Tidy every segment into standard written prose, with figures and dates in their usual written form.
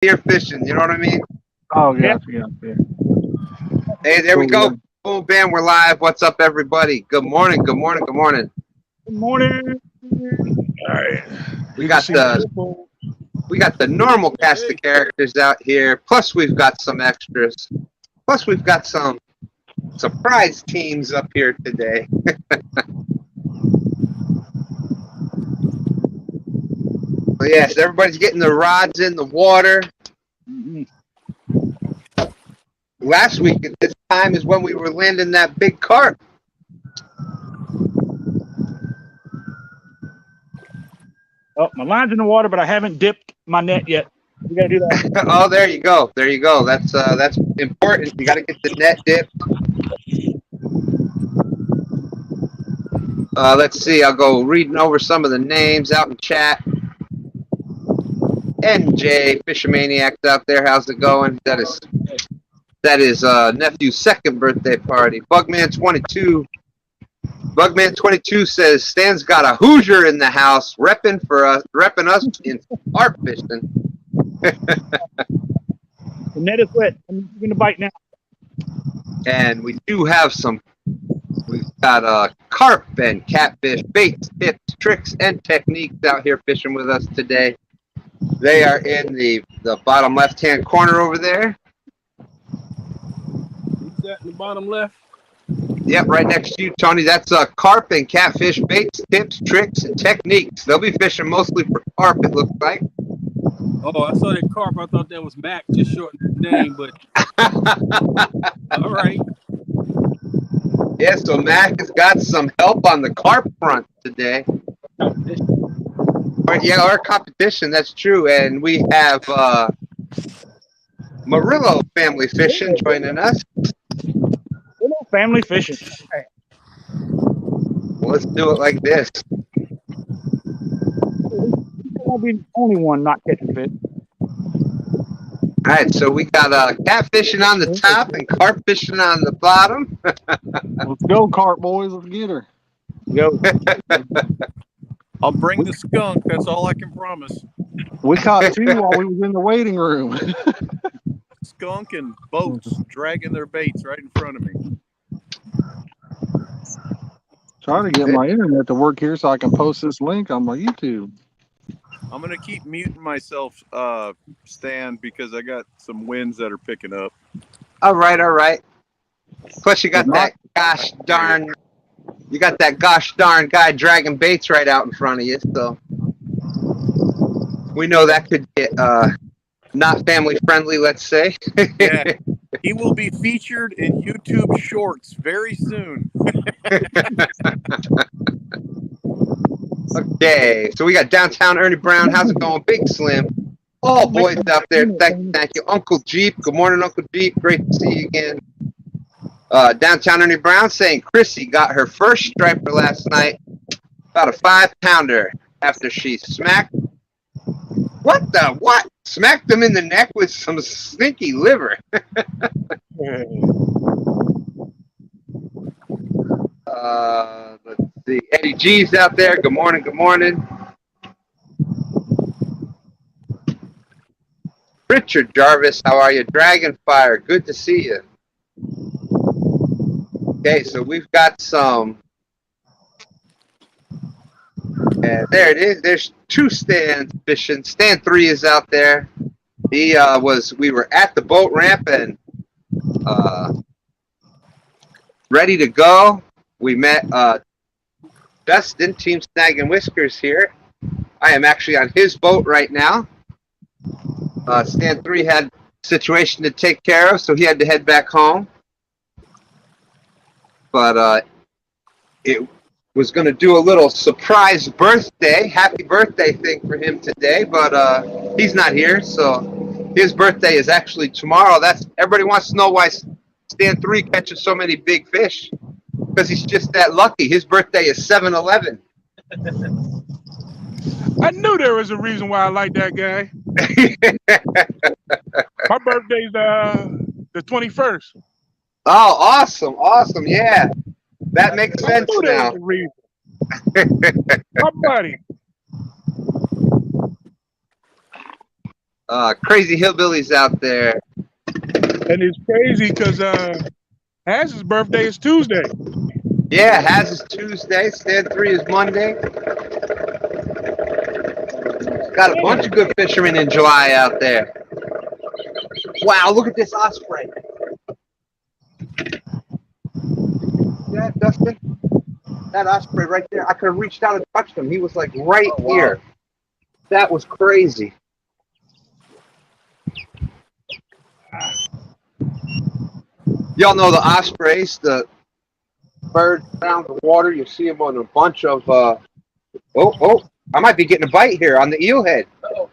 here fishing. You know what I mean? Oh, yeah. Yeah. Hey, there we go. Boom, bam, we're live. What's up, everybody? Good morning. Good morning. Good morning. Good morning. All right. We got the normal cast of characters out here. Plus, we've got some extras. Plus, we've got some surprise teams up here today. So yes, everybody's getting the rods in the water. Last week at this time is when we were landing that big carp. Oh, my line's in the water, but I haven't dipped my net yet. You gotta do that. Oh, there you go. There you go. That's important. You got to get the net dipped. Let's see. I'll go reading over some of the names out in chat. NJ Fishermaniacs out there. How's it going? That is nephew's second birthday party. Bugman22. Bugman22 says Stan's got a Hoosier in the house, repping us in carp fishing. The net is wet. I'm gonna bite now. And we do have some. We've got carp and catfish baits, tips, tricks, and techniques out here fishing with us today. They are in the bottom left-hand corner over there. What's that in the bottom left? Yep, right next to you, Tony. That's carp and catfish baits, tips, tricks, and techniques. They'll be fishing mostly for carp, it looks like. Oh, I saw that carp. I thought that was Mack, just shortened the name, but all right. Yeah, so Mack has got some help on the carp front today. Yeah, our competition, that's true. And we have Murillo Family Fishing joining us. Family fishing. Okay. Well, let's do it like this. I'll be the only one not catching fish. All right, so we got catfishing on the top and carp fishing on the bottom. Let's go, carp boys. Let's get her. Go. I'll bring the skunk. That's all I can promise. We caught two while we was in the waiting room. Skunk and boats dragging their baits right in front of me. Trying to get my internet to work here so I can post this link on my YouTube. I'm going to keep muting myself, Stan, because I got some winds that are picking up. All right. Plus, you got that gosh darn guy dragging baits right out in front of you. So we know that could get not family friendly, let's say. Yeah, he will be featured in YouTube Shorts very soon. Okay, so we got downtown Ernie Brown. How's it going, Big Slim? All boys out there. Thank you, Uncle Jeep. Good morning, Uncle Jeep. Great to see you again. Downtown Ernie Brown saying Chrissy got her first striper last night, about a 5-pounder after she smacked. What? Smacked him in the neck with some stinky liver. Let's see. Eddie G's out there. Good morning. Good morning. Richard Jarvis, how are you? Dragonfire, good to see you. Okay, so we've got some. And there it is. There's two Stans fishing. Stan 3 is out there. We were at the boat ramp and ready to go. We met Dustin, Team Snag and Whiskers here. I am actually on his boat right now. Stan 3 had a situation to take care of, so he had to head back home. But it was going to do a little surprise happy birthday thing for him today, but he's not here, so his birthday is actually tomorrow. Everybody wants to know why Stan 3 catches so many big fish, because he's just that lucky. His birthday is 7/11. I knew there was a reason why I like that guy. My birthday's the 21st. Oh, awesome, yeah. That makes sense now. My buddy. Crazy hillbillies out there. And it's crazy because Haz's birthday is Tuesday. Yeah, Haz is Tuesday. Stand 3 is Monday. Got a bunch of good fishermen in July out there. Wow, look at this osprey. Yeah, Dustin? That osprey right there. I could have reached out and touched him. He was like right here. That was crazy. Y'all know the ospreys, the birds around the water. You see them on a bunch of, I might be getting a bite here on the eelhead.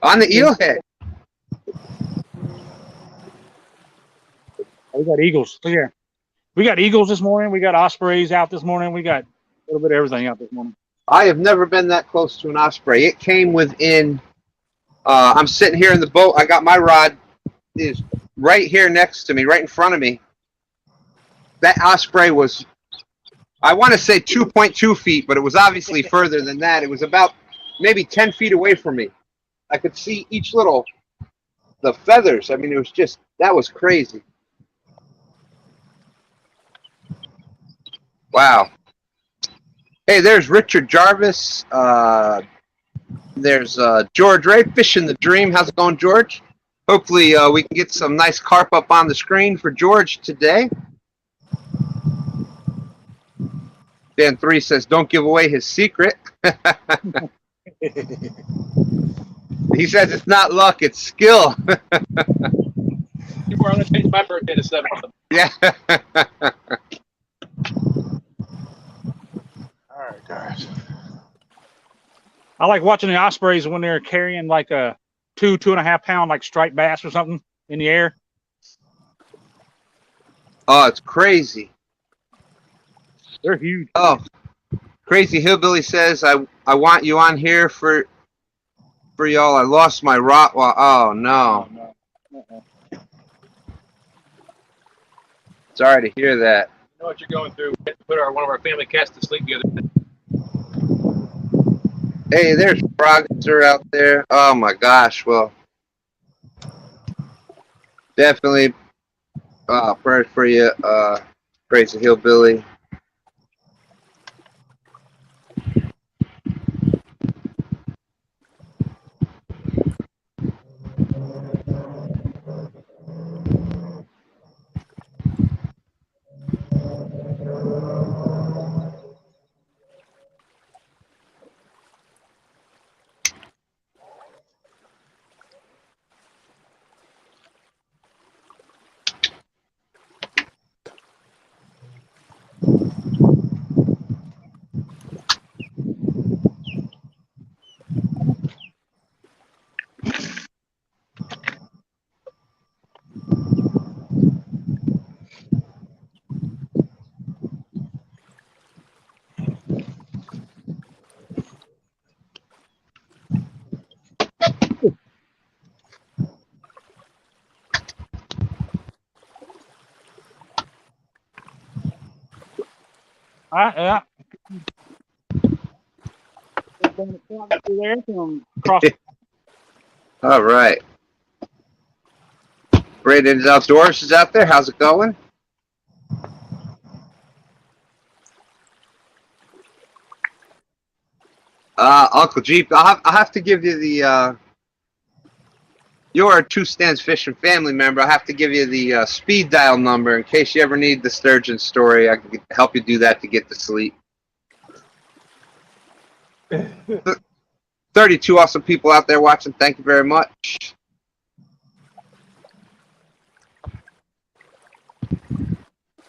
On the eelhead. We got eagles. Look here. We got eagles this morning. We got ospreys out this morning. We got a little bit of everything out this morning. I have never been that close to an osprey. It came within, I'm sitting here in the boat. I got my rod is right here next to me, right in front of me. That osprey was, I want to say 2.2 feet, but it was obviously further than that. It was about maybe 10 feet away from me. I could see each little, the feathers. I mean, it was just, that was crazy. Wow. Hey, there's Richard Jarvis. There's George Ray, Fishing the Dream. How's it going, George? Hopefully we can get some nice carp up on the screen for George today. Dan 3 says, don't give away his secret. He says it's not luck, it's skill. You were on to change my birthday to 7th. Yeah. All right, guys. I like watching the ospreys when they're carrying like a 2.5 pound like striped bass or something in the air. Oh, it's crazy. They're huge. Oh, Crazy Hillbilly says, I want you on here for y'all. I lost my rot. Oh, no. Sorry to hear that. I know what you're going through. We had to put one of our family cats to sleep the other day. Hey, there's frogs are out there. Oh, my gosh. Well, definitely prayers for you, Crazy Hillbilly. Yeah. All right. Braden's Outdoors is out there. How's it going? Uncle Jeep, I'll have to give you the, you're a Two Stands Fishing family member. I'll have to give you the speed dial number in case you ever need the sturgeon story. I can help you do that to get to sleep. 32 awesome people out there watching. Thank you very much.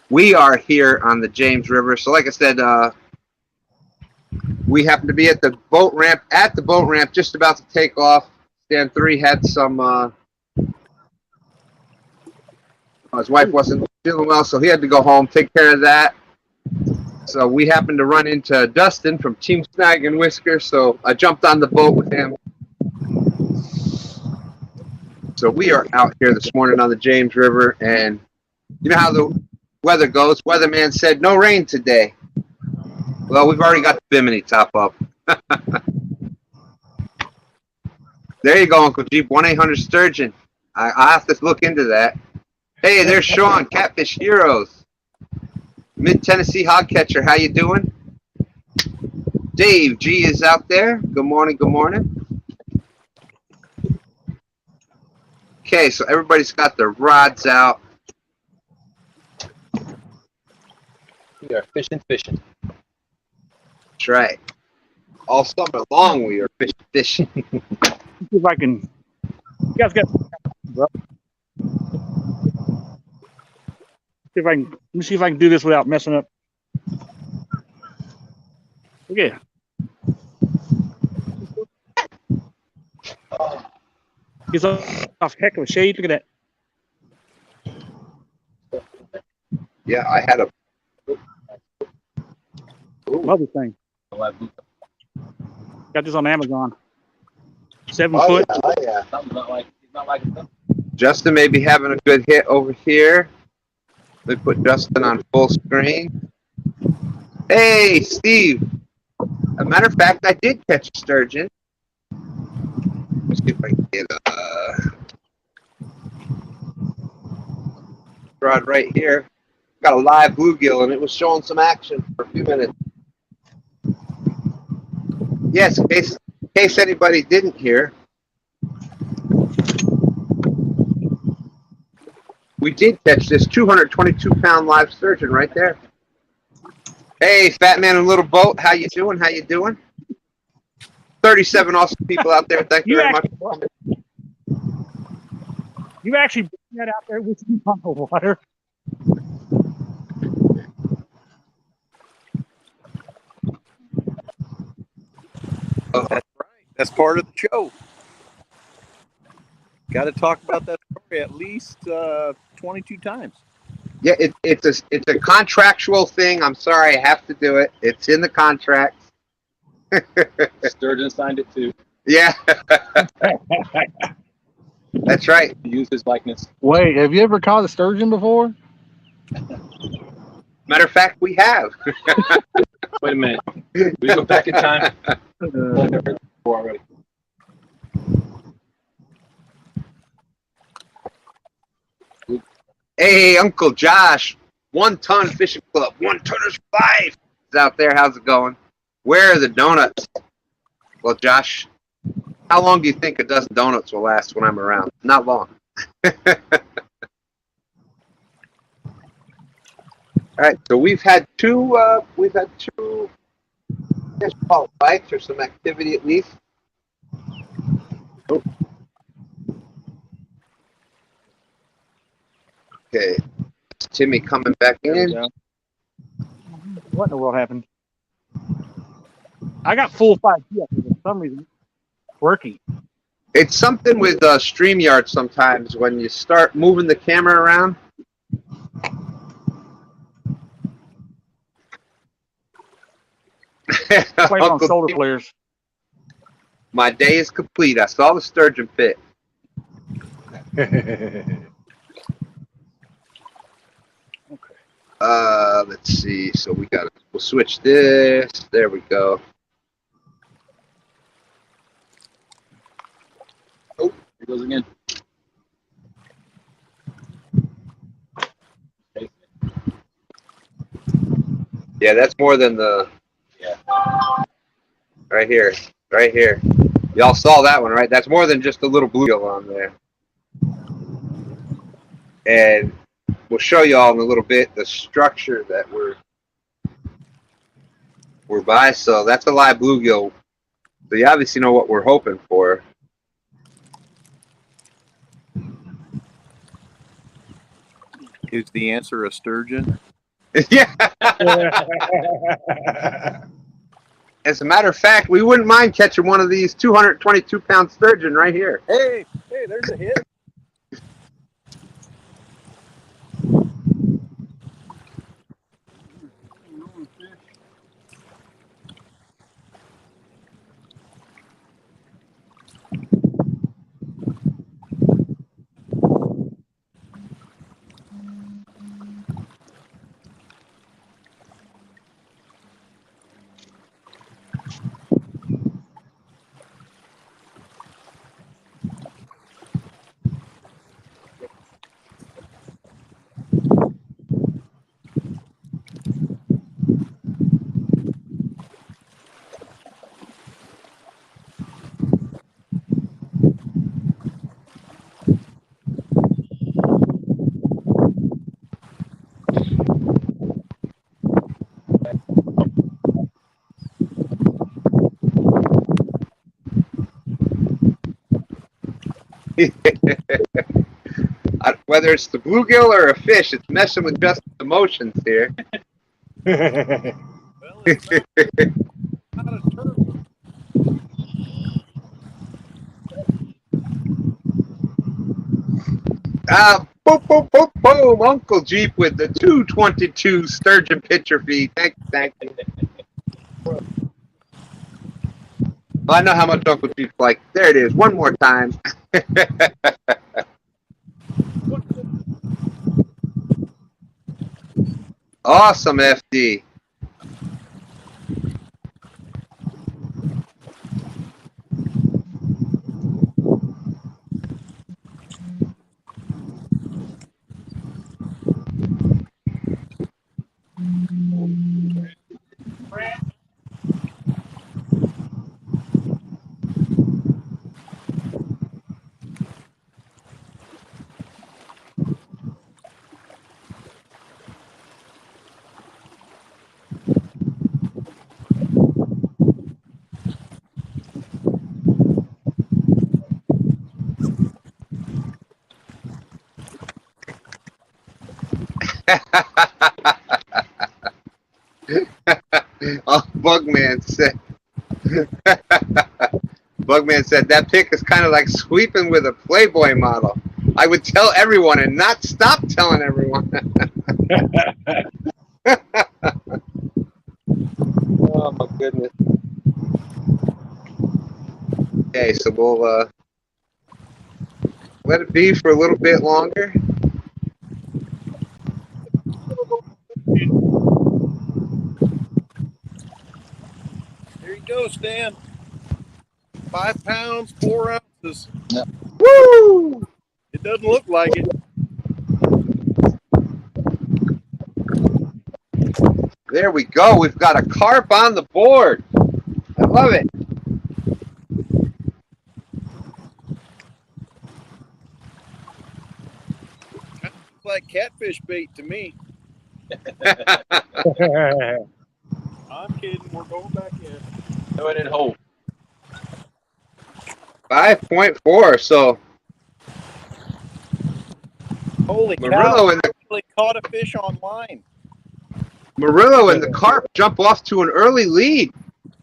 We are here on the James River. So like I said, we happen to be at the boat ramp, just about to take off. Stand 3 had some, his wife wasn't feeling well, so he had to go home, take care of that. So we happened to run into Dustin from Team Snag and Whisker, so I jumped on the boat with him. So we are out here this morning on the James River, and you know how the weather goes. Weatherman said no rain today. Well, we've already got the Bimini top up. There you go, Uncle Jeep. 1-800-STURGEON. I have to look into that. Hey, there's Sean, Catfish Heroes. Mid-Tennessee hog catcher. How you doing? Dave G is out there. Good morning. Good morning. Okay, so everybody's got their rods out. We are fishing. That's right. All summer long we are fishing. See if I can. You guys got. See if I can. Let me see if I can do this without messing up. Okay. He's off heck of a shade. Look at that. Yeah, I had a Mother thing. Got this on Amazon. 7 Oh, foot. yeah, oh, yeah. Something's not like Justin may be having a good hit over here. Let me put Justin on full screen. Hey, Steve. As a matter of fact, I did catch a sturgeon. Let's see if I can get a rod right here. Got a live bluegill, and it was showing some action for a few minutes. Yes, in case anybody didn't hear, we did catch this 222-pound live sturgeon right there. Hey, Fat Man in a Little Boat, how you doing? How you doing? 37 awesome people out there. Thank you very much. You actually bring that out there with you on the water. That's right. That's part of the show. Got to talk about that story at least 22 times. Yeah, it's a contractual thing. I'm sorry, I have to do it. It's in the contract. Sturgeon signed it too. Yeah. That's right. He used his likeness. Wait, have you ever caught a sturgeon before? Matter of fact, we have. Wait a minute. We go back in time. Already. Hey, Uncle Josh, 1 Ton Fishing Club, 1 Tonners for Life is out there. How's it going? Where are the donuts? Well, Josh, how long do you think a dozen donuts will last when I'm around? Not long. All right, so we've had two, I guess we'll call it bites or some activity at least. Oh. Okay, Timmy coming back in. What in the world happened? I got full 5G up here for some reason. Working. It's something with StreamYard sometimes when you start moving the camera around. Playing on Uncle shoulder Tim, flares. my day is complete. I saw the sturgeon fit. Let's see. So we'll switch this. There we go. Oh, here goes again. Yeah, that's more than the. Yeah. Right here. Right here. Y'all saw that one, right? That's more than just a little bluegill on there. And we'll show y'all in a little bit the structure that we're by. So that's a live bluegill. So you obviously know what we're hoping for. Is the answer a sturgeon? Yeah. As a matter of fact, we wouldn't mind catching one of these 222-pound sturgeon right here. Hey, there's a hit. Whether it's the bluegill or a fish, it's messing with Justin's emotions here. Well, it's not a turtle. Boom, boom, boom, boom. Uncle Jeep with the 222 sturgeon pitcher feed. Thank you. Well, I know how much Uncle Jeep's like. There it is. One more time. Awesome, FD. Oh, Bugman said. Bugman said that pick is kind of like sweeping with a Playboy model. I would tell everyone and not stop telling everyone. Oh my goodness. Okay, so we'll let it be for a little bit longer. There you go, Stan. 5 pounds, 4 ounces. Woo! It doesn't look like it. There we go. We've got a carp on the board. I love it. Looks like catfish bait to me. I'm kidding. We're going back in. No, I didn't hold. 5.4. So Holy cow. Murillo and I actually caught a fish online. the carp jump off to an early lead.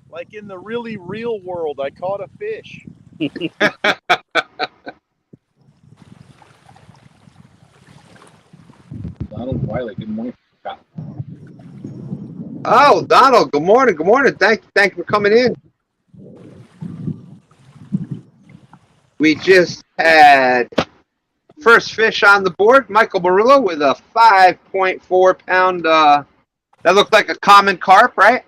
Like in the really real world, I caught a fish. Donald Wiley, good morning. Oh, Donald, good morning. Good morning. Thank you for coming in. We just had first fish on the board, Michael Murillo with a 5.4 pound, that looked like a common carp, right?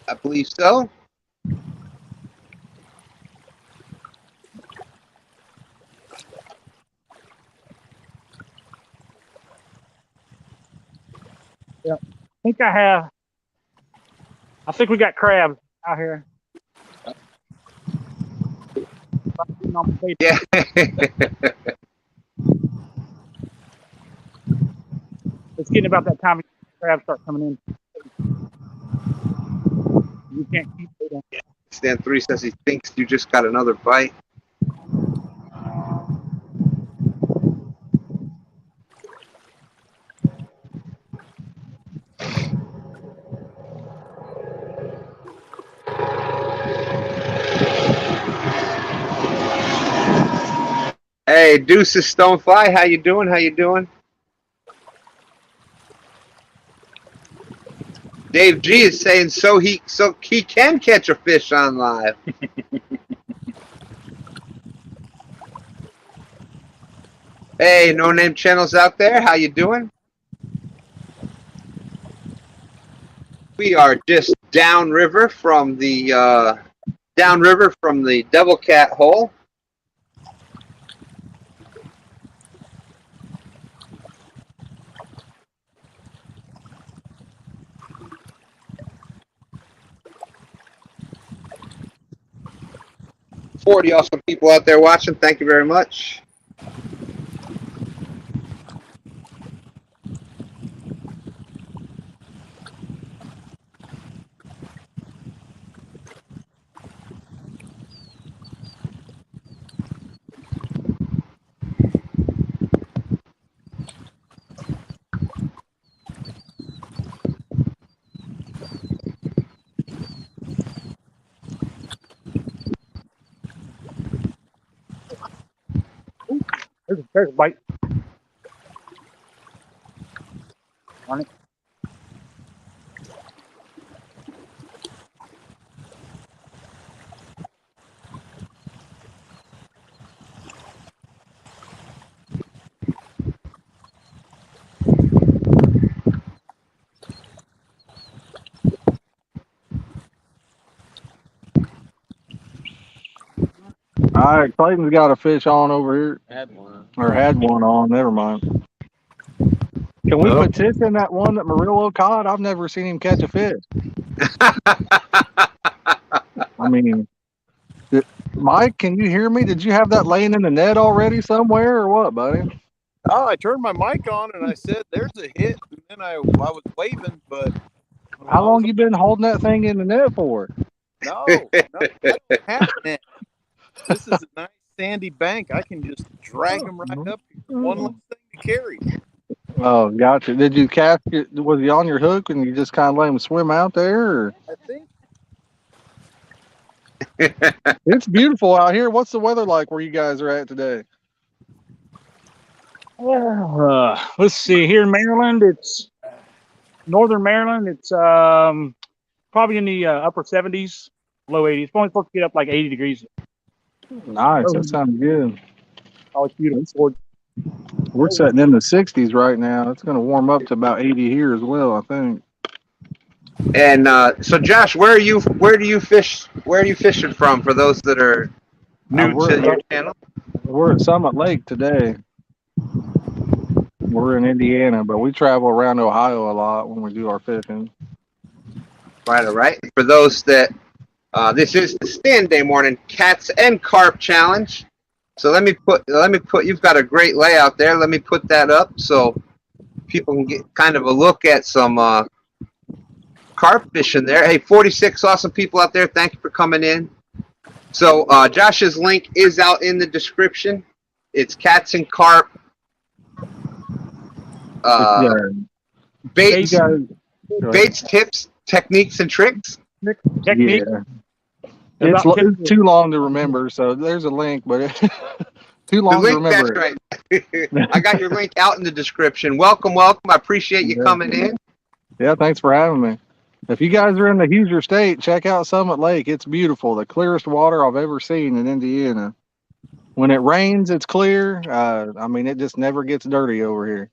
I believe so. I think we got crabs out here. Yeah. It's getting about that time crabs start coming in. You can't keep it. Stan 3 says he thinks you just got another bite. Hey, Deuces Stonefly, how you doing? How you doing? Dave G is saying so he can catch a fish on live. Hey, no name channels out there, how you doing? We are just downriver from the Devil Cat hole. $40 awesome people out there watching. Thank you very much. There's a bite. On it. All right, Clayton's got a fish on over here, Had one. or had one on. Never mind. Can we petition that one that Murillo caught? I've never seen him catch a fish. I mean, Mike, can you hear me? Did you have that laying in the net already somewhere, or what, buddy? Oh, I turned my mic on and I said, "There's a hit," and then I was waving, but How long you been holding that thing in the net for? no, I don't have that. This is a nice sandy bank. I can just drag them right up. One less thing to carry. Oh, gotcha. Did you cast it? Was he on your hook and you just kind of let him swim out there? Or? I think. It's beautiful out here. What's the weather like where you guys are at today? Let's see. Here in Maryland, it's northern Maryland. It's probably in the upper 70s, low 80s. It's only supposed to get up like 80 degrees. Nice. That sounds good. Oh, it's beautiful. We're sitting in the 60s right now. It's going to warm up to about 80 here as well, I think. And so, Josh, where do you fish? Where are you fishing from? For those that are new to your channel, we're at Summit Lake today. We're in Indiana, but we travel around Ohio a lot when we do our fishing. Right, all right. For those that this is the STANday Morning Cats and Carp Challenge. So let me put. You've got a great layout there. Let me put that up so people can get kind of a look at some carp fishing there. Hey, 46 awesome people out there. Thank you for coming in. So Josh's link is out in the description. It's Cats and Carp. Baits, tips, techniques, and tricks. Technique. Yeah. It's too long to remember, so there's a link, but too long to remember. That's right. I got your link out in the description. Welcome. I appreciate you coming in. Yeah, thanks for having me. If you guys are in the Hoosier State, check out Summit Lake. It's beautiful. The clearest water I've ever seen in Indiana. When it rains, it's clear. I mean, it just never gets dirty over here.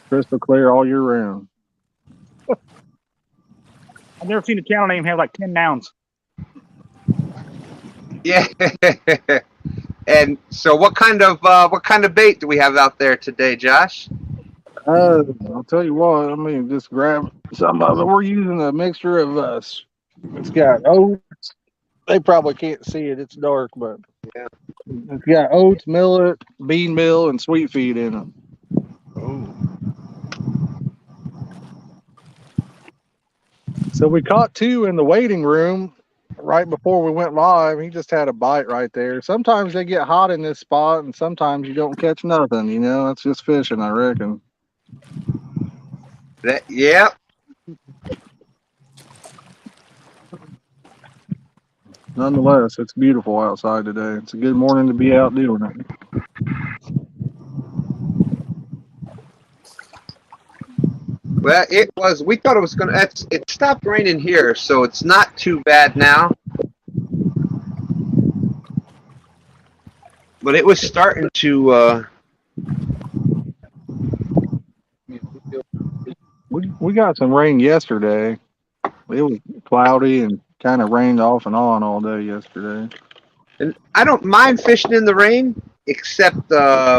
Crystal clear all year round. I've never seen a channel name have like 10 nouns. Yeah. And so, what kind of bait do we have out there today, Josh? I'll tell you what. I mean, just grab some of it. We're using a mixture of it's got oats. They probably can't see it. It's dark, but yeah, it's got oats, millet, bean meal, and sweet feed in them. Oh. So we caught two in the waiting room right before we went live. He just had a bite right there. Sometimes they get hot in this spot, and sometimes you don't catch nothing. You know, it's just fishing, I reckon. Yeah. Nonetheless, it's beautiful outside today. It's a good morning to be out doing it. Well, we thought it was going to, it stopped raining here, so it's not too bad now. But it was starting to, we got some rain yesterday. It was cloudy and kind of rained off and on all day yesterday. and I don't mind fishing in the rain, except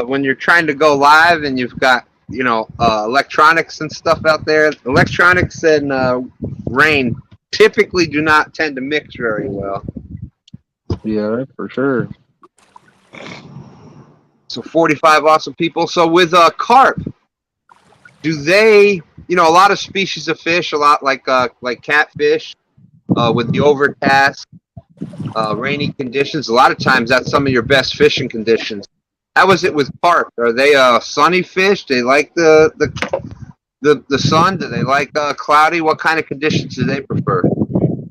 when you're trying to go live and you've got, electronics and stuff out there. Electronics and rain typically do not tend to mix very well. Yeah, that's for sure. So 45 awesome people. So with carp, do they, a lot of species of fish, a lot like catfish, with the overcast, rainy conditions, a lot of times that's some of your best fishing conditions. How is it with carp? Are they sunny fish? Do they like the sun? Do they like cloudy? What kind of conditions do they prefer?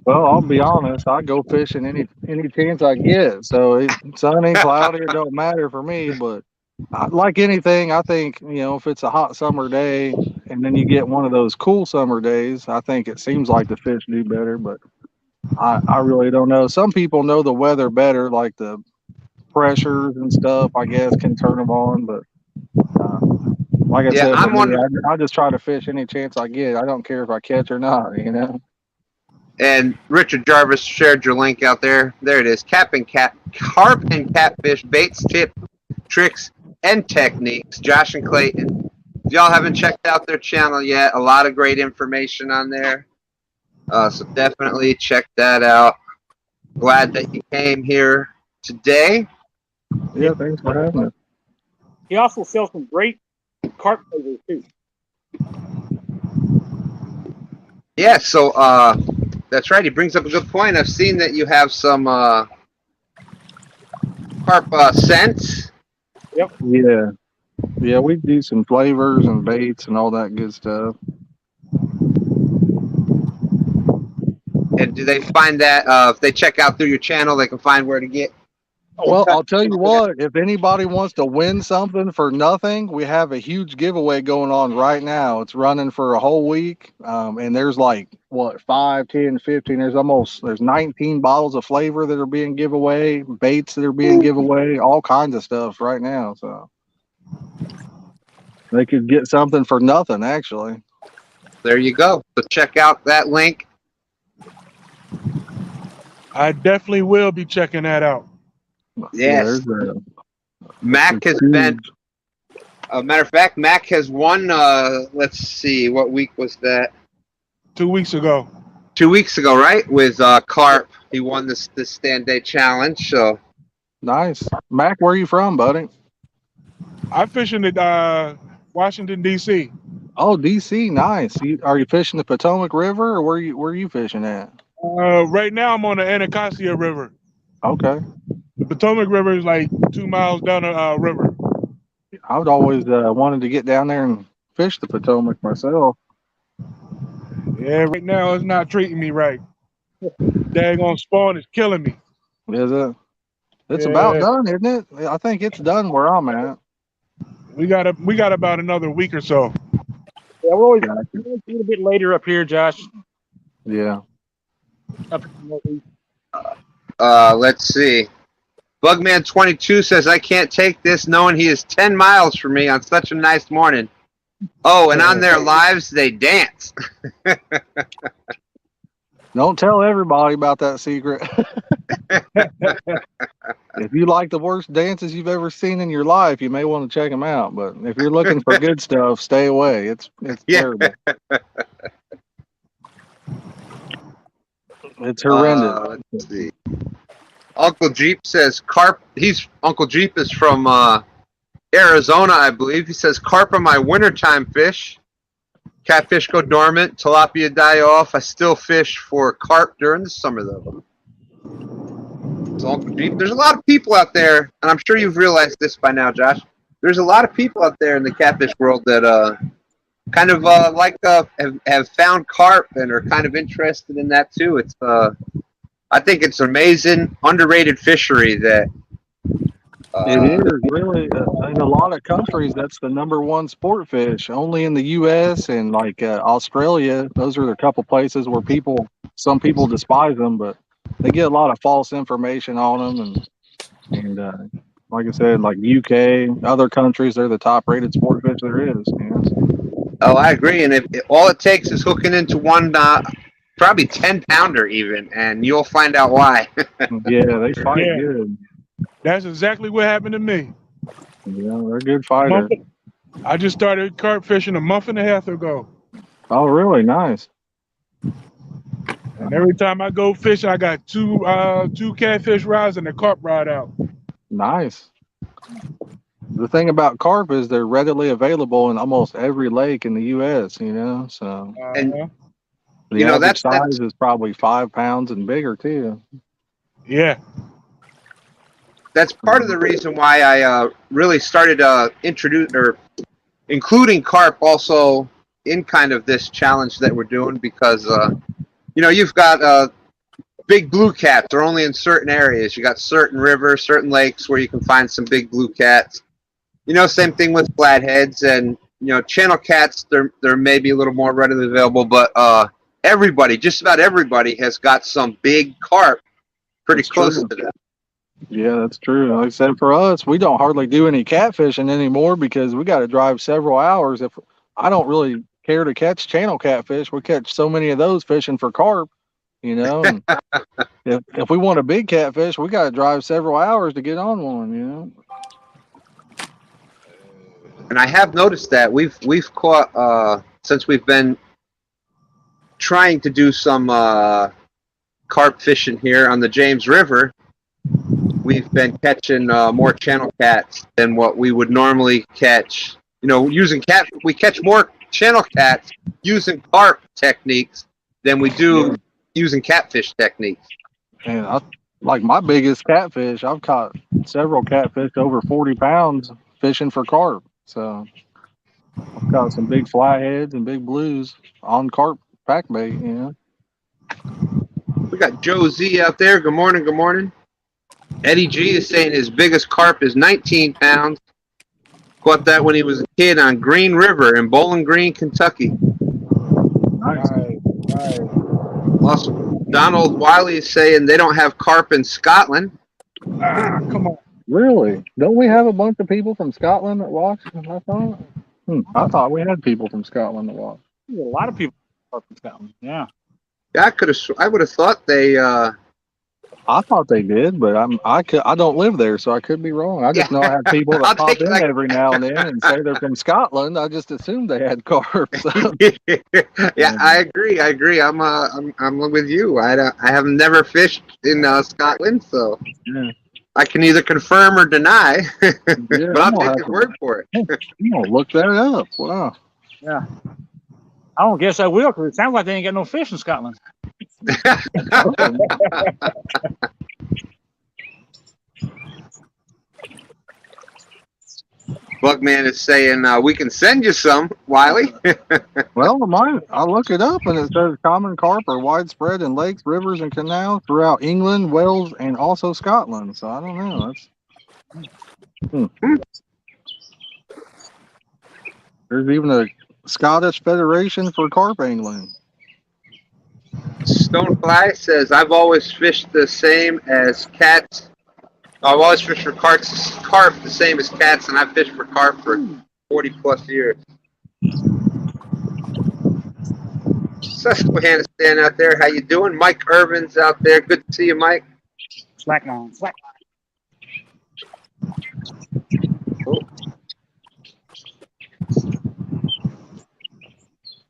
Well, I'll be honest. I go fishing any chance I get. So sunny, cloudy, it don't matter for me. But like anything, I think if it's a hot summer day and then you get one of those cool summer days, I think it seems like the fish do better. But I really don't know. Some people know the weather better, like the pressures and stuff. I guess can turn them on. But uh, like I Yeah, said, for I'm me, wondering. I just try to fish any chance I get. I don't care if I catch or not. And Richard Jarvis shared your link out there. There it is. Carp and catfish baits, tips, tricks, and techniques. Josh and Clayton. If y'all haven't checked out their channel yet, a lot of great information on there. So definitely check that out. Glad that you came here today. Yeah, thanks for having us. He also sells some great carp flavors too. Yeah, so that's right. He brings up a good point. I've seen that you have some carp scents. Yep. Yeah. Yeah, we do some flavors and baits and all that good stuff. And do they find that if they check out through your channel, they can find where to get? Well, I'll tell you what, if anybody wants to win something for nothing, we have a huge giveaway going on right now. It's running for a whole week. And there's like, 5, 10, 15, there's 19 bottles of flavor that are being given away, baits that are being given away, all kinds of stuff right now. So they could get something for nothing, actually. There you go. So check out that link. I definitely will be checking that out. Yes. Yeah, Mack has been, a matter of fact, Mack has won, let's see, what week was that? 2 weeks ago. 2 weeks ago, right? With carp. He won this STANday challenge. So nice. Mac, where are you from, buddy? I fishing at Washington, D.C. Oh, DC, nice. Are you fishing the Potomac River, or where are you fishing at? Right now I'm on the Anacostia River. Okay. The Potomac River is like 2 miles down the river. I would always wanted to get down there and fish the Potomac myself. Yeah, right now it's not treating me right. Daggone spawn is killing me. Is it? It's Yeah. about done, isn't it? I think it's done where I'm at. We got about another week or so. Yeah, we're always a little bit later up here, Josh. Yeah. Up in the northeast. let's see. Bugman22 says, I can't take this knowing he is 10 miles from me on such a nice morning. Oh, and on their lives, they dance. Don't tell everybody about that secret. If you like the worst dances you've ever seen in your life, you may want to check them out. But if you're looking for good stuff, stay away. It's terrible. It's horrendous. Let's see. Uncle Jeep says carp. Uncle Jeep is from Arizona, I believe. He says carp are my wintertime fish. Catfish go dormant, tilapia die off. I still fish for carp during the summer, though. So Uncle Jeep, there's a lot of people out there, and I'm sure you've realized this by now, Josh. There's a lot of people out there in the catfish world that kind of have found carp and are kind of interested in that too. It's I think it's an amazing, underrated fishery that. It is really in a lot of countries. That's the #1 sport fish. Only in the U.S. and like Australia, those are a couple places where some people despise them, but they get a lot of false information on them. And like I said, like UK, other countries, they're the top-rated sport fish there is. You know? Oh, I agree. And all it takes is hooking into one, probably 10-pounder even, and you'll find out why. Yeah, they fight good. That's exactly what happened to me. Yeah, they're good fighters. I just started carp fishing a month and a half ago. Oh, really? Nice. And every time I go fish, I got two catfish rods and a carp rod out. Nice. The thing about carp is they're readily available in almost every lake in the U.S., you know, so. And the average size is probably 5 pounds and bigger, too. Yeah. That's part of the reason why I really started including carp also in kind of this challenge that we're doing, because you've got big blue cats are only in certain areas. You got certain rivers, certain lakes where you can find some big blue cats. Same thing with flatheads and channel cats. They're maybe a little more readily available, but everybody, just about everybody, has got some big carp pretty That's close true. to them. Yeah, that's true. Like I said, for us, we don't hardly do any catfishing anymore because we got to drive several hours. If I don't really care to catch channel catfish, we catch so many of those fishing for carp, And if we want a big catfish, we got to drive several hours to get on one, And I have noticed that we've caught since we've been trying to do some carp fishing here on the James River. We've been catching more channel cats than what we would normally catch. Using we catch more channel cats using carp techniques than we do using catfish techniques. And like my biggest catfish, I've caught several catfish over 40 pounds fishing for carp. So I've caught some big flatheads and big blues on carp pack bait, We got Joe Z out there. Good morning, good morning. Eddie G is saying his biggest carp is 19 pounds. Caught that when he was a kid on Green River in Bowling Green, Kentucky. Nice. Right. Awesome. Donald Wiley is saying they don't have carp in Scotland. Come on. Really? Don't we have a bunch of people from Scotland that watch? I thought we had people from Scotland that watch. A lot of people are from Scotland. Yeah. Yeah, I would have thought they. I thought they did, but I don't live there, so I could be wrong. I just know I have people that pop in every now and then and say they're from Scotland. I just assumed they had carp. So. Yeah, I agree. I'm with you. I have never fished in Scotland, so I can either confirm or deny. But I'll take your word for it. I'm gonna look that up. Wow. Yeah. I don't guess I will because it sounds like they ain't got no fish in Scotland. Bugman is saying we can send you some, Wiley. Well, I look it up and it says common carp are widespread in lakes, rivers, and canals throughout England, Wales, and also Scotland. So I don't know. There's even a Scottish Federation for carp angling. Stonefly says I've always fished the same as cats. I've always fished for carp the same as cats, and I've fished for carp for 40 plus years. Susquehanna stand out there. How you doing? Mike Irvin's out there. Good to see you, Mike. Slackline. Oh.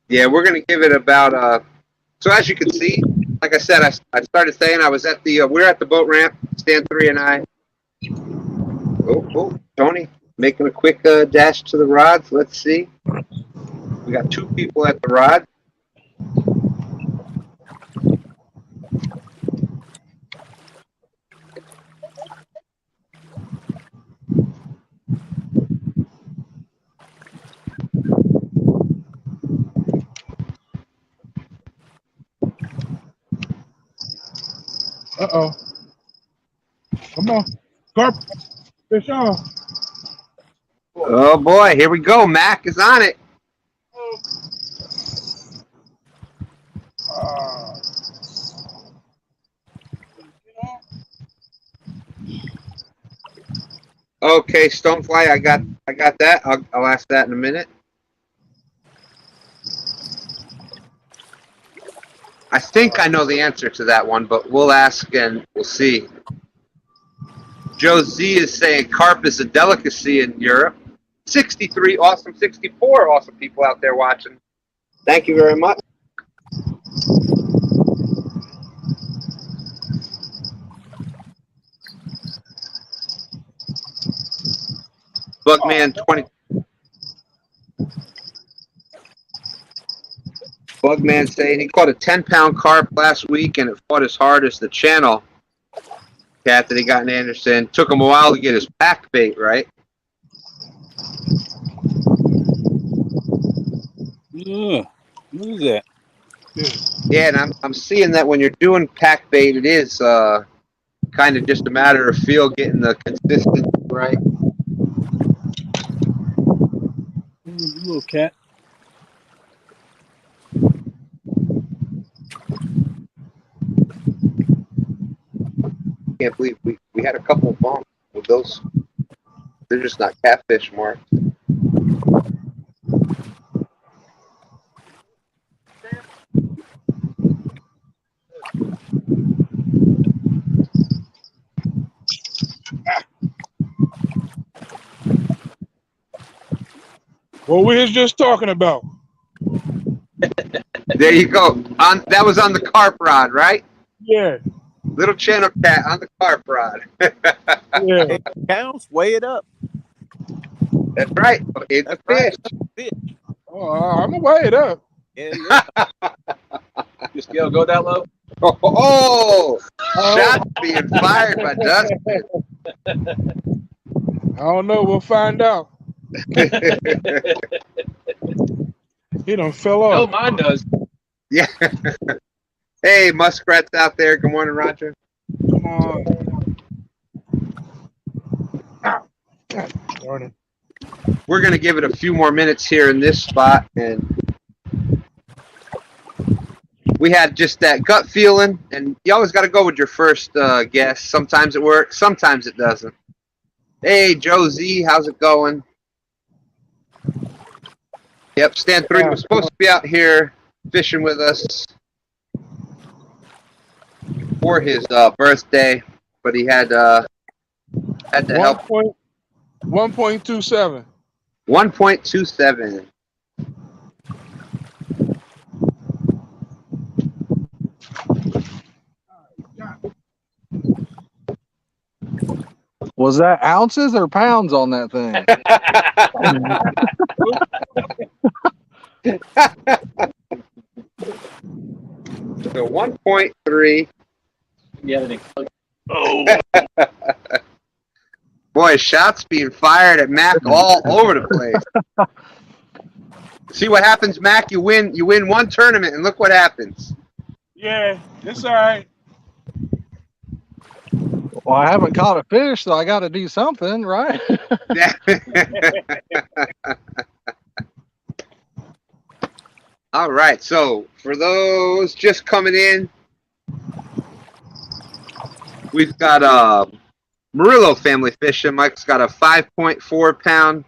Yeah, we're going to give it about, so as you can see, like I said, I started saying I was at we're at the boat ramp, Stan 3 and I. Oh, Tony, making a quick dash to the rods. Let's see. We got 2 people at the rod. Uh-oh. Come on. Carp. Fish on. Oh, boy. Here we go. Mack is on it. Okay, Stonefly, I got that. I'll ask that in a minute. I think I know the answer to that one, but we'll ask and we'll see. Joe Z is saying carp is a delicacy in Europe. 63 awesome, 64 awesome people out there watching. Thank you very much. Bugman saying he caught a 10-pound carp last week and it fought as hard as the channel cat that he got in Anderson. Took him a while to get his pack bait right. Yeah, what is that? Yeah, and I'm seeing that when you're doing pack bait, it is kind of just a matter of feel, getting the consistency right. Little cat. Can't believe we had a couple of bumps with those. They're just not catfish more. What we was just talking about. There you go. That was on the carp rod, right? Yeah, Little channel cat on the carp rod. yeah. It counts. Weigh it up. That's right. It's a That's right. fish. Oh, I'm gonna weigh it up. Yeah. Your scale go that low? Oh, shots being fired by Dustin. I don't know. We'll find out. He done fell No, off. mine does. Yeah. Hey, muskrats out there. Good morning, Roger. Come on. Ow. God darn it. We're going to give it a few more minutes here in this spot, and we had just that gut feeling, and you always got to go with your first guess. Sometimes it works, sometimes it doesn't. Hey, Joe Z, how's it going? Yep, Stan 3 was supposed to be out here fishing with us for his birthday, but he had to help. 1.27. 1.27. Was that ounces or pounds on that thing? So 1.3. Yeah, Boy, shots being fired at Mack all over the place. See what happens, Mack? You win one tournament, and look what happens. Yeah, it's all right. Well, I haven't caught a fish, so I got to do something, right? All right, so for those just coming in, we've got Murillo family fishing. Mike's got a 5.4 pound.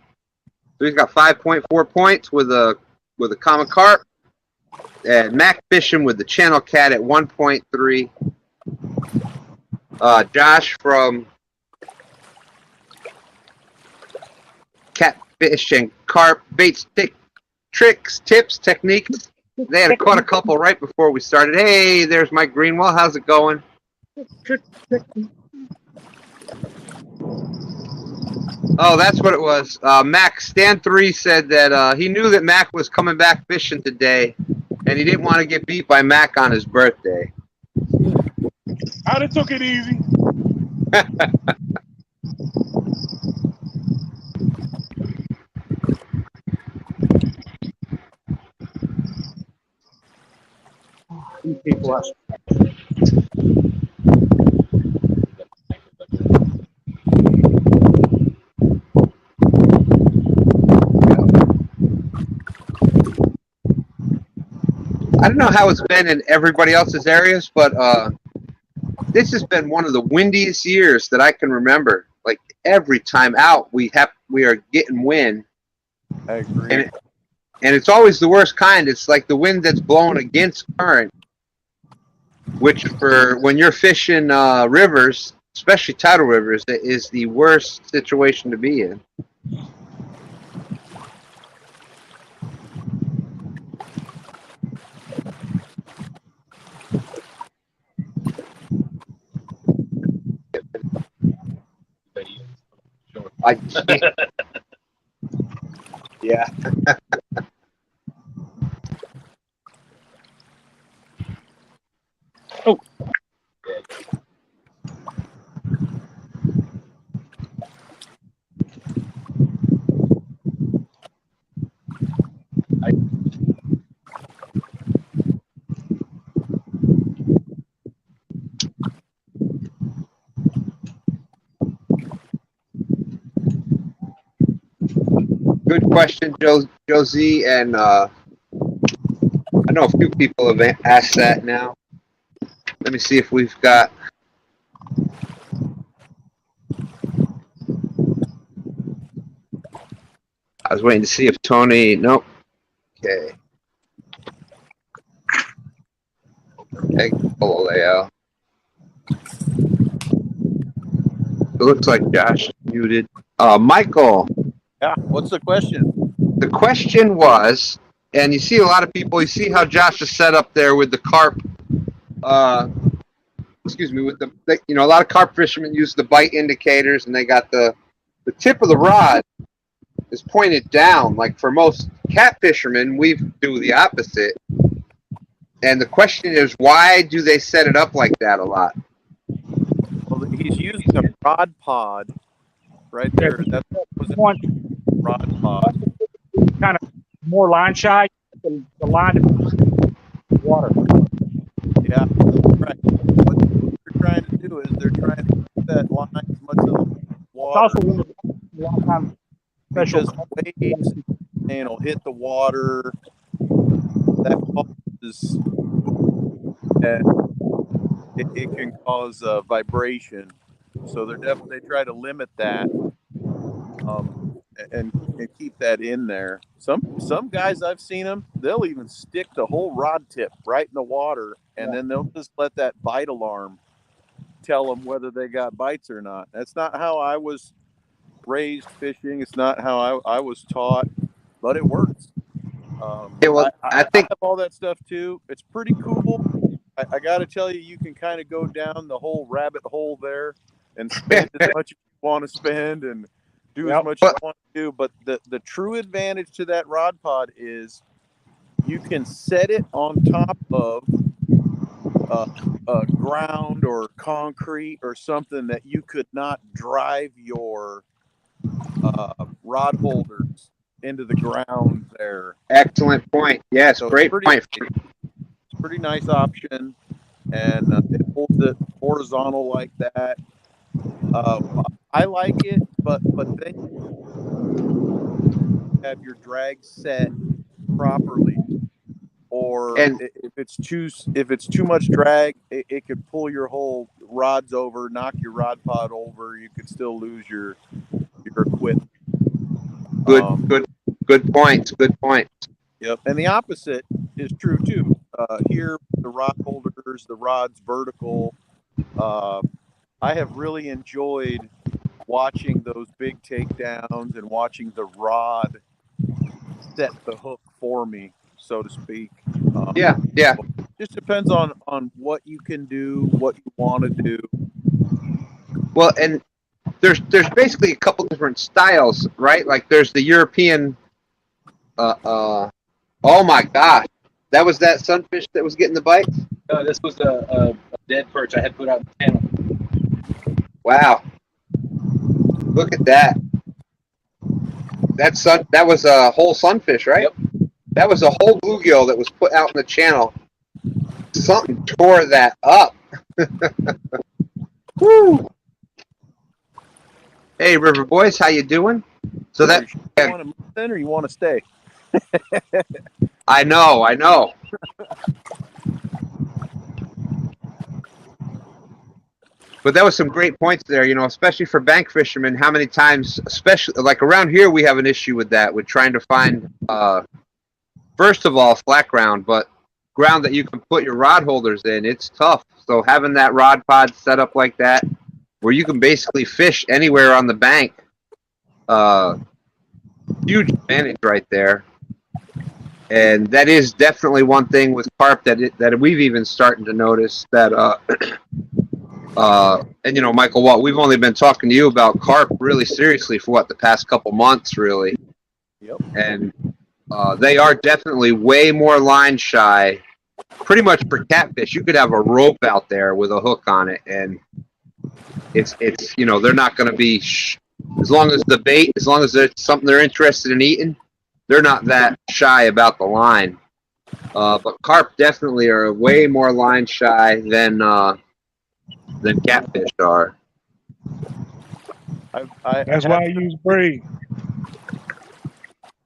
So he's got 5.4 points with a common carp. And Mack fishing with the channel cat at 1.3. Josh from Catfish and Carp baits, tricks, tips, techniques. They had caught a couple right before we started. Hey, there's Mike Greenwell. How's it going? Oh, that's what it was. Mack, Stan 3 said that he knew that Mack was coming back fishing today, and he didn't want to get beat by Mack on his birthday. I'd have took it easy. People are I don't know how it's been in everybody else's areas, but this has been one of the windiest years that I can remember. Like every time out, we are getting wind, I agree. and it's always the worst kind. It's like the wind that's blowing against current, which for when you're fishing rivers, especially tidal rivers, that is the worst situation to be in. I can't. Yeah. Oh. Good question, Josie. And I know a few people have asked that now. Let me see if we've got. I was waiting to see if Tony. Nope. Okay. Egg Galileo. It looks like Josh muted. Michael. Yeah. What's the question? The question was, and you see a lot of people. You see how Josh is set up there with the carp. Excuse me. With the a lot of carp fishermen use the bite indicators, and they got the tip of the rod is pointed down. Like for most cat fishermen, we do the opposite. And the question is, why do they set it up like that a lot? Well, he's using a rod pod right there. That was a One rod pod. kind of more line shy. The line of water. Yeah, right. What they're trying to do is they're trying to keep that line as much of the It's water. also one of the long time special. Because waves, hit the water. That causes, and it can cause vibration. So they try to limit that, and keep that in there. Some guys I've seen them, they'll even stick the whole rod tip right in the water, and then they'll just let that bite alarm tell them whether they got bites or not. That's not how I was raised fishing. It's not how I was taught, but it works. Yeah, well, I think I have all that stuff too. It's pretty cool. I got to tell you, you can kind of go down the whole rabbit hole there and spend as much as you want to spend and do as much as you want to do. But the true advantage to that rod pod is you can set it on top of ground or concrete or something that you could not drive your rod holders into the ground there. excellent point. Yes, So great point. It's a pretty nice option, and it holds it horizontal like that. I like it, but then you have your drag set properly, or if it's too much drag, it could pull your whole rods over, knock your rod pod over. You could still lose your equipment. Good points. Good points. Yep, and the opposite is true too. Here, the rod holders, the rod's vertical. I have really enjoyed watching those big takedowns and watching the rod set the hook for me, so to speak. Yeah. Just depends on what you can do, what you want to do. Well, and there's basically a couple different styles, right? Like there's the European. Oh my gosh, that was that sunfish that was getting the bites. No, this was a dead perch I had put out in the channel. Wow, look at that. That was a whole sunfish, right? Yep. That was a whole bluegill that was put out in the channel. Something tore that up. Woo! Hey, River Boys, how you doing? So that You want to move in or you want to stay? I know. But that was some great points there, especially for bank fishermen. How many times, especially like around here, we have an issue with that, with trying to find, first of all, flat ground, but ground that you can put your rod holders in. It's tough. So having that rod pod set up like that, where you can basically fish anywhere on the bank, huge advantage right there. And that is definitely one thing with carp that we've even starting to notice that, and Michael Watt, we've only been talking to you about carp really seriously for the past couple months, really. Yep. And they are definitely way more line shy. Pretty much for catfish, you could have a rope out there with a hook on it, and it's they're not going to be as long as it's something they're interested in eating. They're not that shy about the line. But carp definitely are way more line shy than catfish are. That's why I use braid.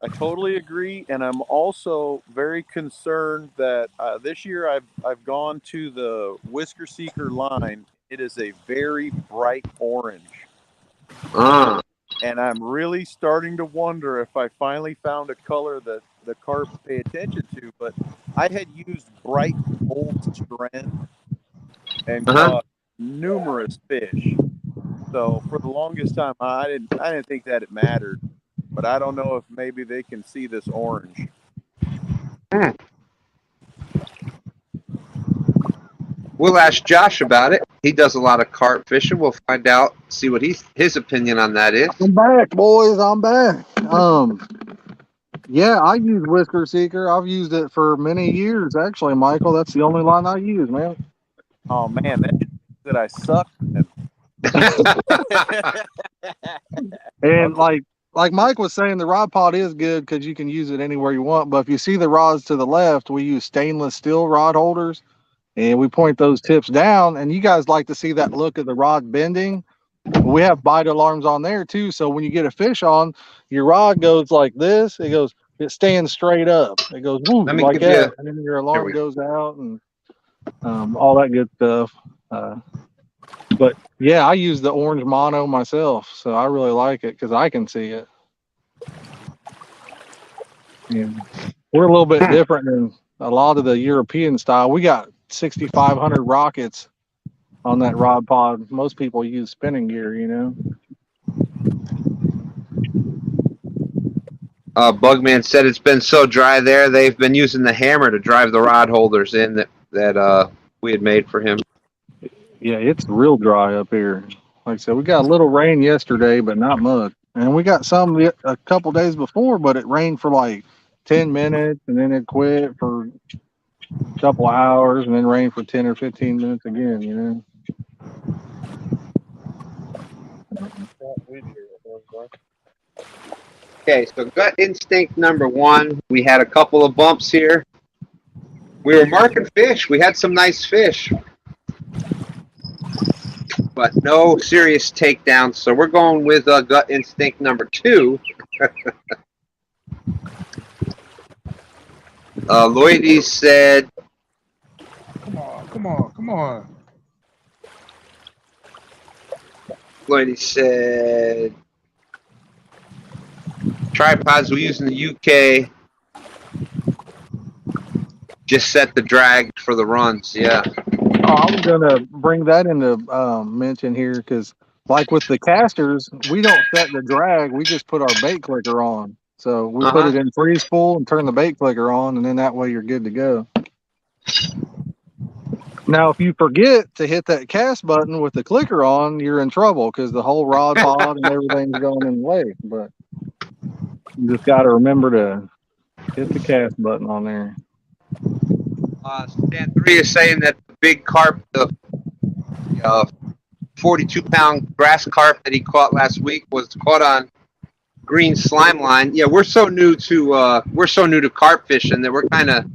I totally agree, and I'm also very concerned that this year I've gone to the Whisker Seeker line. It is a very bright orange, and I'm really starting to wonder if I finally found a color that the carp pay attention to. But I had used bright gold strand and caught numerous fish. So for the longest time, I didn't think that it mattered. But I don't know if maybe they can see this orange. We'll ask Josh about it. He does a lot of carp fishing. We'll find out, see what his opinion on that is. I'm back, boys. I'm back. Yeah, I use Whisker Seeker. I've used it for many years, actually, Michael. That's the only line I use, man. Oh man, that I suck. And like Mike was saying, the rod pod is good because you can use it anywhere you want. But if you see the rods to the left, we use stainless steel rod holders, and we point those tips down. And you guys like to see that look of the rod bending. We have bite alarms on there too. So when you get a fish on, your rod goes like this. It stands straight up. It goes woo, like that, and then your alarm goes out and all that good stuff. But yeah, I use the orange mono myself, so I really like it because I can see it. Yeah. We're a little bit different than a lot of the European style. We got 6,500 rockets on that rod pod. Most people use spinning gear, you know. Bugman said it's been so dry there, they've been using the hammer to drive the rod holders in that we had made for him. Yeah, it's real dry up here. Like I said, we got a little rain yesterday, but not much. And we got some a couple days before, but it rained for like 10 minutes, and then it quit for a couple hours, and then rained for 10 or 15 minutes again, you know. Okay, so gut instinct number 1. We had a couple of bumps here. We were marking fish. We had some nice fish, but no serious takedowns. So we're going with gut instinct number 2. Lloydie said, Come on. Lloydie said, tripods we use in the UK just set the drag for the runs. Yeah. Oh, I was going to bring that into mention here because, like with the casters, we don't set the drag. We just put our bait clicker on. So we put it in freeze spool and turn the bait clicker on, and then that way you're good to go. Now, if you forget to hit that cast button with the clicker on, you're in trouble because the whole rod pod and everything's going in the way. But you just got to remember to hit the cast button on there. Stan 3 is saying that the big carp, the 42-pound grass carp that he caught last week, was caught on green slime line. Yeah, we're so new to carp fishing that we're kind of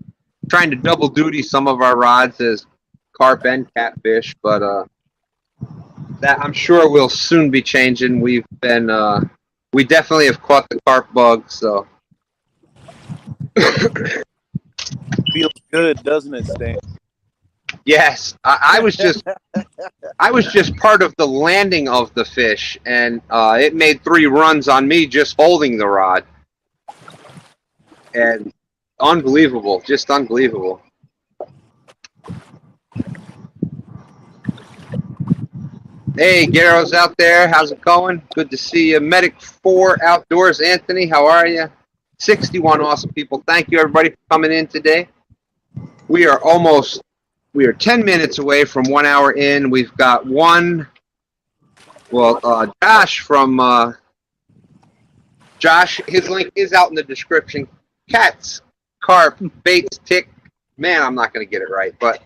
trying to double duty some of our rods as carp and catfish, but that I'm sure will soon be changing. We definitely have caught the carp bug, so Feels good, doesn't it, Stan? yes, I was just part of the landing of the fish, and it made 3 runs on me just holding the rod, and unbelievable, just unbelievable. Hey, Garrow's out there. How's it going? Good to see you. Medic 4 Outdoors, Anthony. How are you? 61 awesome people. Thank you, everybody, for coming in today. We are 10 minutes away from 1 hour in. We've got Josh, his link is out in the description. Cats, carp, baits, tick. Man, I'm not going to get it right, but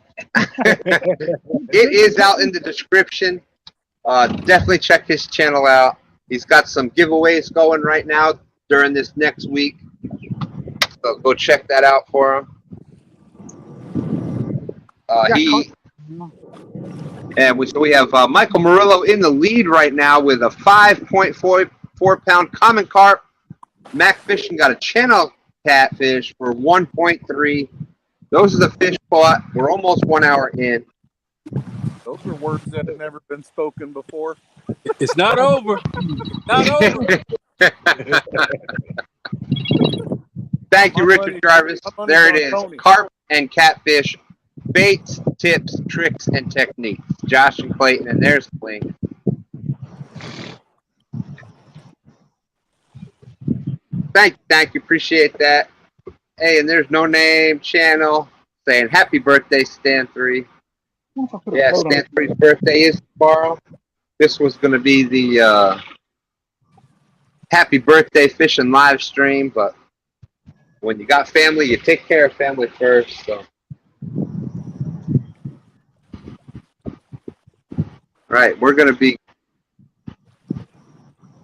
it is out in the description. Definitely check his channel out. He's got some giveaways going right now during this next week, so go check that out for him. We have Michael Murillo in the lead right now with a 5.44 pound common carp Mack Fishing got a channel catfish for 1.3. Those are the fish caught. We're almost 1 hour in. Those are words that have never been spoken before. It's not over. It's not over. Thank you, My Richard money- Jarvis. my money's There it on is. Tony. Carp and catfish, baits, tips, tricks, and techniques. Josh and Clayton, and there's the link. Thank you. Appreciate that. Hey, and there's No Name Channel saying happy birthday, Stan3. Yeah, Stan3's birthday is tomorrow. This was going to be the happy birthday fishing live stream, but when you got family, you take care of family first. So, right, we're going to be.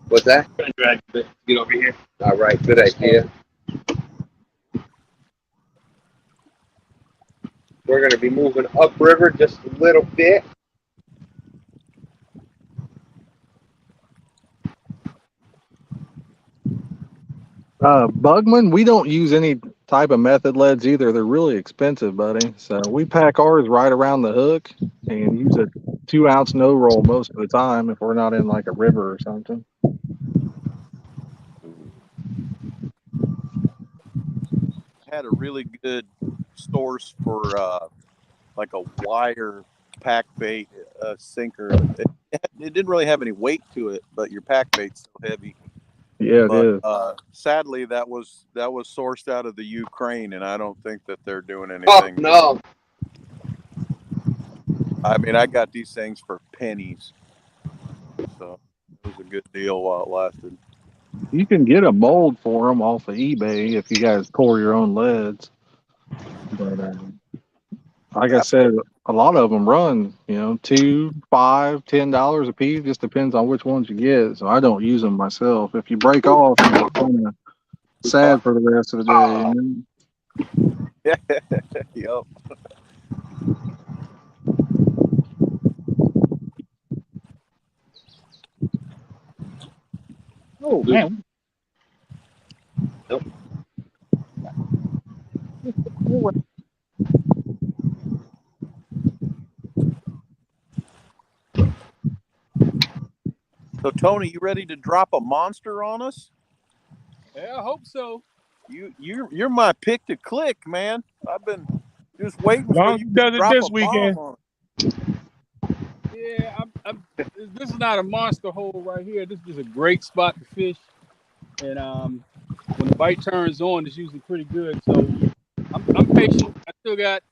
What's that? I'm gonna drag you a bit to get over here. All right, good idea. We're going to be moving upriver just a little bit. Bugman, we don't use any type of method leads either. They're really expensive, buddy. So we pack ours right around the hook and use a 2-ounce no roll most of the time if we're not in like a river or something. Had a really good source for like a wire pack bait sinker. It didn't really have any weight to it, but your pack bait's so heavy. Yeah, it is. But sadly, that was sourced out of the Ukraine, and I don't think that they're doing Oh, anything. no. I mean, I got these things for pennies, so it was a good deal while it lasted. You can get a mold for them off of eBay if you guys pour your own leads. But like I said, a lot of them run, $2, $5, $10 a piece. Just depends on which ones you get. So I don't use them myself. If you break off, you're kind of sad for the rest of the day. Yep. Oh man. Nope. So Tony, you ready to drop a monster on us? Yeah, I hope so. You're my pick to click, man. I've been just waiting Long for as you he to does it drop this a weekend. bomb on us. Yeah, this is not a monster hole right here. This is a great spot to fish, and when the bite turns on, it's usually pretty good. So I'm patient. I still got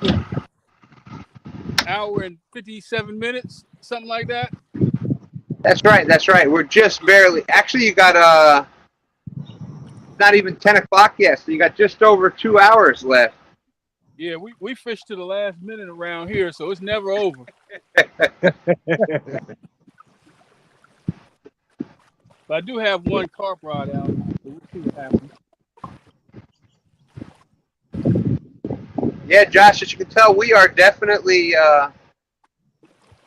an hour and 57 minutes, something like that. That's right. We're just barely. Actually, you got not even 10 o'clock yet, so you got just over 2 hours left. Yeah, we fished to the last minute around here, so it's never over. But I do have one carp rod out, so we'll see what happens. Yeah, Josh, as you can tell, we are definitely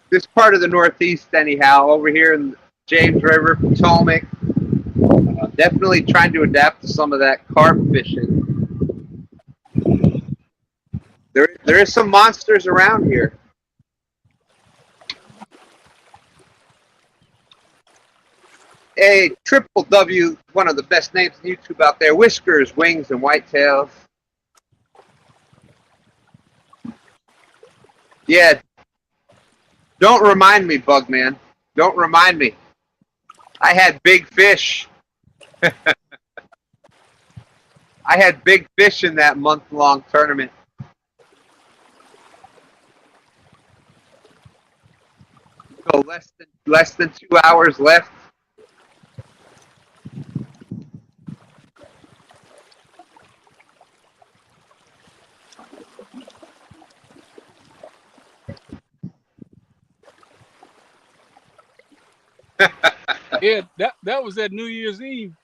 this part of the Northeast, anyhow, over here in James River, Potomac. Definitely trying to adapt to some of that carp fishing. There is some monsters around here. Hey, Triple W, one of the best names on YouTube out there. Whiskers, Wings, and Whitetails. Yeah. Don't remind me, Bugman. Don't remind me. I had big fish. I had big fish in that month-long tournament. So less than 2 hours left. Yeah, that was at New Year's Eve.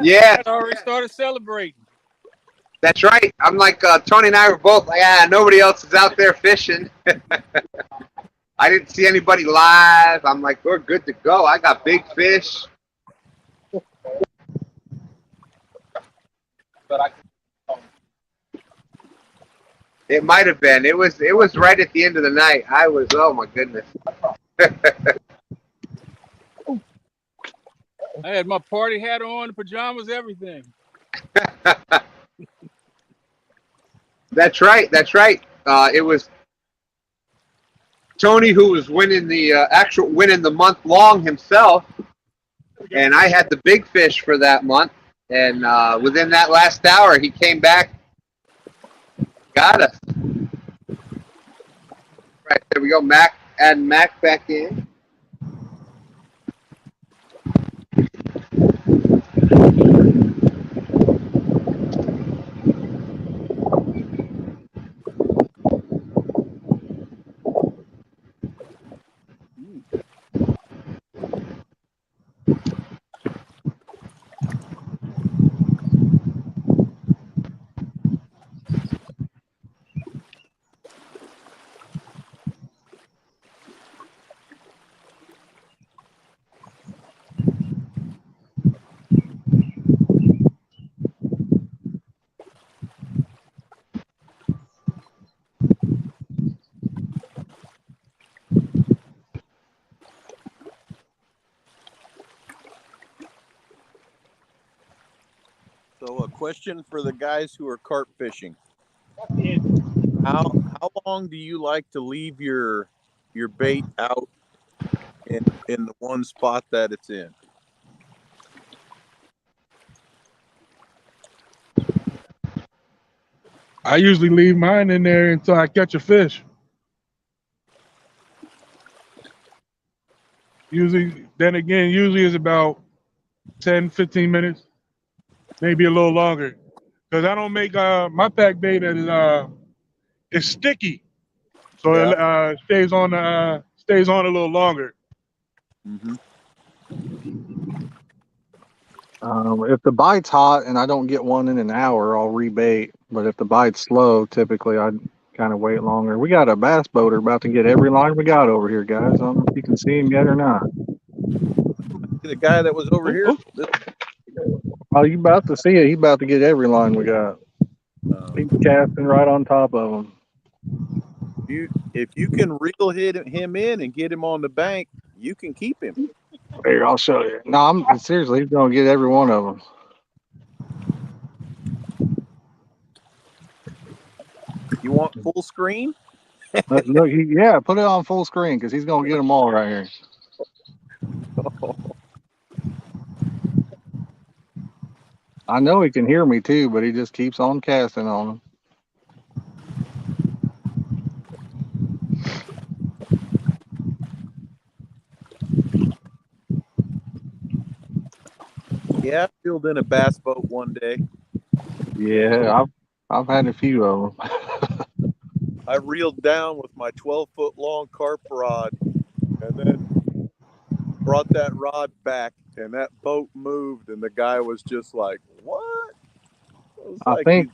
Yeah. I already started celebrating. That's right. I'm like Tony and I were both like, nobody else is out there fishing. I didn't see anybody live. I'm like, we're good to go. I got big fish. It might have been. It was right at the end of the night. I was, oh my goodness. I had my party hat on, pajamas, everything. That's right. That's right. It was Tony who was winning the month long himself, and I had the big fish for that month. And within that last hour, he came back, got us. Right, there we go. Mack, adding Mack back in. So a question for the guys who are carp fishing. How long do you like to leave your bait out in the one spot that it's in? I usually leave mine in there until I catch a fish. Usually it's about 10, 15 minutes, maybe a little longer. Because I don't make my pack bait is sticky, so Yeah. it stays on a little longer. Mm-hmm. If the bite's hot and I don't get one in an hour, I'll rebait. But if the bite's slow, typically I'd kind of wait longer. We got a bass boater about to get every line we got over here, guys. I don't know if you can see him yet or not. The guy that was over here. Oh, you about to see it. He about to get every line we got. He's casting right on top of him. If you can reel him in and get him on the bank, you can keep him. Here, I'll show you. No, I'm seriously, he's gonna get every one of them. You want full screen? Look, put it on full screen because he's gonna get them all right here. I know he can hear me too, but he just keeps on casting on them. Yeah, I filled in a bass boat one day. Yeah, I've had a few of them. I reeled down with my 12-foot long carp rod and then brought that rod back, and that boat moved, and the guy was just like, what? I think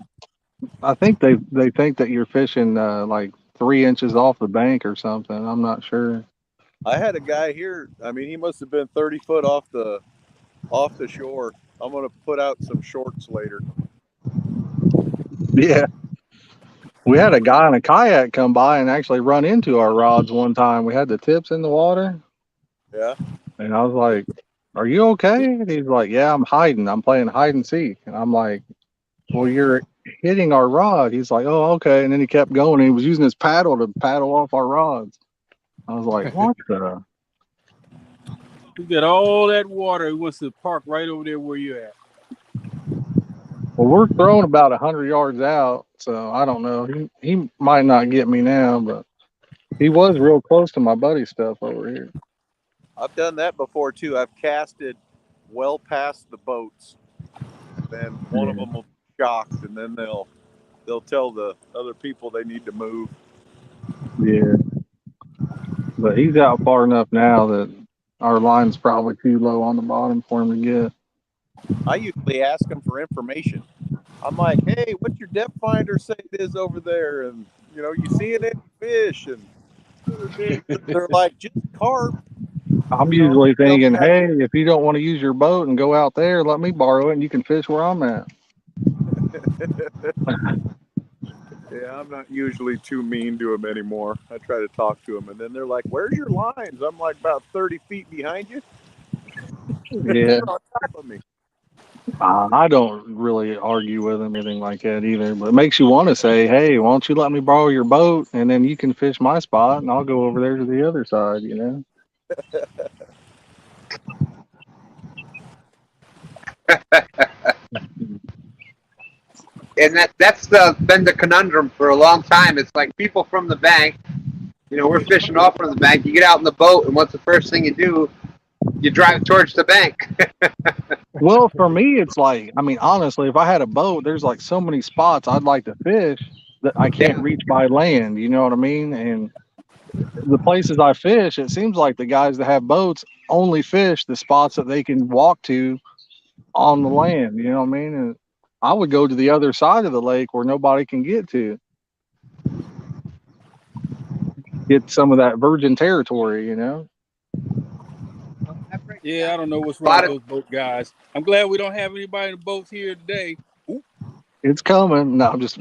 they think that you're fishing like 3 inches off the bank or something. I'm not sure. I had a guy here. I mean, he must have been 30 foot off the shore. I'm going to put out some shorts later. Yeah. We had a guy in a kayak come by and actually run into our rods one time. We had the tips in the water. Yeah. And I was like, are you okay? And he's like, yeah, I'm hiding. I'm playing hide and seek. And I'm like, well, you're hitting our rod. He's like, oh, okay. And then he kept going. And he was using his paddle to paddle off our rods. I was like, what the? You got all that water. He wants to park right over there where you're at. Well, we're throwing about 100 yards out, so I don't know. He might not get me now, but he was real close to my buddy's stuff over here. I've done that before too. I've casted well past the boats, and then one of them will be shocked, and then they'll tell the other people they need to move. Yeah, but he's out far enough now that our line's probably too low on the bottom for him to get. I usually ask them for information. I'm like, hey, what's your depth finder say it is over there? And, you seeing any fish? And they're like, just carp. I'm usually thinking, hey, if you don't want to use your boat and go out there, let me borrow it and you can fish where I'm at. Yeah, I'm not usually too mean to them anymore. I try to talk to them, and then they're like, "Where's your lines?" I'm like, "About 30 feet behind you." Yeah, You're on top of me. I don't really argue with them or anything like that either. But it makes you want to say, "Hey, why don't you let me borrow your boat, and then you can fish my spot, and I'll go over there to the other side." You know. And that's been the conundrum for a long time. It's like people from the bank, we're fishing off from the bank. You get out in the boat, and what's the first thing you do? You drive towards the bank. Well, for me, it's like, I mean, honestly, if I had a boat, there's like so many spots I'd like to fish that I can't Yeah. reach by land. You know what I mean? And the places I fish, it seems like the guys that have boats only fish the spots that they can walk to on the land. You know what I mean? And I would go to the other side of the lake where nobody can get to, get some of that virgin territory. You know? Yeah, I don't know what's A wrong lot with of those boat guys. I'm glad we don't have anybody in the boats here today. Ooh. It's coming. No, I'm just.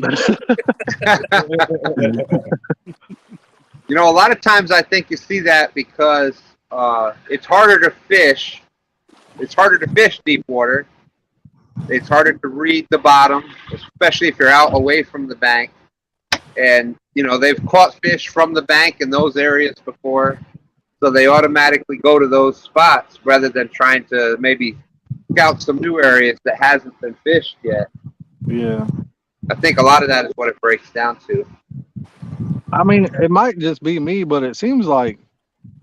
a lot of times I think you see that because it's harder to fish. It's harder to fish deep water. It's harder to read the bottom, especially if you're out away from the bank. And they've caught fish from the bank in those areas before, so they automatically go to those spots rather than trying to maybe scout some new areas that hasn't been fished yet. Yeah. I think a lot of that is what it breaks down to. I mean, it might just be me, but it seems like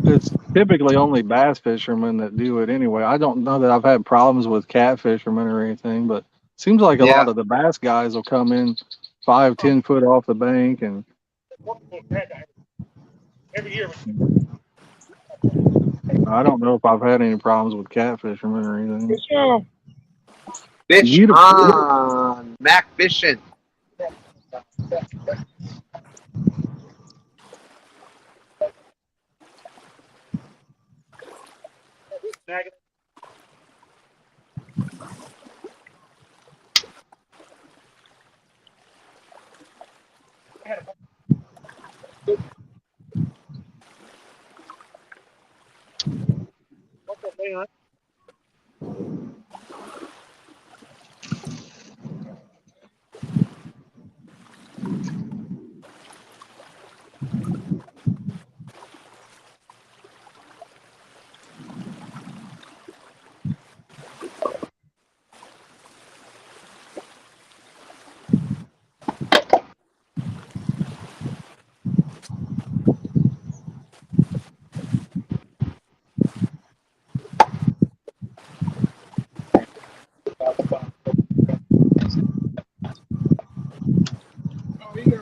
it's typically only bass fishermen that do it anyway. I don't know that I've had problems with catfishermen or anything, but it seems like a Yeah, lot of the bass guys will come in 5, 10 foot off the bank, and Every year. I don't know if I've had any problems with catfishermen or anything. fish Beautiful. on Mack fishing.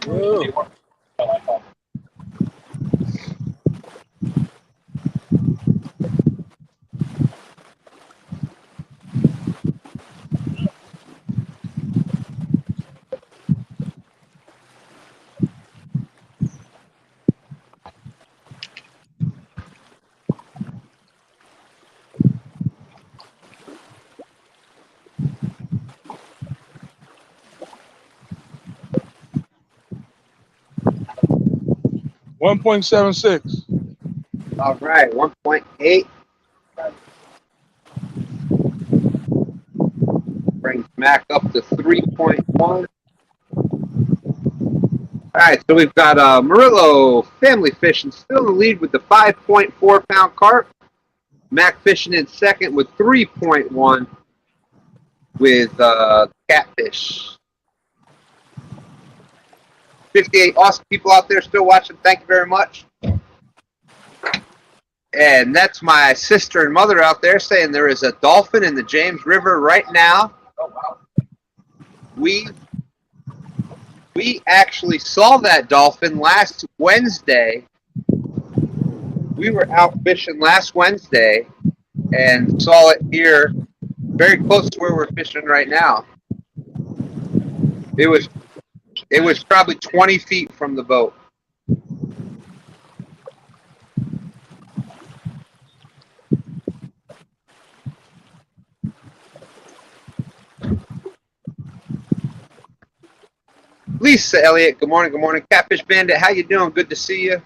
Whoa. 1.76. All right, 1.8 brings Mack up to 3.1. All right, so we've got Murillo Family Fishing still in the lead with the 5.4 pound carp. Mack Fishing in second with 3.1 with Catfish. 58 awesome people out there still watching. Thank you very much. And that's my sister and mother out there saying there is a dolphin in the James River right now. We actually saw that dolphin last Wednesday. We were out fishing last Wednesday and saw it here very close to where we're fishing right now. It was probably 20 feet from the boat. Lisa Elliott, good morning, good morning. Catfish Bandit, how you doing? Good to see you.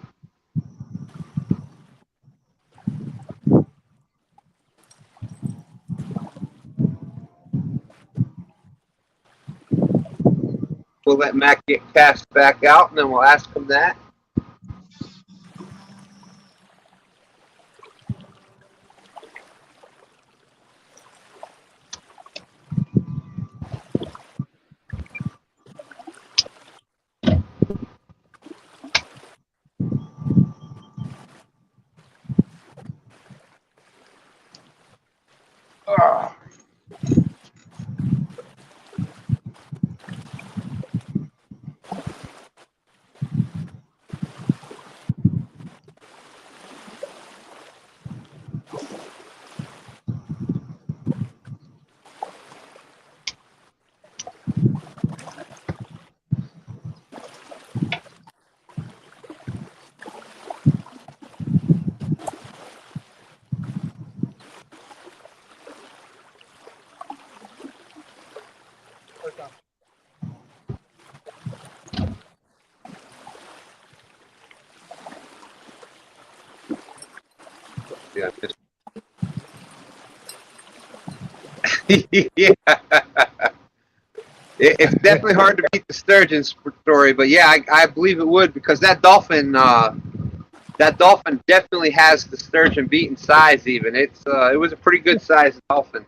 We'll let Mack get cast back out, and then we'll ask him that. Yeah. Yeah. It's definitely hard to beat the sturgeon story, but yeah, I believe it would, because that dolphin definitely has the sturgeon beat in size. Even it was a pretty good sized dolphin.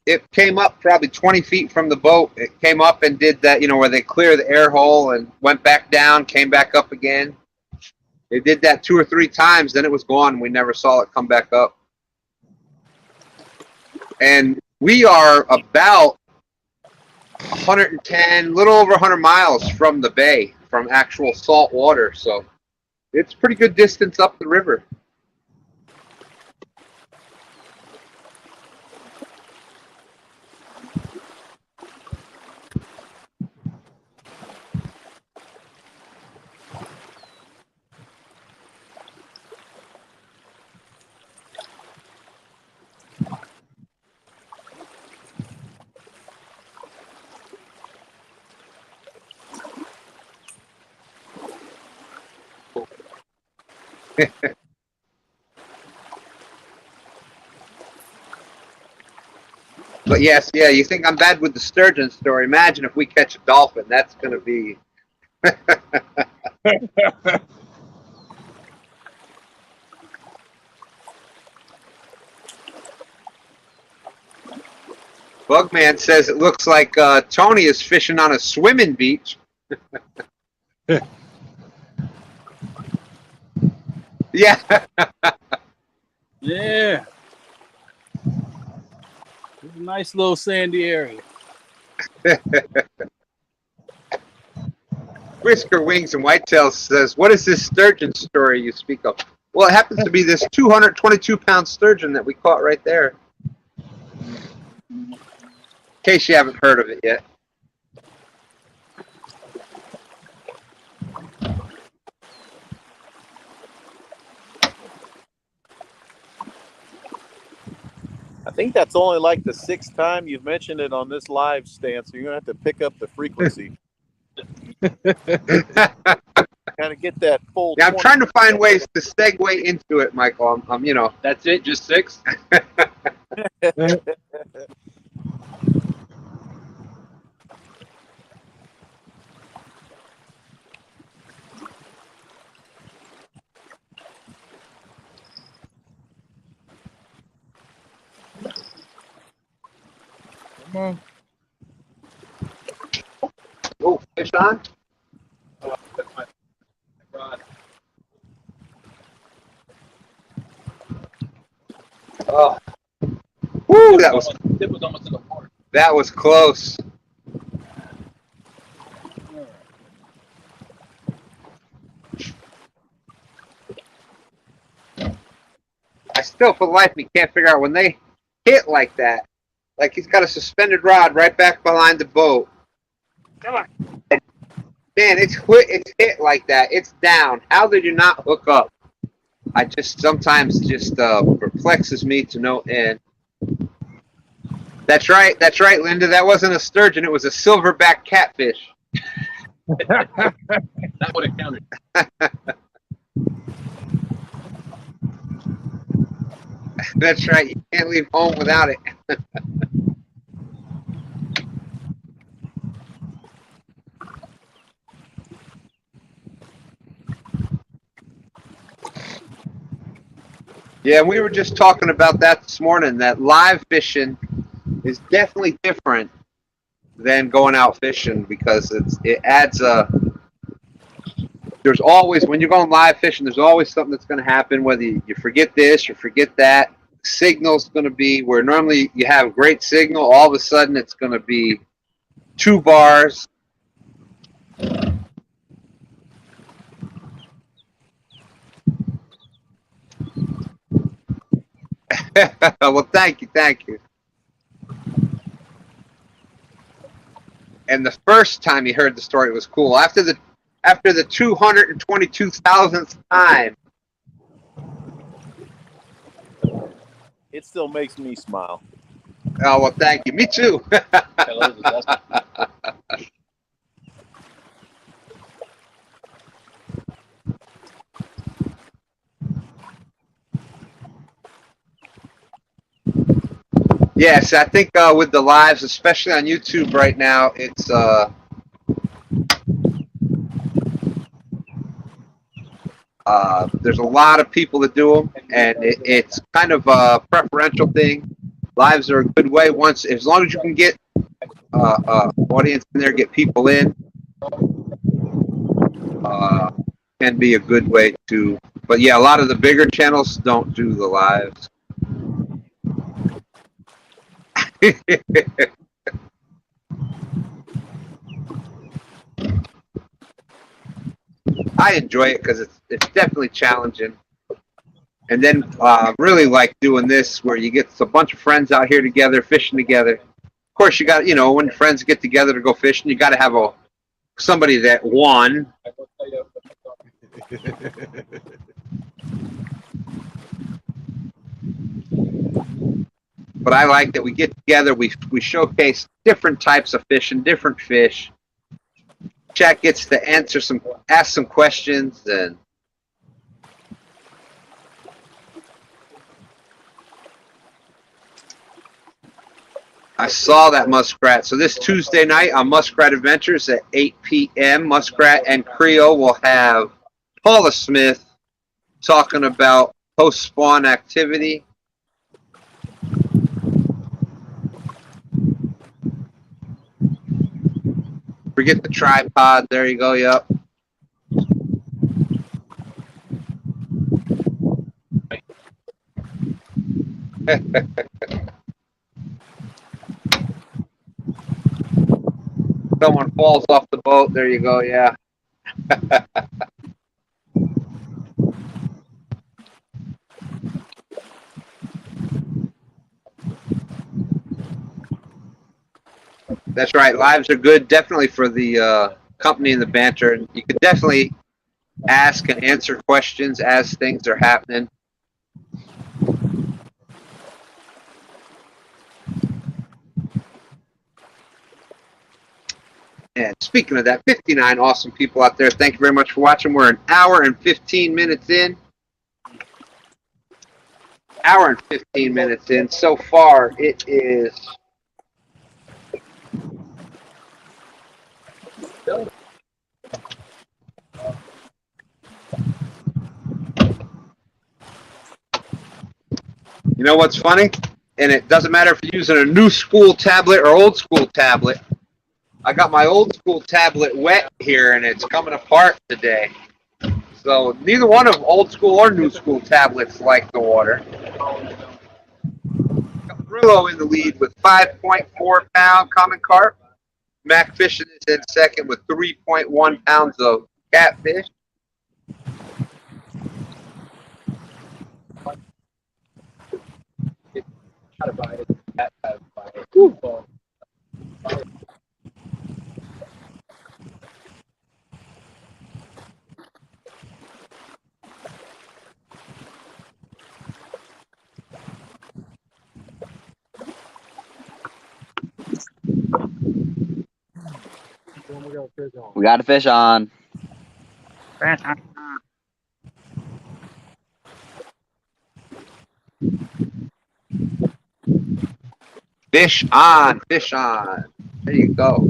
It came up probably 20 feet from the boat. It came up and did that, where they clear the air hole and went back down, came back up again. They did that 2 or 3 times, then it was gone. We never saw it come back up. And we are about 110, little over 100 miles from the bay, from actual salt water. So it's pretty good distance up the river. But yes, yeah, you think I'm bad with the sturgeon story. Imagine if we catch a dolphin. That's going to be... Bugman says it looks like Tony is fishing on a swimming beach. Yeah. Yeah. It's a nice little sandy area. Whisker Wings and Whitetails says, what is this sturgeon story you speak of? Well, it happens to be this 222-pound sturgeon that we caught right there. In case you haven't heard of it yet. I think that's only like the 6th time you've mentioned it on this live, Stan, so you're going to have to pick up the frequency. Kind of get that full. Yeah, I'm trying to find ways to segue into it, Michael. I'm That's it, just 6? Come on. Oh, fish on? That's my rod. Oh. Woo, It was almost in the water. that was close. I still, for the life of me, can't figure out when they hit like that. Like he's got a suspended rod right back behind the boat. Come on. Man, it's hit like that. It's down. How did you not hook up? I just sometimes perplexes me to no end. That's right, Linda. That wasn't a sturgeon. It was a silverback catfish. That would have counted. That's right. You can't leave home without it. Yeah, we were just talking about that this morning, that live fishing is definitely different than going out fishing because it adds there's always, when you're going live fishing, there's always something that's going to happen, whether you forget this or forget that. Signal's going to be where normally you have great signal, all of a sudden it's going to be 2 bars. Well, thank you. And the first time you heard the story, it was cool. After the 222,000th time, It still makes me smile. oh well, thank you. Me too. Yes, I think with the lives, especially on YouTube right now, it's there's a lot of people that do them, and it's kind of a preferential thing. Lives are a good way once, as long as you can get audience in there, get people in, can be a good way to. But yeah, a lot of the bigger channels don't do the lives. I enjoy it because it's definitely challenging. And then really like doing this where you get a bunch of friends out here together, fishing together. Of course, you got, when friends get together to go fishing, you got to have somebody that won. But I like that we get together, we showcase different types of fish and different fish. Jack gets to ask some questions, and I saw that muskrat. So this Tuesday night on Muskrat Adventures at 8 p.m., Muskrat and Creole will have Paula Smith talking about post-spawn activity. Forget the tripod. There you go. Yep. Someone falls off the boat. There you go. Yeah. That's right. Lives are good, definitely for the company and the banter. And you can definitely ask and answer questions as things are happening. And speaking of that, 59 awesome people out there. Thank you very much for watching. We're an hour and 15 minutes in. Hour and 15 minutes in. So far, it is... You know what's funny? And it doesn't matter if you're using a new school tablet or old school tablet. I got my old school tablet wet here, and it's coming apart today. So neither one of old school or new school tablets like the water. Got Brillo in the lead with 5.4 pound common carp. Mack Fishing is in second with 3.1 pounds of catfish. We got a fish on. Fish on, fish on. There you go.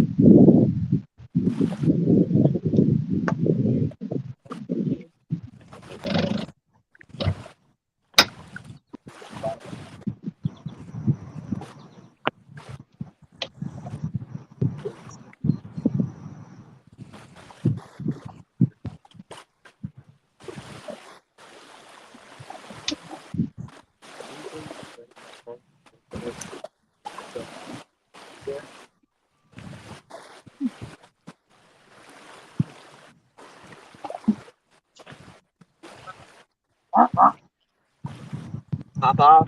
Pop off.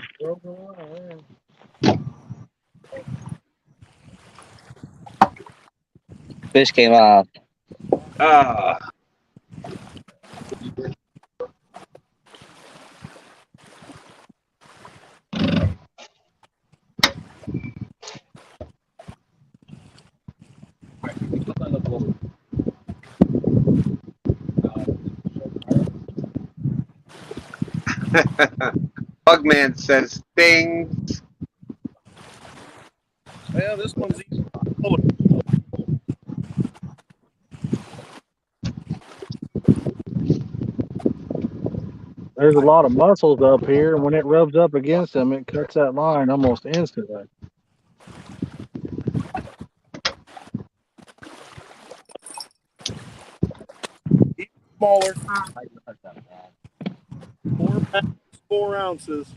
Fish came off. Ah. Bugman says things. Yeah, this one's easy. There's a lot of muscles up here, and when it rubs up against them, it cuts that line almost instantly. Smaller. 4 pounds, 4 ounces.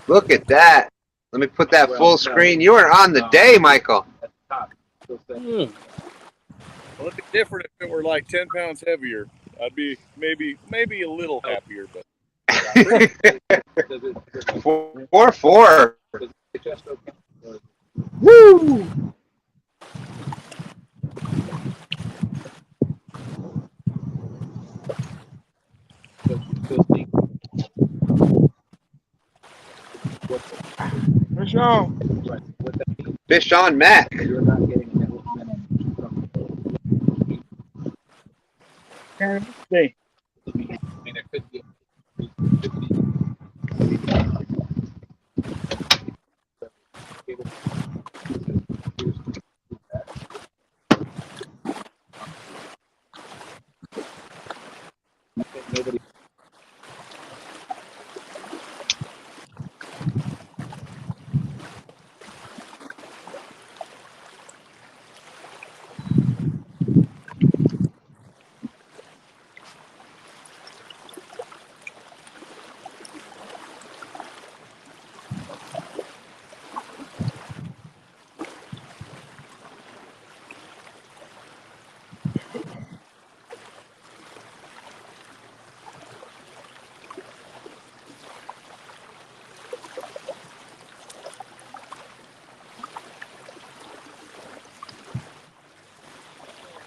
Look at that. Let me put that full screen. You are on the day, Michael. Mm. Well, it'd be different if it were like 10 pounds heavier. I'd be maybe a little happier, but 4-4. Woo! Fish on. Fish on Mack. See.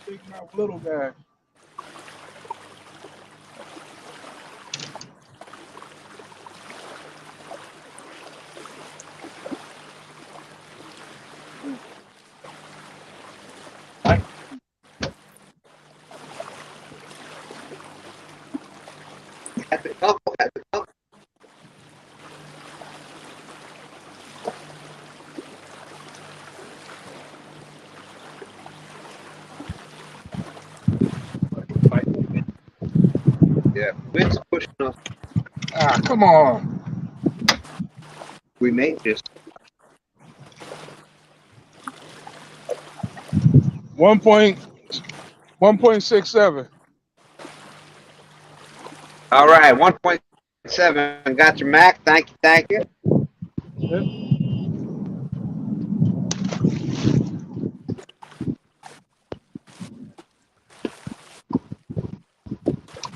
Taking out little guys. At the couple, at the couple. Yeah, wind's pushing us. Ah, come on. We may just. 1.67. All right, 1.7. Got your Mac. Thank you, thank you. Yep.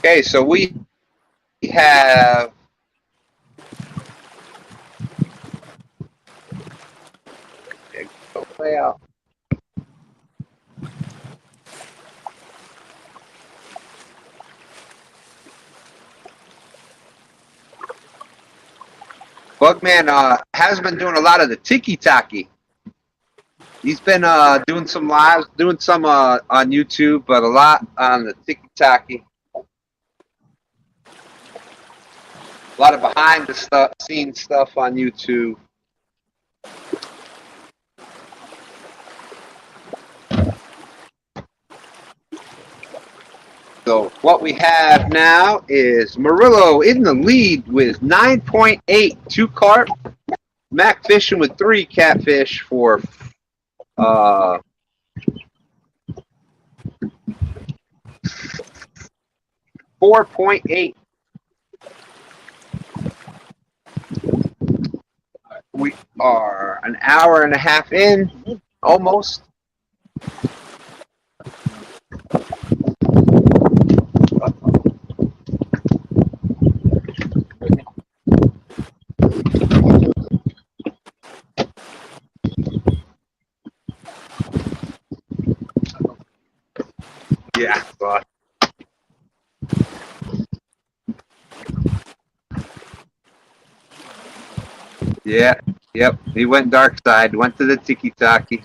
Okay, so we have go play out. Bugman has been doing a lot of the tiki-taki. He's been doing some lives, doing some on YouTube, but a lot on the tiki-taki. A lot of behind the scenes stuff on YouTube. So what we have now is Murillo in the lead with 9.8, 2 carp. Mack fishing with 3 catfish for 4.8. We are an hour and a half in, almost. Yeah, but yeah, yep. He went dark side, went to the tiki-taki.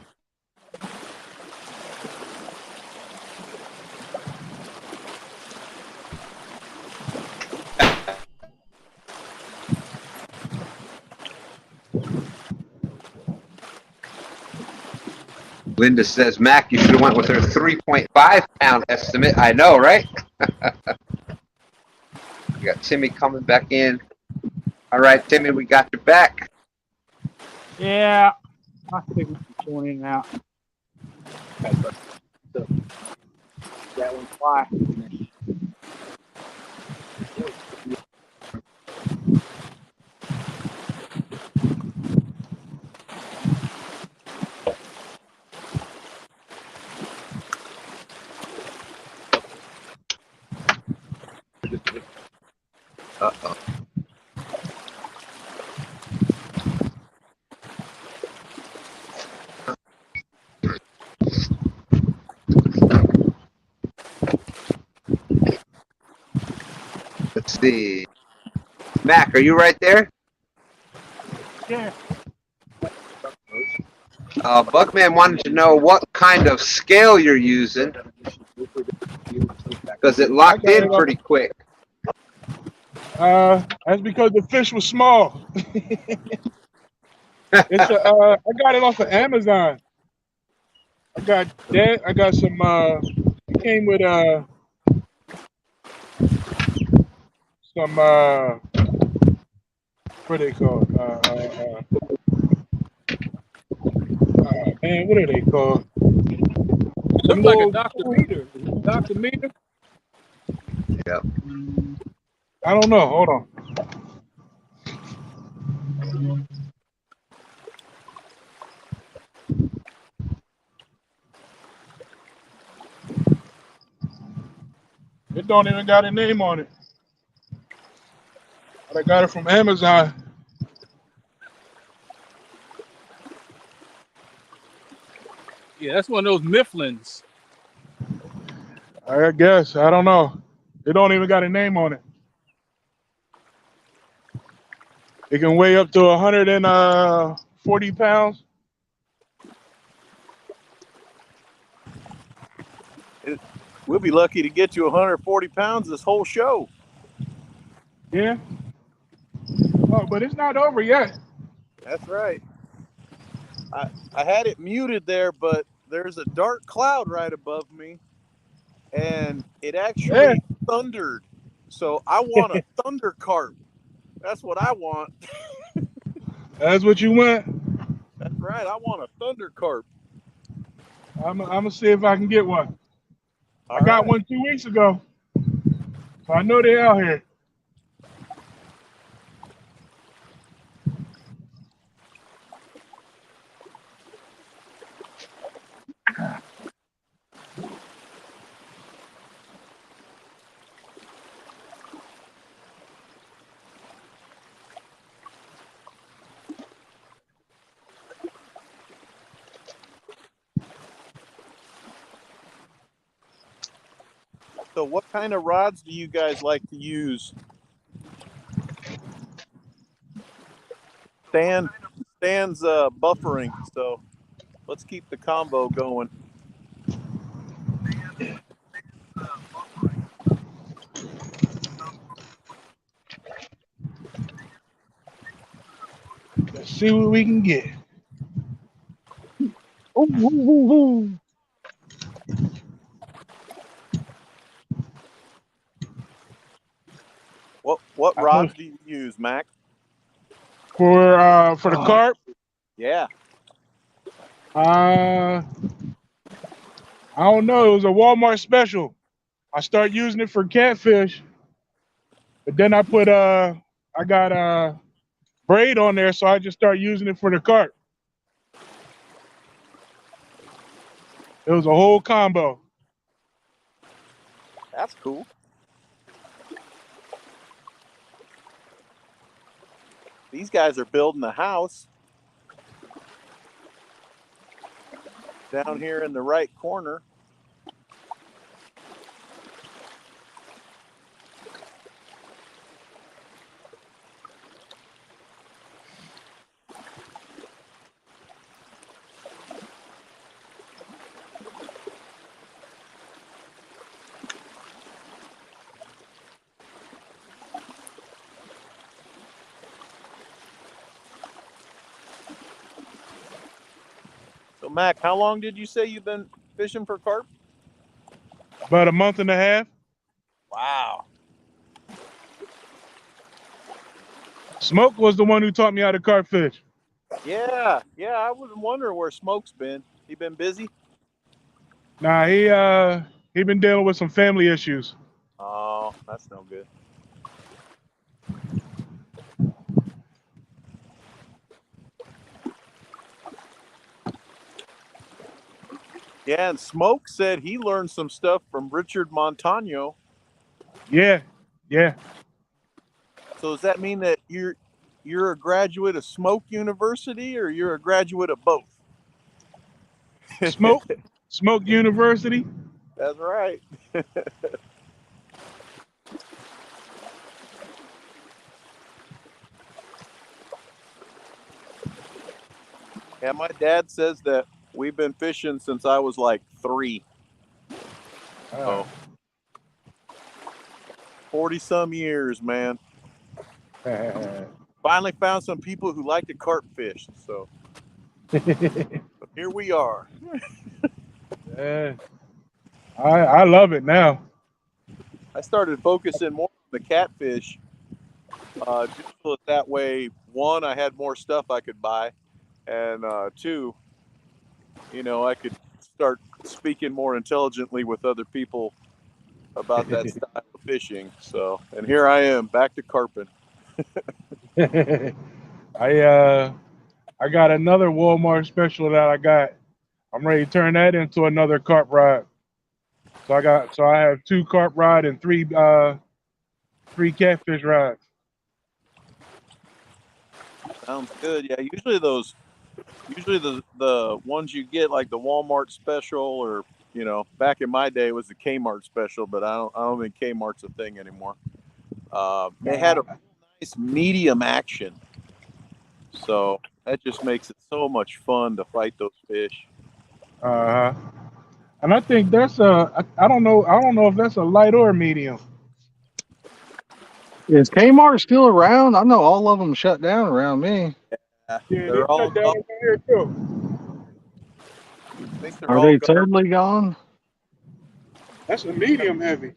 Linda says, Mac, you should have went with her 3.5 pound estimate. I know, right? We got Timmy coming back in. All right, Timmy, we got your back. Yeah. I think we can going in and out. That one fly. Uh-oh. Let's see. Mac, are you right there? Yeah. Bugman wanted to know what kind of scale you're using because it locked in pretty quick. That's because the fish was small. It's I got it off of Amazon. I got that. I got some. It came with some. What are they called? Man, what are they called? Looks like a Dr. Meter. Dr. Meter? Yep. I don't know. Hold on. It don't even got a name on it. But I got it from Amazon. Yeah, that's one of those Mifflins. I guess. I don't know. It don't even got a name on it. It can weigh up to 140 pounds. We'll be lucky to get you 140 pounds this whole show. Yeah. Oh, but it's not over yet. That's right. I had it muted there, but there's a dark cloud right above me, and it actually thundered. So I want a thunder carp. That's what I want. That's what you want? That's right. I want a thunder carp. I'm gonna see if I can get one. I got one 2 weeks ago, so I know they're out here. So what kind of rods do you guys like to use? Stan's buffering, so Let's keep the combo going. Let's see what we can get. Ooh, ooh, ooh, ooh. What I rods know- do you use, Mac? For the carp, Yeah. I don't know. It was a Walmart special. I started using it for catfish, but then I got braid on there, so I just started using it for the carp. It was a whole combo. That's cool. These guys are building a house down here in the right corner. So, Mac, how long did you say you've been fishing for carp? About a month and a half. Wow. Smoke was the one who taught me how to carp fish. Yeah. I was wondering where Smoke's been. He been busy? Nah, he been dealing with some family issues. Oh, that's no good. Yeah, and Smoke said he learned some stuff from Richard Montano. Yeah. So does that mean that you're a graduate of Smoke University or you're a graduate of both? Smoke University. That's right. Yeah, my dad says that we've been fishing since I was like 3. Oh, 40-some years, man. Finally found some people who like to carp fish, so here we are. Yeah. I love it now. I started focusing more on the catfish, just so that way, 1, I had more stuff I could buy, and 2, I could start speaking more intelligently with other people about that style of fishing. So, and here I am, back to carping. I got another Walmart special that I got. I'm ready to turn that into another carp rod. So I have 2 carp rod and 3 catfish rods. Sounds good. Yeah, usually the ones you get, like the Walmart special, or back in my day it was the Kmart special, but I don't think Kmart's a thing anymore. They had a nice medium action, so that just makes it so much fun to fight those fish. And I think that's I don't know if that's a light or a medium. Is Kmart still around? I know all of them shut down around me. Yeah, They're all shut down gone. over here too. I think they're Are all they gone. totally gone? That's a medium heavy.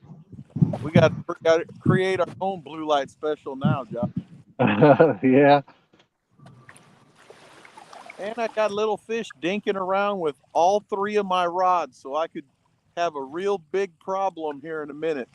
We got to create our own blue light special now, Josh. Yeah. And I got little fish dinking around with all 3 of my rods, so I could have a real big problem here in a minute.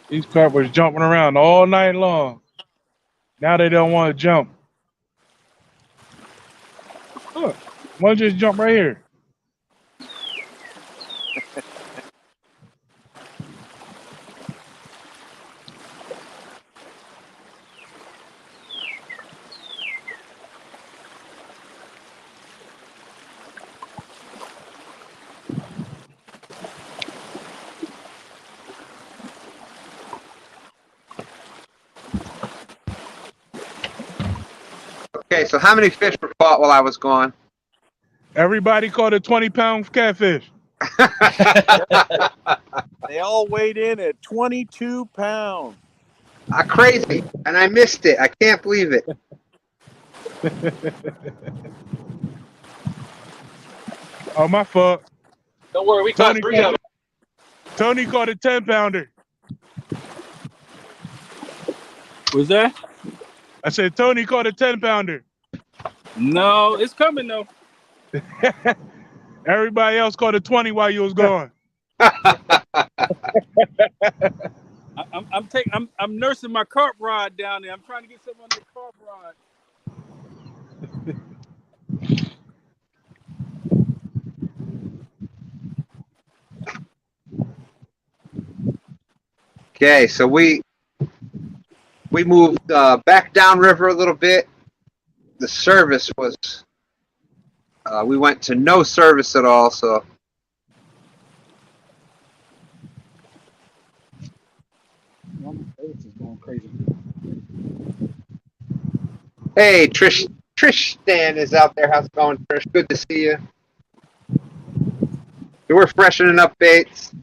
These carp was jumping around all night long. Now they don't want to jump. One just jump right here. Okay, so how many fish were caught while I was gone? Everybody caught a 20-pound catfish. They all weighed in at 22 pounds. Crazy, and I missed it. I can't believe it. Oh, my fault. Don't worry, we caught Tony 3 of them. Tony caught a 10-pounder. Was that? I said Tony caught a 10-pounder. No, it's coming though. Everybody else caught a 20 while you was gone. I'm nursing my carp rod down there. I'm trying to get something on that carp rod. Okay, so we moved back downriver a little bit. The service was we went to no service at all. So hey, Trish Stan is out there. How's it going, Trish? Good to see you. We're freshening up baits.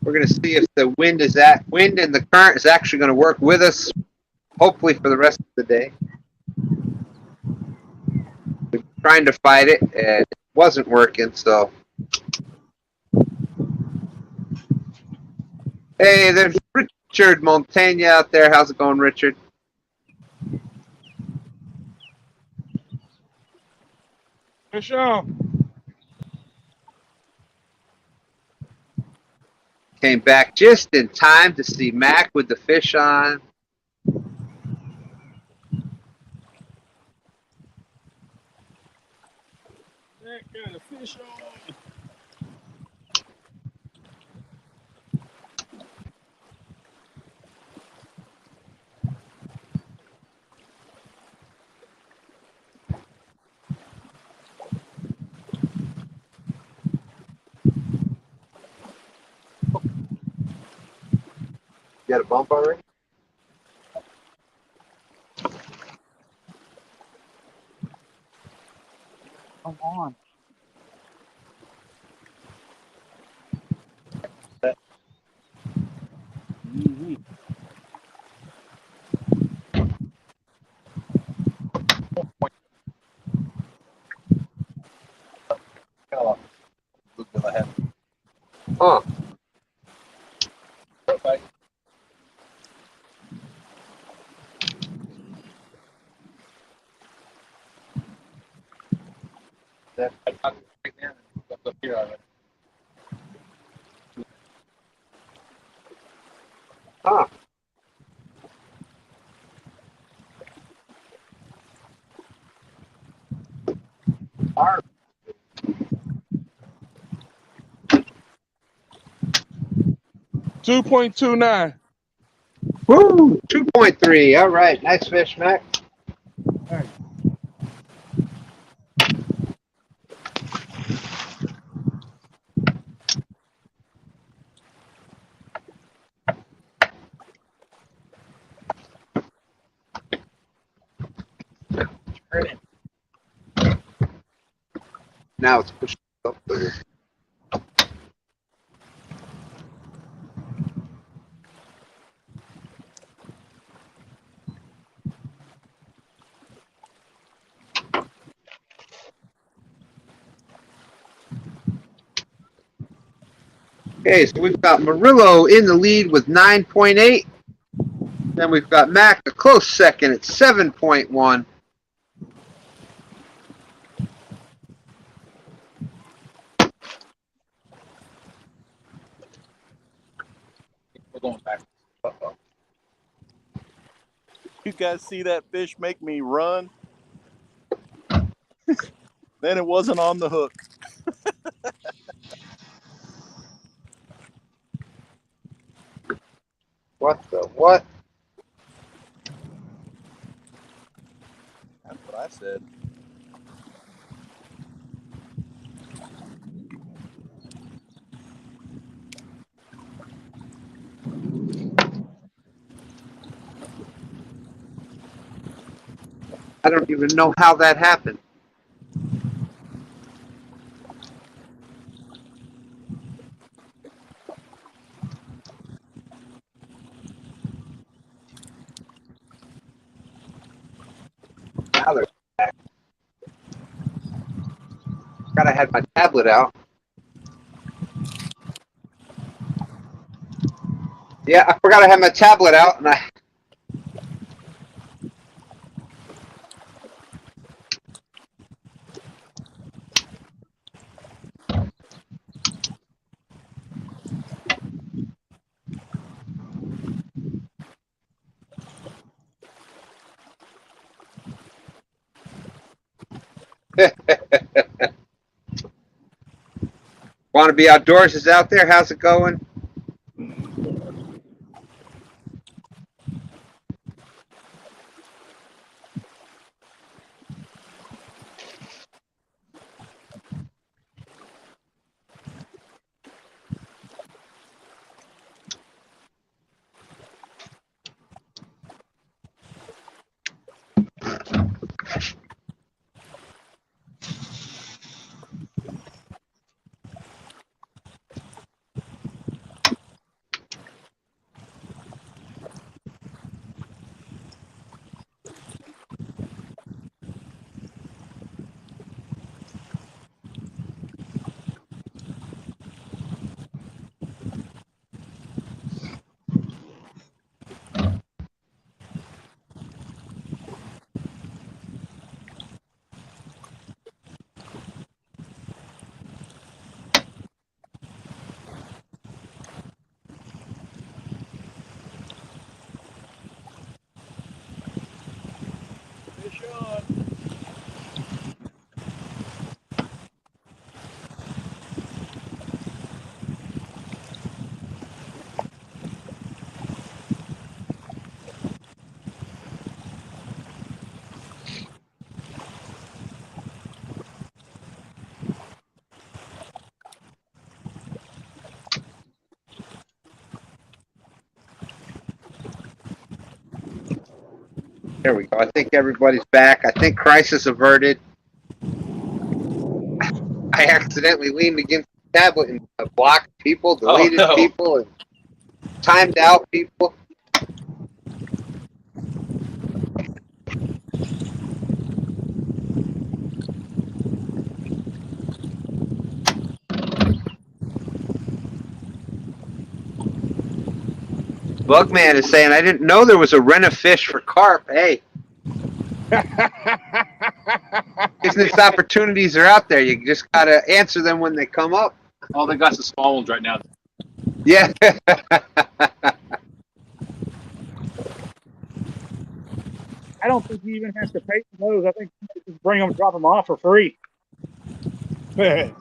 We're going to see if the wind and the current is actually going to work with us, hopefully for the rest of the day. We're trying to fight it, and it wasn't working, so. Hey, there's Richard Montaigne out there. How's it going, Richard? Fish on. Came back just in time to see Mack with the fish on. That kind of fish on. You got a bump already? Come on. Mm-hmm. Huh. Huh. Our 2.29. Woo! 2.3. All right. Nice fish, Mac. All right. Now it's pushing up there. Okay, so we've got Murillo in the lead with 9.8. Then we've got Mac a close second at 7.1. We're going back. You guys see that fish make me run? then it wasn't on the hook. What the what? That's what I said. I don't even know how that happened. Now they're back. Forgot I had my tablet out. Yeah, I forgot I had my tablet out, and I. Want to be outdoors is out there? How's it going? Fish on. There we go. I think everybody's back. I think crisis averted. I accidentally leaned against the tablet and blocked people, deleted no. people, and timed out people. Bugman is saying, I didn't know there was a rent a fish for carp. Hey, business opportunities are out there. You just got to answer them when they come up. Oh, they got some small ones right now. Yeah. I don't think you even have to pay for those. I think you just bring them, drop them off for free. They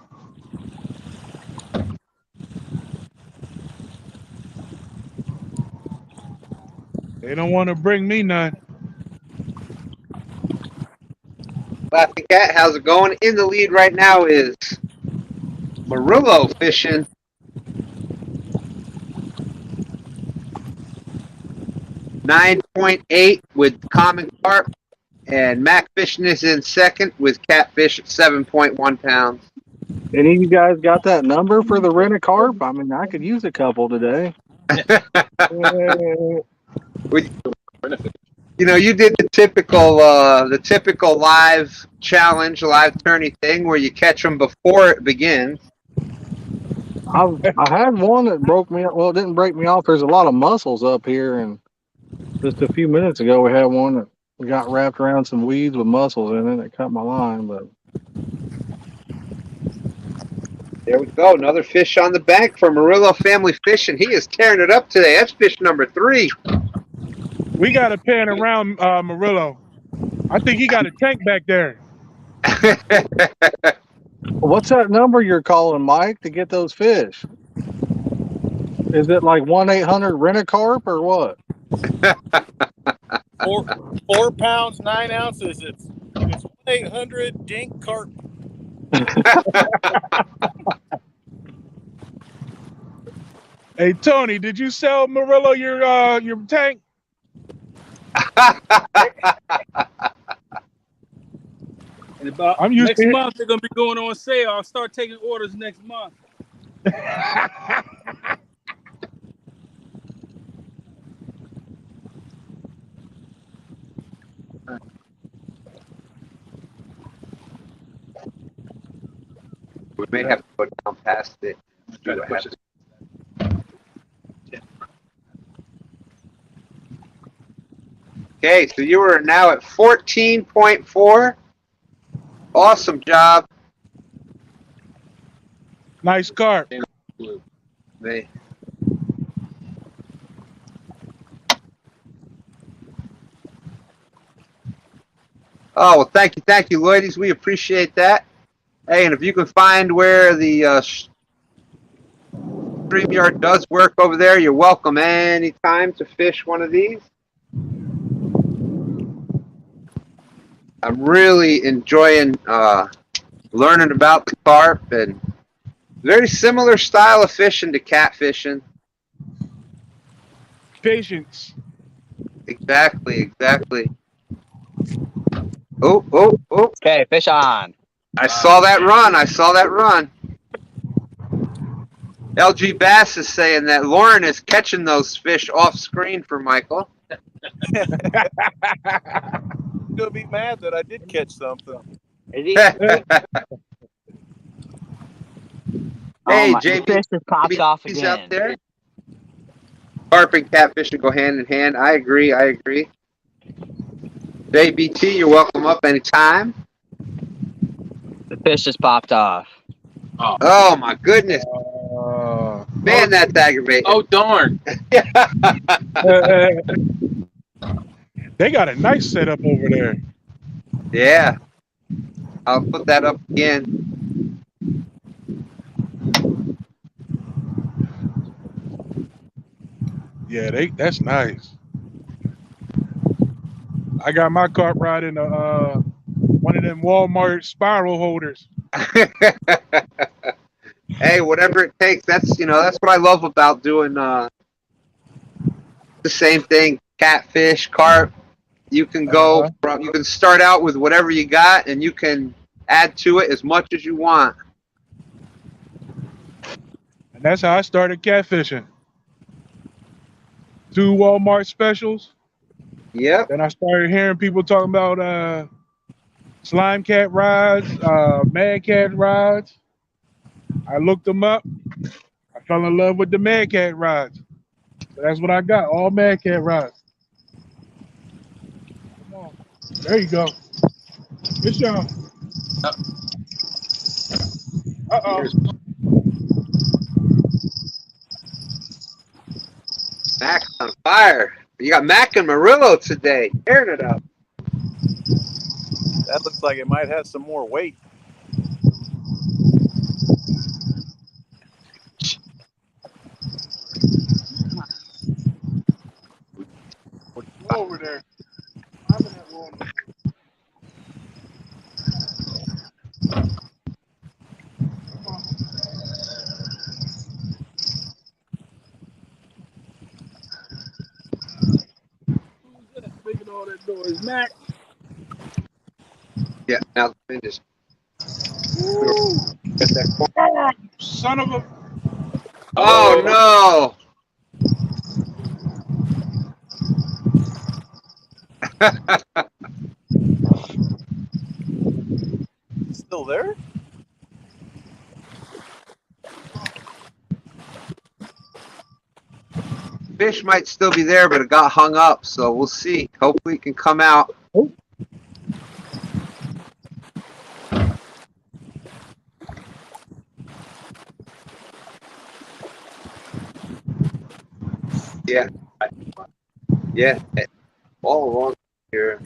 don't want to bring me none. Laughing Cat, how's it going? In the lead right now is Murillo fishing. .8 with common carp, and Mack fishing is in second with Catfish at 7.1 pounds. Any of you guys got that number for the rent a carp? I mean, I could use a couple today. You know, you did the typical live challenge, live tourney thing where you catch them before it begins. I had one that broke me. Well, it didn't break me off. There's a lot of mussels up here, and just a few minutes ago we had one that got wrapped around some weeds with mussels in it. It cut my line, but There we go. Another fish on the bank for Murillo Family Fishing. He is tearing it up today. That's fish number 3. We got a pan around Murillo. I think he got a tank back there. What's that number you're calling, Mike, to get those fish? Is it like 1-800-RENT-A-CARP or what? 4 pounds 9 ounces. It's 1-800-DINK-CARP. Hey Tony, did you sell Murillo your tank? And about I'm used next to it. month, they're gonna be going on sale. I'll start taking orders next month. We may have to go down past it. Try to push it. Okay, so you are now at 14.4. Awesome job. Nice carp. They, oh, well, thank you, ladies. We appreciate that. Hey, and if you can find where the StreamYard does work over there, you're welcome anytime to fish one of these. I'm really enjoying learning about the carp, and very similar style of fishing to catfishing. Patience. Exactly. Oh. Okay, fish on. I saw that run. LG Bass is saying that Lauren is catching those fish off screen for Michael. He'll be mad that I did catch something. Is he? Hey, Oh my, JB, the fish just popped off he's again. out there. Carp and catfishing go hand in hand. I agree. JBT, you're welcome up anytime. The fish just popped off. Oh my goodness, man, that's aggravating. Oh, darn. They got a nice setup over there. Yeah, I'll put that up again. Yeah, that's nice. I got my carp rod in one of them Walmart spiral holders. Hey, whatever it takes. That's what I love about doing the same thing. Catfish, carp. You can go from, you can start out with whatever you got, and you can add to it as much as you want. And that's how I started catfishing. 2 Walmart specials. Yep. Then I started hearing people talking about slime cat rods, mad cat rods. I looked them up. I fell in love with the mad cat rods. So that's what I got, all mad cat rods. Come on. There you go. Fish on. Uh-oh. Mack's on fire. You got Mack and Murillo today. Tearing it up. That looks like it might have some more weight. Over there. I'm in that room. Who's that making all that noise? Mack. Yeah, now the wind is. Get that corner. Oh, son of a. Oh no! Still there? Fish might still be there, but it got hung up, so we'll see. Hopefully it can come out. Yeah. Yeah. All along here.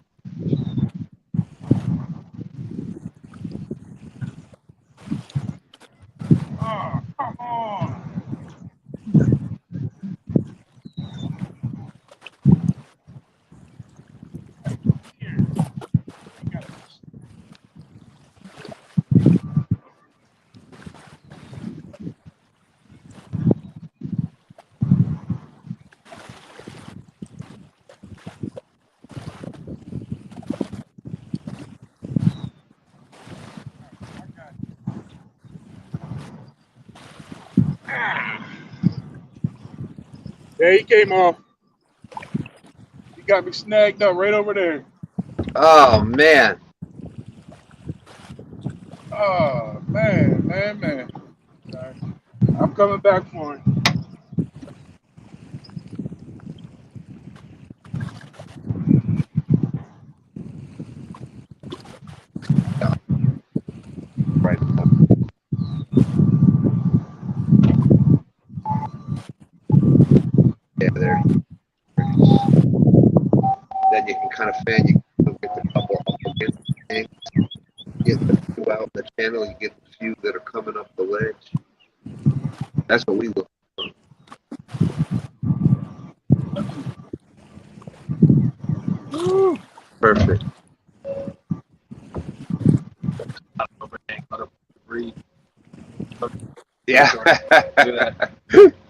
Yeah, he came off. He got me snagged up right over there. Oh man. Oh, man. Sorry. I'm coming back for it. Right. Yeah, there. Then you can kind of fan. You can get the couple up against the tank. Get the few out in the channel. You get the few that are coming up the ledge. That's what we look for. Perfect. Yeah.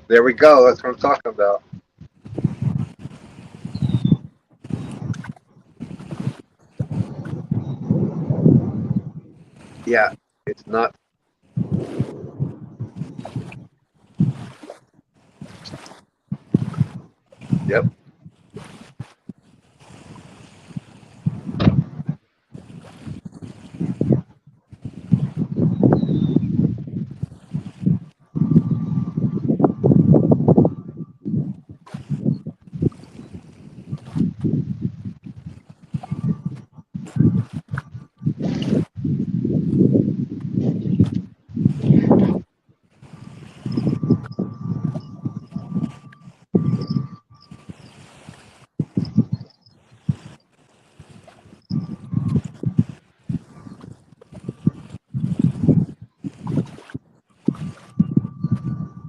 There we go. That's what I'm talking about. Yeah, it's not. Yep.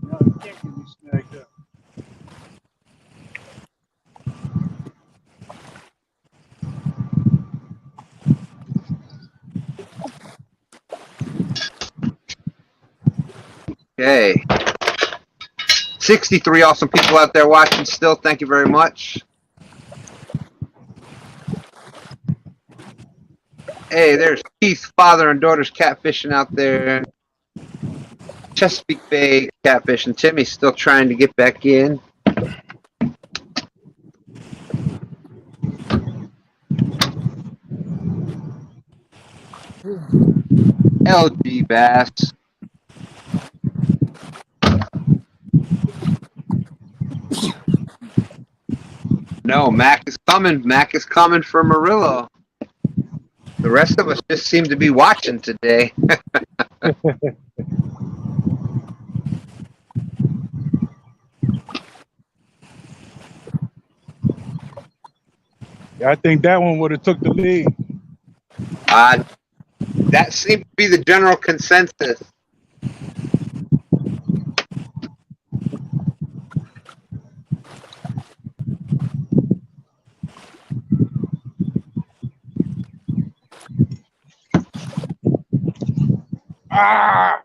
No, you can't get me snagged up. Okay. 63 awesome people out there watching still. Thank you very much. Hey, there's Keith's father and daughter's catfishing out there. Chesapeake Bay catfishing. Timmy's still trying to get back in. LG bass. No, Mack is coming. Mack is coming for Murillo. The rest of us just seem to be watching today. Yeah, I think that one would have took the lead. That seemed to be the general consensus. Ah!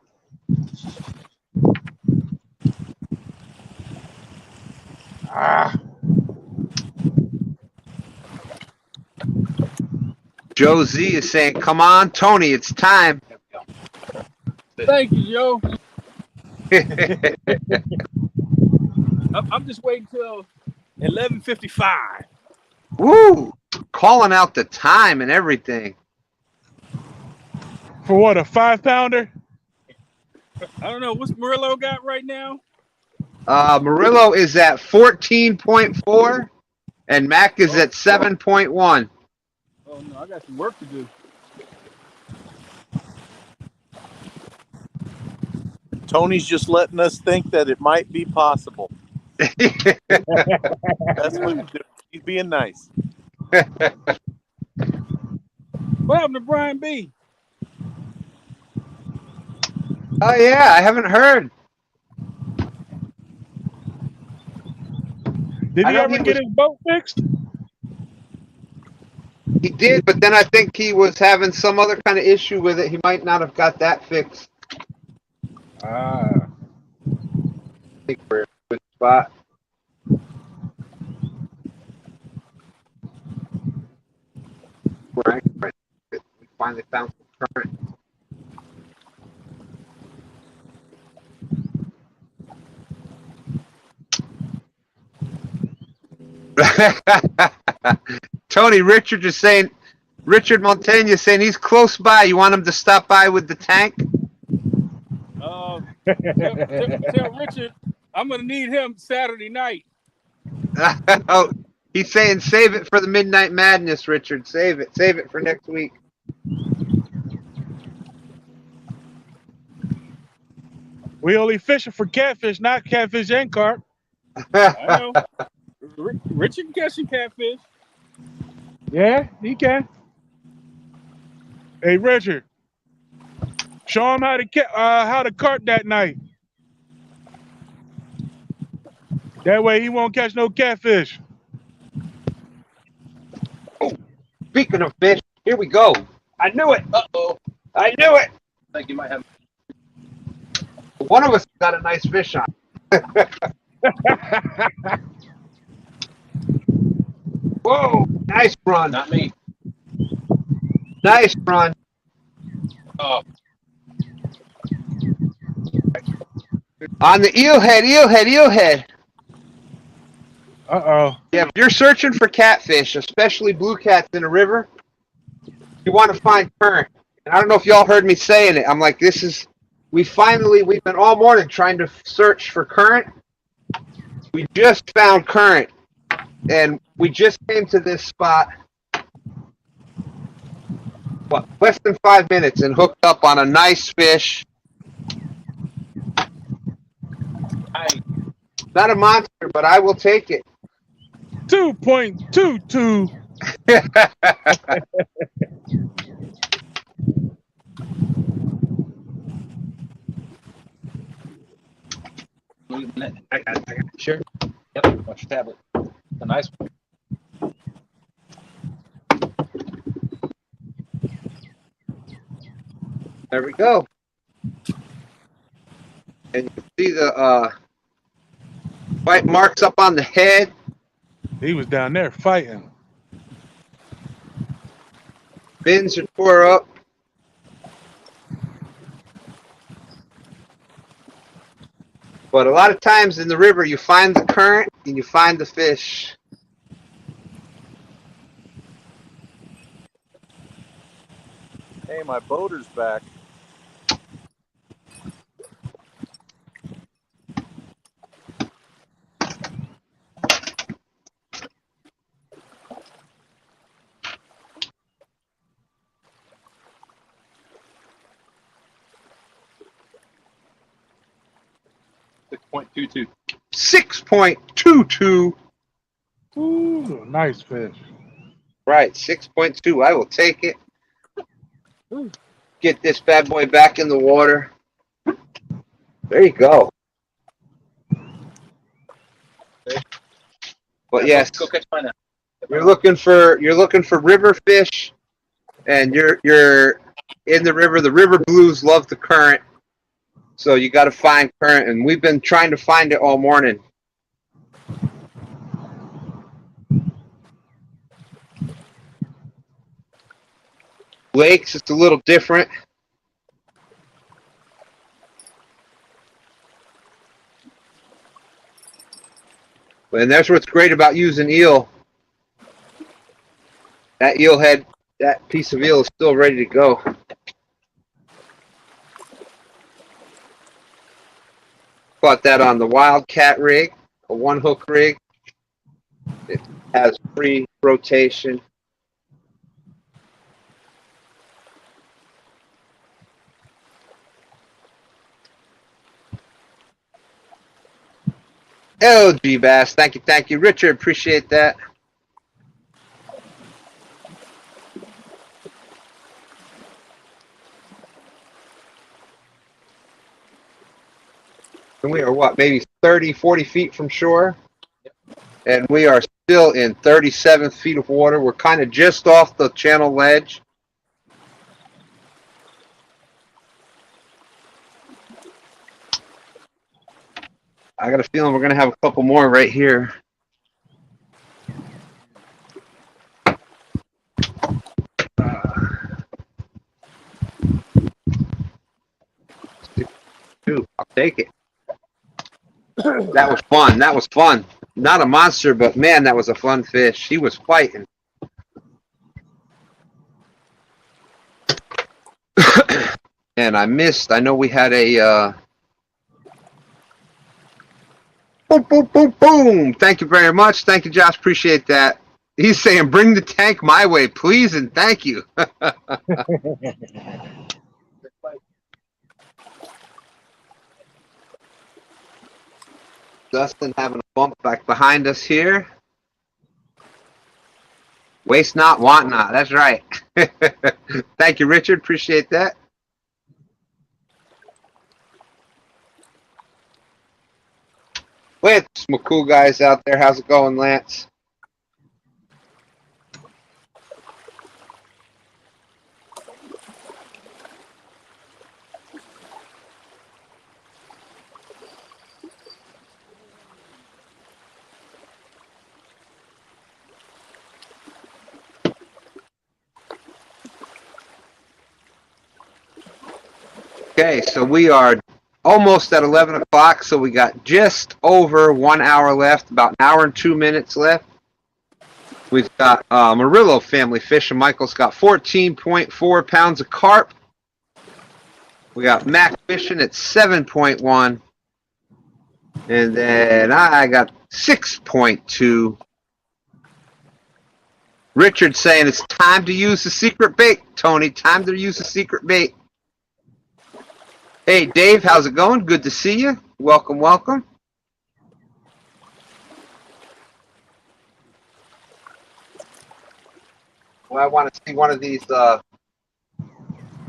Ah! Joe Z is saying, "Come on, Tony, it's time." Thank you, Joe. I'm just waiting till 11:55. Woo! Calling out the time and everything. For what, a 5-pounder? I don't know what's Murillo got right now. Murillo is at 14.4, and Mack is at 7.1. Oh no, I got some work to do. Tony's just letting us think that it might be possible. That's what he's doing. He's being nice. What happened to Brian B? Oh yeah, I haven't heard. Did I he know ever he get was- his boat fixed? He did, but then I think he was having some other kind of issue with it. He might not have got that fixed. Ah. I think we're in a good spot. We're anchoring. We finally found some current. Tony, Richard Montaigne is saying he's close by. You want him to stop by with the tank? Tell Richard I'm gonna need him Saturday night. Oh, he's saying save it for the Midnight Madness, Richard. Save it. Save it for next week. We only fishing for catfish, not catfish and carp. I know. Richard can catch some catfish. Yeah, he can. Hey, Richard, show him how to carp that night. That way he won't catch no catfish. Speaking of fish, here we go. I knew it. Uh-oh. I knew it. I think you might have. One of us got a nice fish on. Whoa, nice run. Not me. Nice run. Oh, On the eelhead. Uh-oh. Yeah, if you're searching for catfish, especially blue cats in a river, you want to find current. And I don't know if y'all heard me saying it. I'm like, we've been all morning trying to search for current. We just found current. And we just came to this spot, less than 5 minutes and hooked up on a nice fish. Not a monster, but I will take it. 2.22. I got it. Sure. Yep. Watch your tablet. It's a nice one. There we go. And you can see the white marks up on the head. He was down there fighting. Fins are tore up. But a lot of times in the river, you find the current and you find the fish. Hey, my boater's back. .22. 6.22. Ooh, nice fish. Right, 6.2. I will take it. Get this bad boy back in the water. There you go. But yes, Go catch mine now. you're looking for river fish, and you're in the river. The river blues love the current, so you got to find current, and we've been trying to find it all morning. Lakes, it's a little different. And that's what's great about using eel. That eel head, that piece of eel is still ready to go. Caught that on the Wildcat rig, a one hook rig. It has free rotation. LG Bass, thank you, Richard. Appreciate that. And we are what, maybe 30, 40 feet from shore? And we are still in 37 feet of water. We're kind of just off the channel ledge. I got a feeling we're going to have a couple more right here. I'll take it. That was fun. not a monster, but man, that was a fun fish. He was fighting. And I missed. I know we had a boom, boom, boom, boom. Thank you very much. Thank you, Josh. Appreciate that. He's saying, bring the tank my way, please, and thank you. Dustin having a bump back behind us here. Waste not, want not. That's right. Thank you, Richard. Appreciate that. Lance, some cool guys out there. How's it going, Lance? Okay, so we are almost at 11 o'clock, so we got just over 1 hour left, about an hour and 2 minutes left. We've got Murillo family fishing. Michael's got 14.4 pounds of carp. We got Mack fishing at 7.1. And then I got 6.2. Richard saying it's time to use the secret bait, Tony. Time to use the secret bait. Hey, Dave, how's it going? Good to see you. Welcome, welcome. Well, I want to see one of these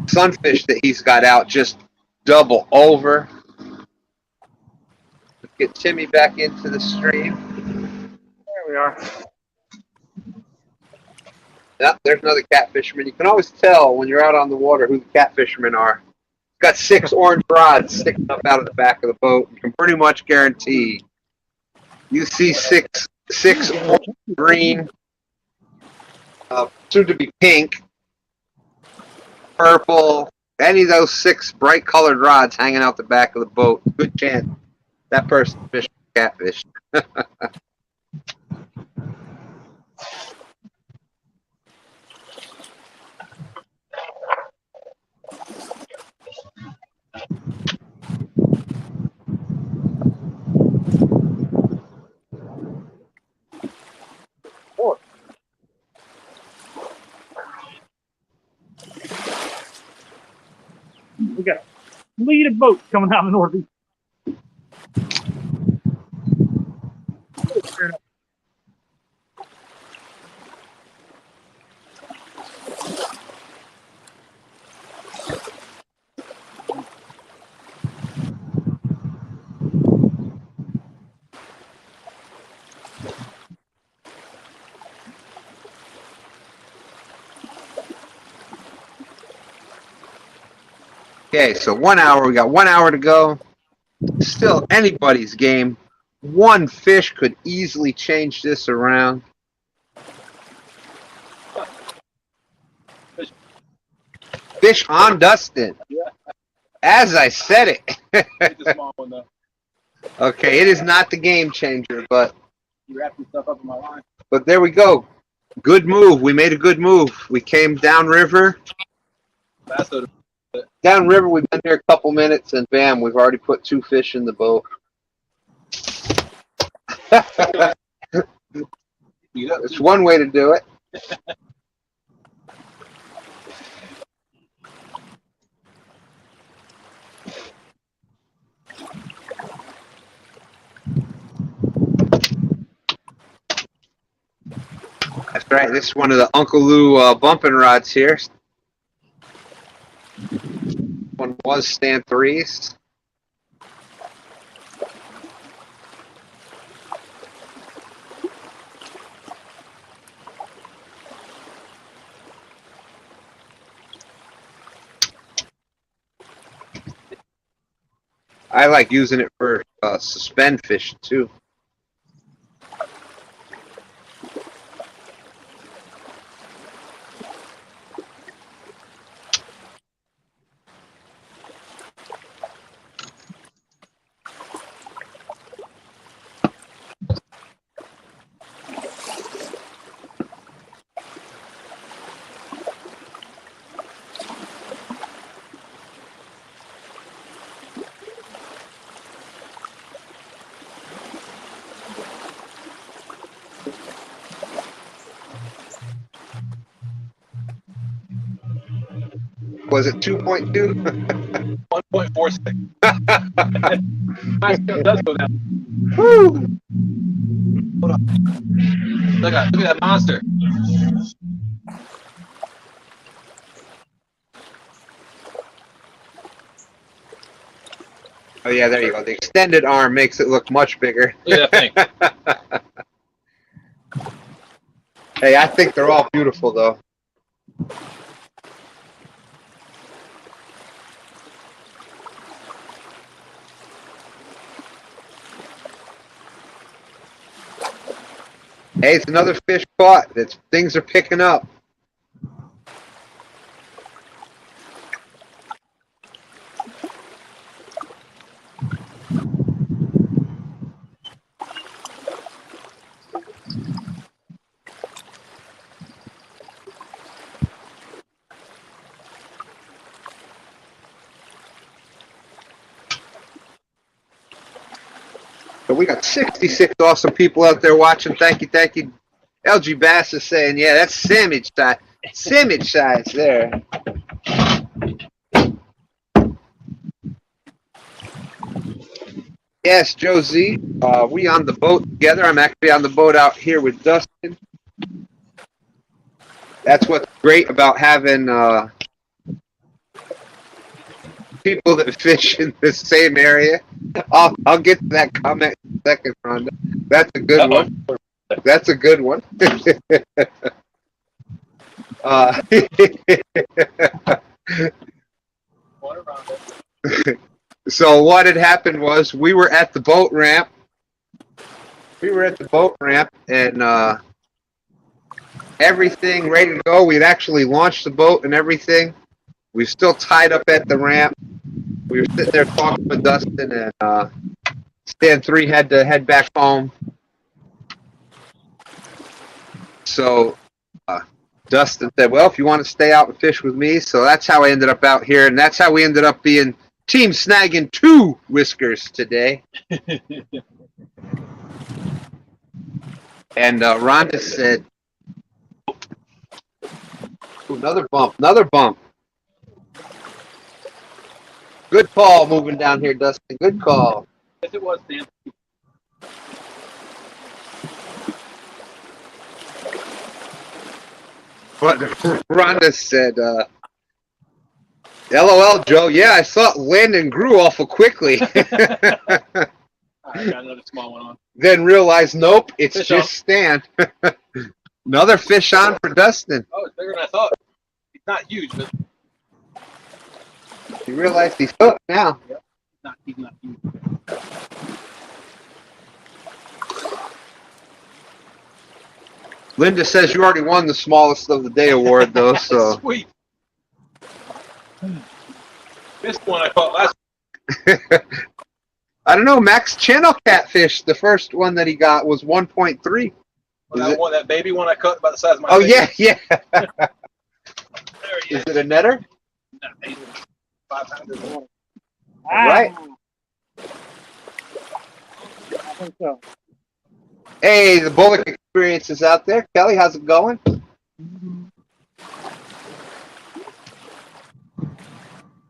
sunfish that he's got out just double over. Let's get Timmy back into the stream. There we are. Yep, there's another catfisherman. You can always tell when you're out on the water who the catfishermen are. Got 6 orange rods sticking up out of the back of the boat. You can pretty much guarantee you see six orange, green, soon to be pink, purple, any of those 6 bright colored rods hanging out the back of the boat. Good chance that person fished catfish. We got a fleet of boats coming out of the northeast. Okay, so 1 hour. We got 1 hour to go. Still anybody's game. One fish could easily change this around. Fish on Dustin. As I said it. The small one, though. Okay, it is not the game changer, but You wrapped yourself up in my line. there we go. Good move. We made a good move. We came downriver. Downriver, we've been here a couple minutes, and bam, we've already put 2 fish in the boat. It's one way to do it. That's right. This is one of the Uncle Lou bumping rods here. One was stand 3s. I like using it for suspend fishing too. Was it 2.2? 1.46. Nice, it does go down. Woo! Hold on. Look at that monster. Oh yeah, there you go. The extended arm makes it look much bigger. Look at that thing. Hey, I think they're all beautiful though. Hey, it's another fish caught. Things are picking up. So we got 66 awesome people out there watching. Thank you, thank you. LG Bass is saying, yeah, that's sandwich size. Sandwich size there. Yes, Joe Z. We on the boat together. I'm actually on the boat out here with Dustin. That's what's great about having people that fish in the same area. I'll get to that comment in a second, Rhonda. That's a good one. That's a good one. So what had happened was we were at the boat ramp. And everything ready to go. We'd actually launched the boat and everything. We were still tied up at the ramp. We were sitting there talking with Dustin, and Stan 3 had to head back home. So Dustin said, well, if you want to stay out and fish with me. So that's how I ended up out here, and that's how we ended up being team snagging 2 whiskers today. And Rhonda said, ooh, another bump. Good call moving down here, Dustin. Good call. Yes, it was, Dan. But Rhonda said, LOL, Joe. Yeah, I saw it land and grew awful quickly. I got another small one on. Then realized, nope, it's Fish just Stan. Another fish on for Dustin. Oh, it's bigger than I thought. He's not huge, but You realize he's hooked now. he's not huge. Linda says you already won the smallest of the day award, though. So Sweet. This one I caught last. I don't know. Mack's channel catfish, the first one that he got was 1.3. That baby one I caught about the size of my Oh face. yeah. There he Is is. it a netter? No, he's 5 pounders. All right. I think so. Hey, the Bullock experience is out there. Kelly, how's it going?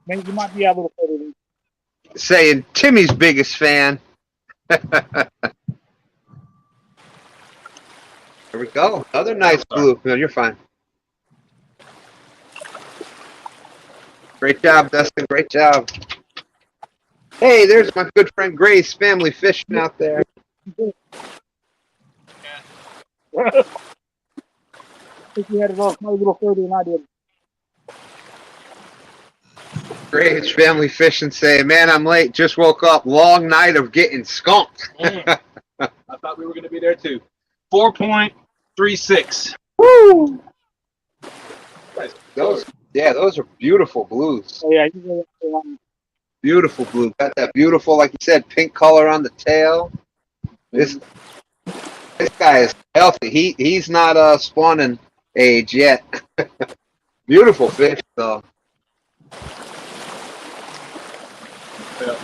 Maybe you might be a little further than Saying Timmy's biggest fan. There we go. Another nice blue. No, you're fine. Great job, Dustin. Great job. Hey, there's my good friend Grace, family fishing out there. I think you had it off maybe a little further than I did. Grace, family fishing, saying, man, I'm late. Just woke up. Long night of getting skunked. I thought we were going to be there too. 4.36. Woo! Nice. Those are beautiful blues. So yeah, you go, Beautiful blue. Got that beautiful, like you said, pink color on the tail. This guy is healthy. He's not spawning age yet. Beautiful fish though. Yeah.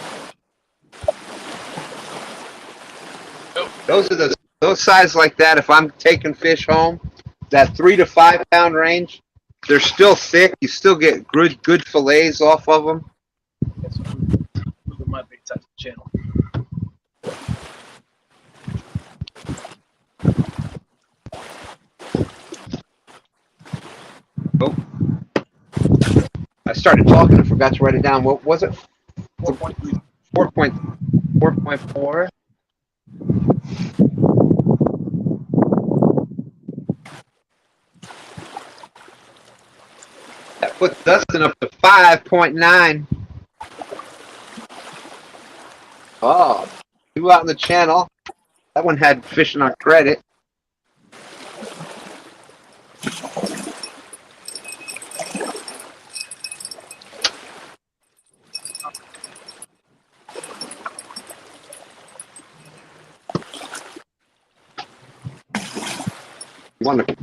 Those size like that. If I'm taking fish home, that 3 to 5 pound range, They're still thick. You still get good fillets off of them. That's what my baits out to the channel. Oh. I started talking and forgot to write it down. What was it? 4.3. 4.4. That puts Dustin up to 5.9. Oh, 2 out in the channel. That one had fishing on credit.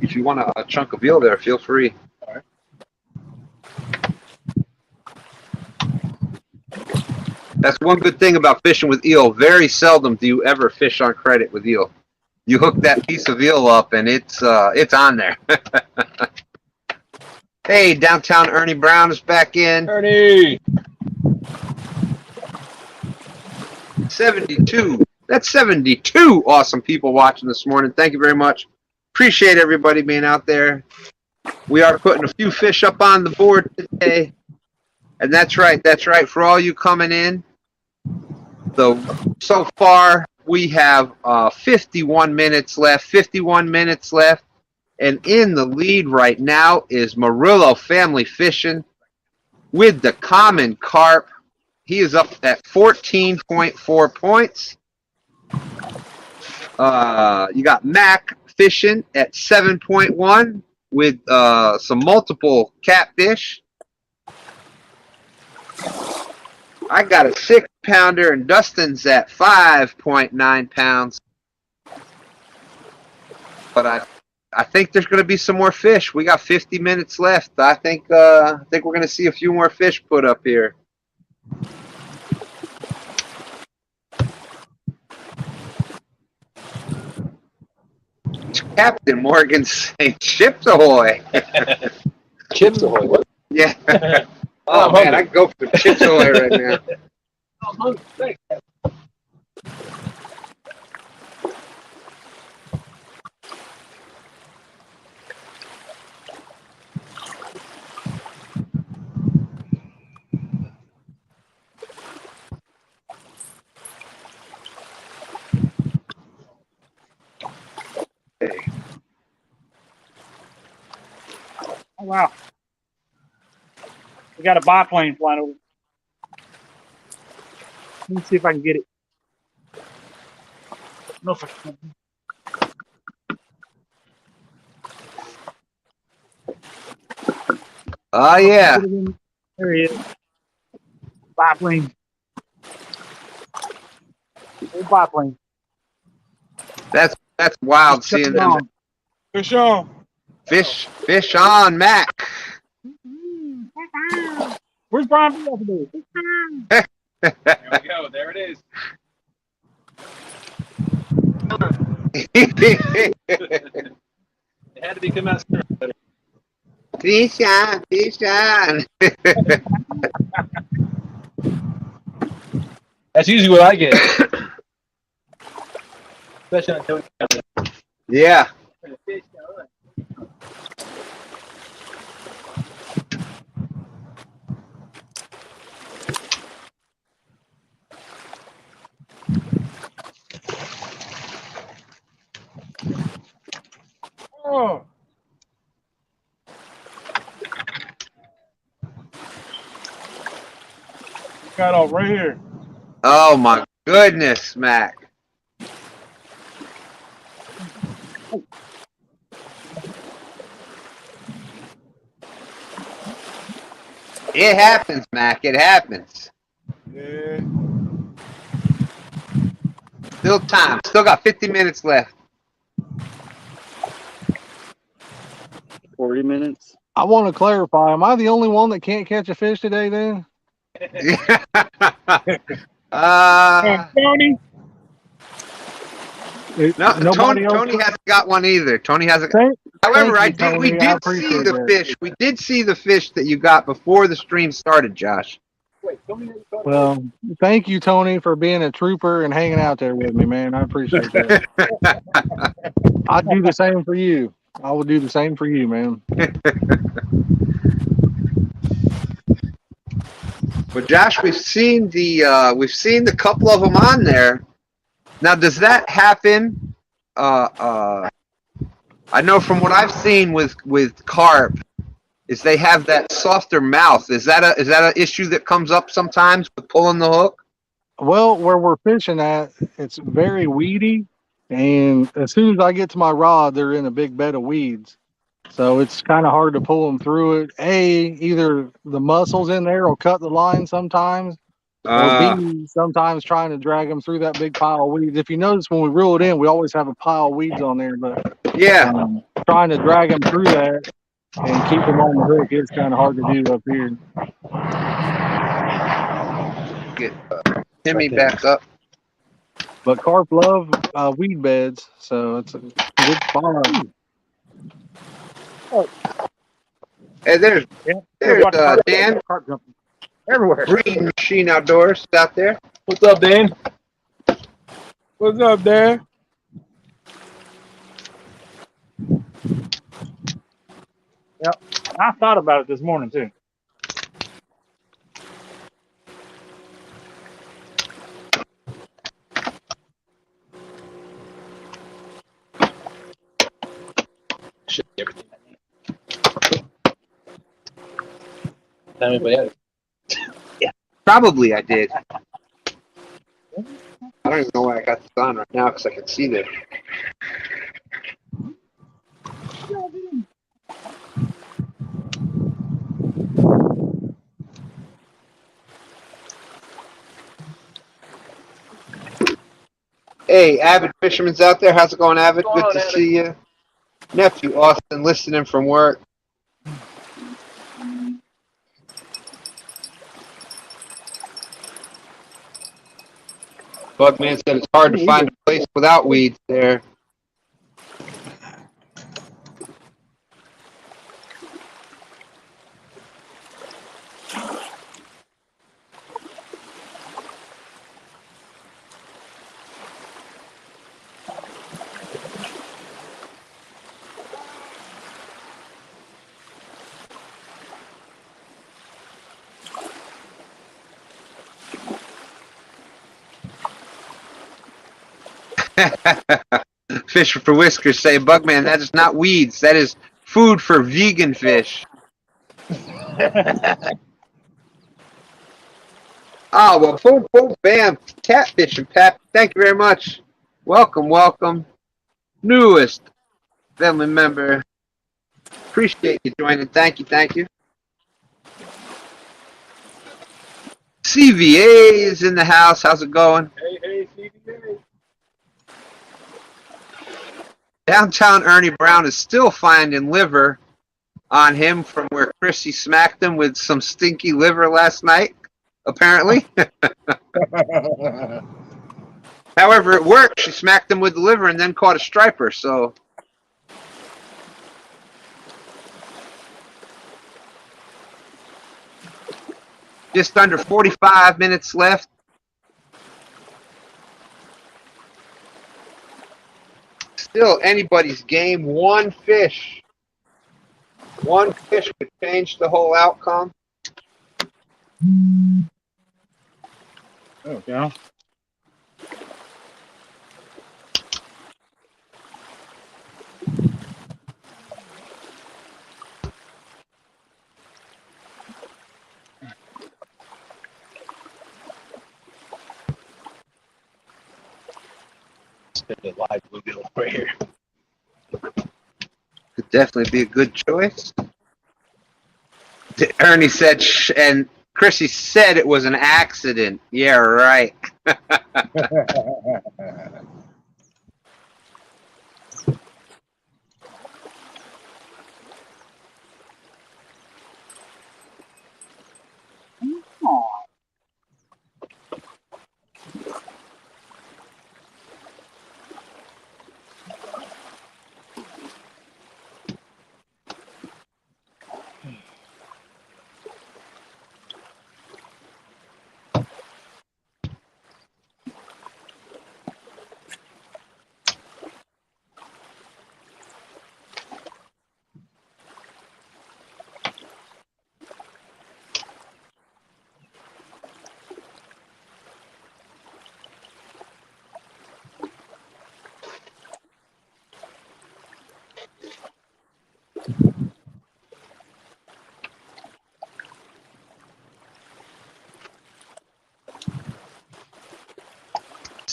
If you want a chunk of eel there, feel free. All right. That's one good thing about fishing with eel. Very seldom do you ever fish on credit with eel. You hook that piece of eel up and it's on there. Hey, downtown Ernie Brown is back in. Ernie! 72. That's 72 awesome people watching this morning. Thank you very much. Appreciate everybody being out there. We are putting a few fish up on the board today. And that's right. For all you coming in, so far we have 51 minutes left. 51 minutes left. And in the lead right now is Murillo Family Fishing with the common carp. He is up at 14.4 points. You got Mack Fishing at 7.1 with some multiple catfish. I got a 6-pounder and Dustin's at 5.9 pounds. But I think there's going to be some more fish. We got 50 minutes left. I think we're going to see a few more fish put up here. Captain Morgan saying chips ahoy. Chips ahoy. What? Yeah. Oh, man, I can go for chips ahoy right now. I'm hungry. Thanks. Oh, wow. We got a biplane flying over. Let me see if I can get it. No, if I can. Oh, yeah. There he is. Biplane. Old biplane. That's wild seeing them. Fish on. Fish on, Mack. Where's Brian B today? There we go. There it is. It had to be come out sooner. Fish on, fish on. That's usually what I get. Especially on Tony. Yeah. Oh. Got off right here. Oh, my goodness, Mack. It happens, Mack. It happens. Yeah. Still time. Still got 50 minutes left. 40 minutes. I want to clarify. Am I the only one that can't catch a fish today then? Tony. No, Nobody else. Tony hasn't got one either. Tony hasn't. Thank However, you, Tony. we I did see appreciate the that. fish. We did see the fish that you got before the stream started, Josh. Well, thank you, Tony, for being a trooper and hanging out there with me, man. I appreciate that. I'd do the same for you. I will do the same for you, man. But Josh, we've seen the couple of them on there. Now, does that happen? I know from what I've seen with carp, is they have that softer mouth. Is that an issue that comes up sometimes with pulling the hook? Well, where we're fishing at, it's very weedy, and as soon as I get to my rod, they're in a big bed of weeds. So it's kind of hard to pull them through it. Either the muscles in there will cut the line sometimes, or B, sometimes trying to drag them through that big pile of weeds. If you notice, when we reel it in, we always have a pile of weeds on there, but yeah, trying to drag them through that and keep them on the hook is kind of hard to do up here. get Timmy back up. But carp love weed beds, so it's a good spot. Hey, there's Dan, Carp jumping everywhere. Breeding Machine Outdoors out there. What's up, Dan? What's up, Dan? Yep. I thought about it this morning too. Should be everything I need. Tell me about it. Probably I did. I don't even know why I got this on right now because I can see this. Hey, Avid Fisherman's out there. How's it going, Avid? What's going Good on, to Avid? see you. Nephew Austin listening from work. Bugman said it's hard to find a place without weeds there. Fish for Whiskers say, Bugman, that is not weeds. That is food for vegan fish. Oh, well, boom, boom, bam. Catfishing, Pat. Thank you very much. Welcome, welcome. Newest family member. Appreciate you joining. Thank you, thank you. CVA is in the house. How's it going? Hey, CDA. Downtown Ernie Brown is still finding liver on him from where Chrissy smacked him with some stinky liver last night, apparently. However, it worked. She smacked him with the liver and then caught a striper, so. Just under 45 minutes left. Still anybody's game. One fish. One fish could change the whole outcome. Okay. Spend a live bluegill right here. Could definitely be a good choice. Ernie said, and Chrissy said it was an accident. Yeah, right.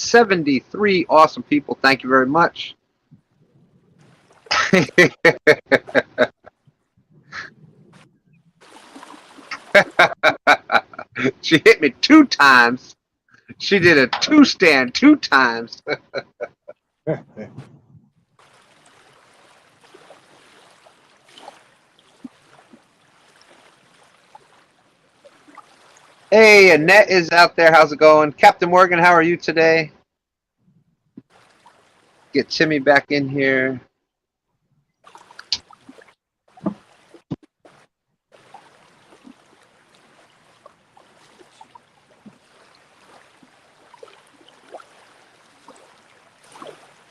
73 awesome people. Thank you very much. She hit me 2 times. She did a 2-stand 2 times. Hey, Annette is out there. How's it going? Captain Morgan, how are you today? Get Timmy back in here.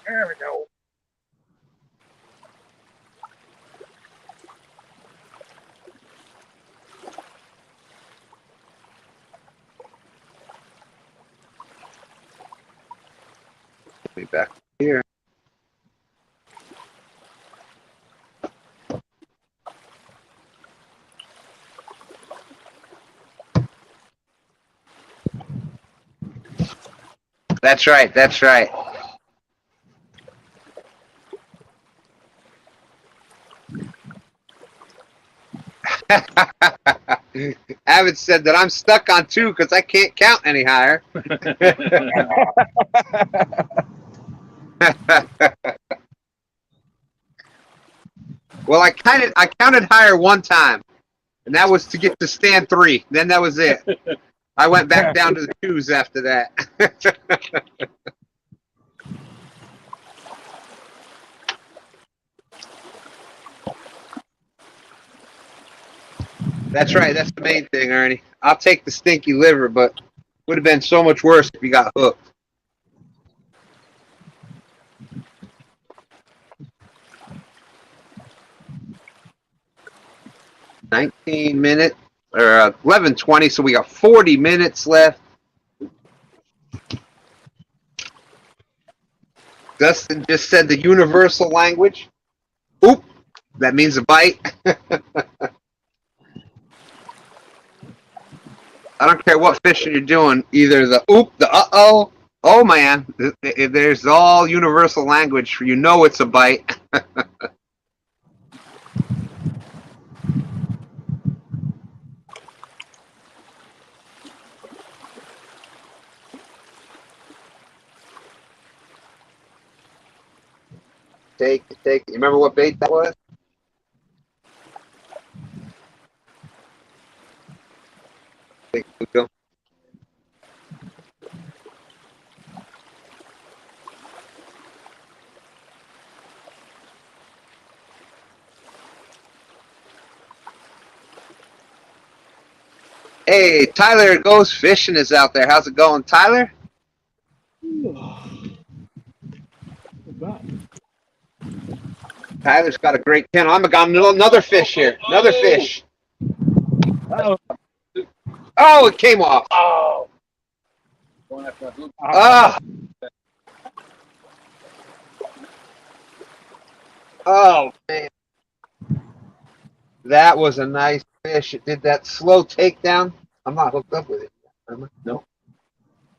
There we go. Be back here. That's right. That's right. Avid said that I'm stuck on 2 because I can't count any higher. Well, I counted higher one time, and that was to get to stand 3. Then that was it. I went back down to the 2s after that. That's right. That's the main thing, Ernie. I'll take the stinky liver, but would have been so much worse if you got hooked. $19 or 11:20, so we got 40 minutes left. Dustin just said the universal language. Oop, that means a bite. I don't care what fishing you're doing, either the oop, the uh-oh, oh man, there's all universal language. You know it's a bite. Take it. You remember what bait that was? Go. Hey, Tyler Goes Fishing is out there. How's it going, Tyler? Tyler's got a great kennel. I'm got another fish here. Another fish. Uh-oh. Oh, it came off. Oh. Ah. Oh, man. That was a nice fish. It did that slow takedown. I'm not hooked up with it. No.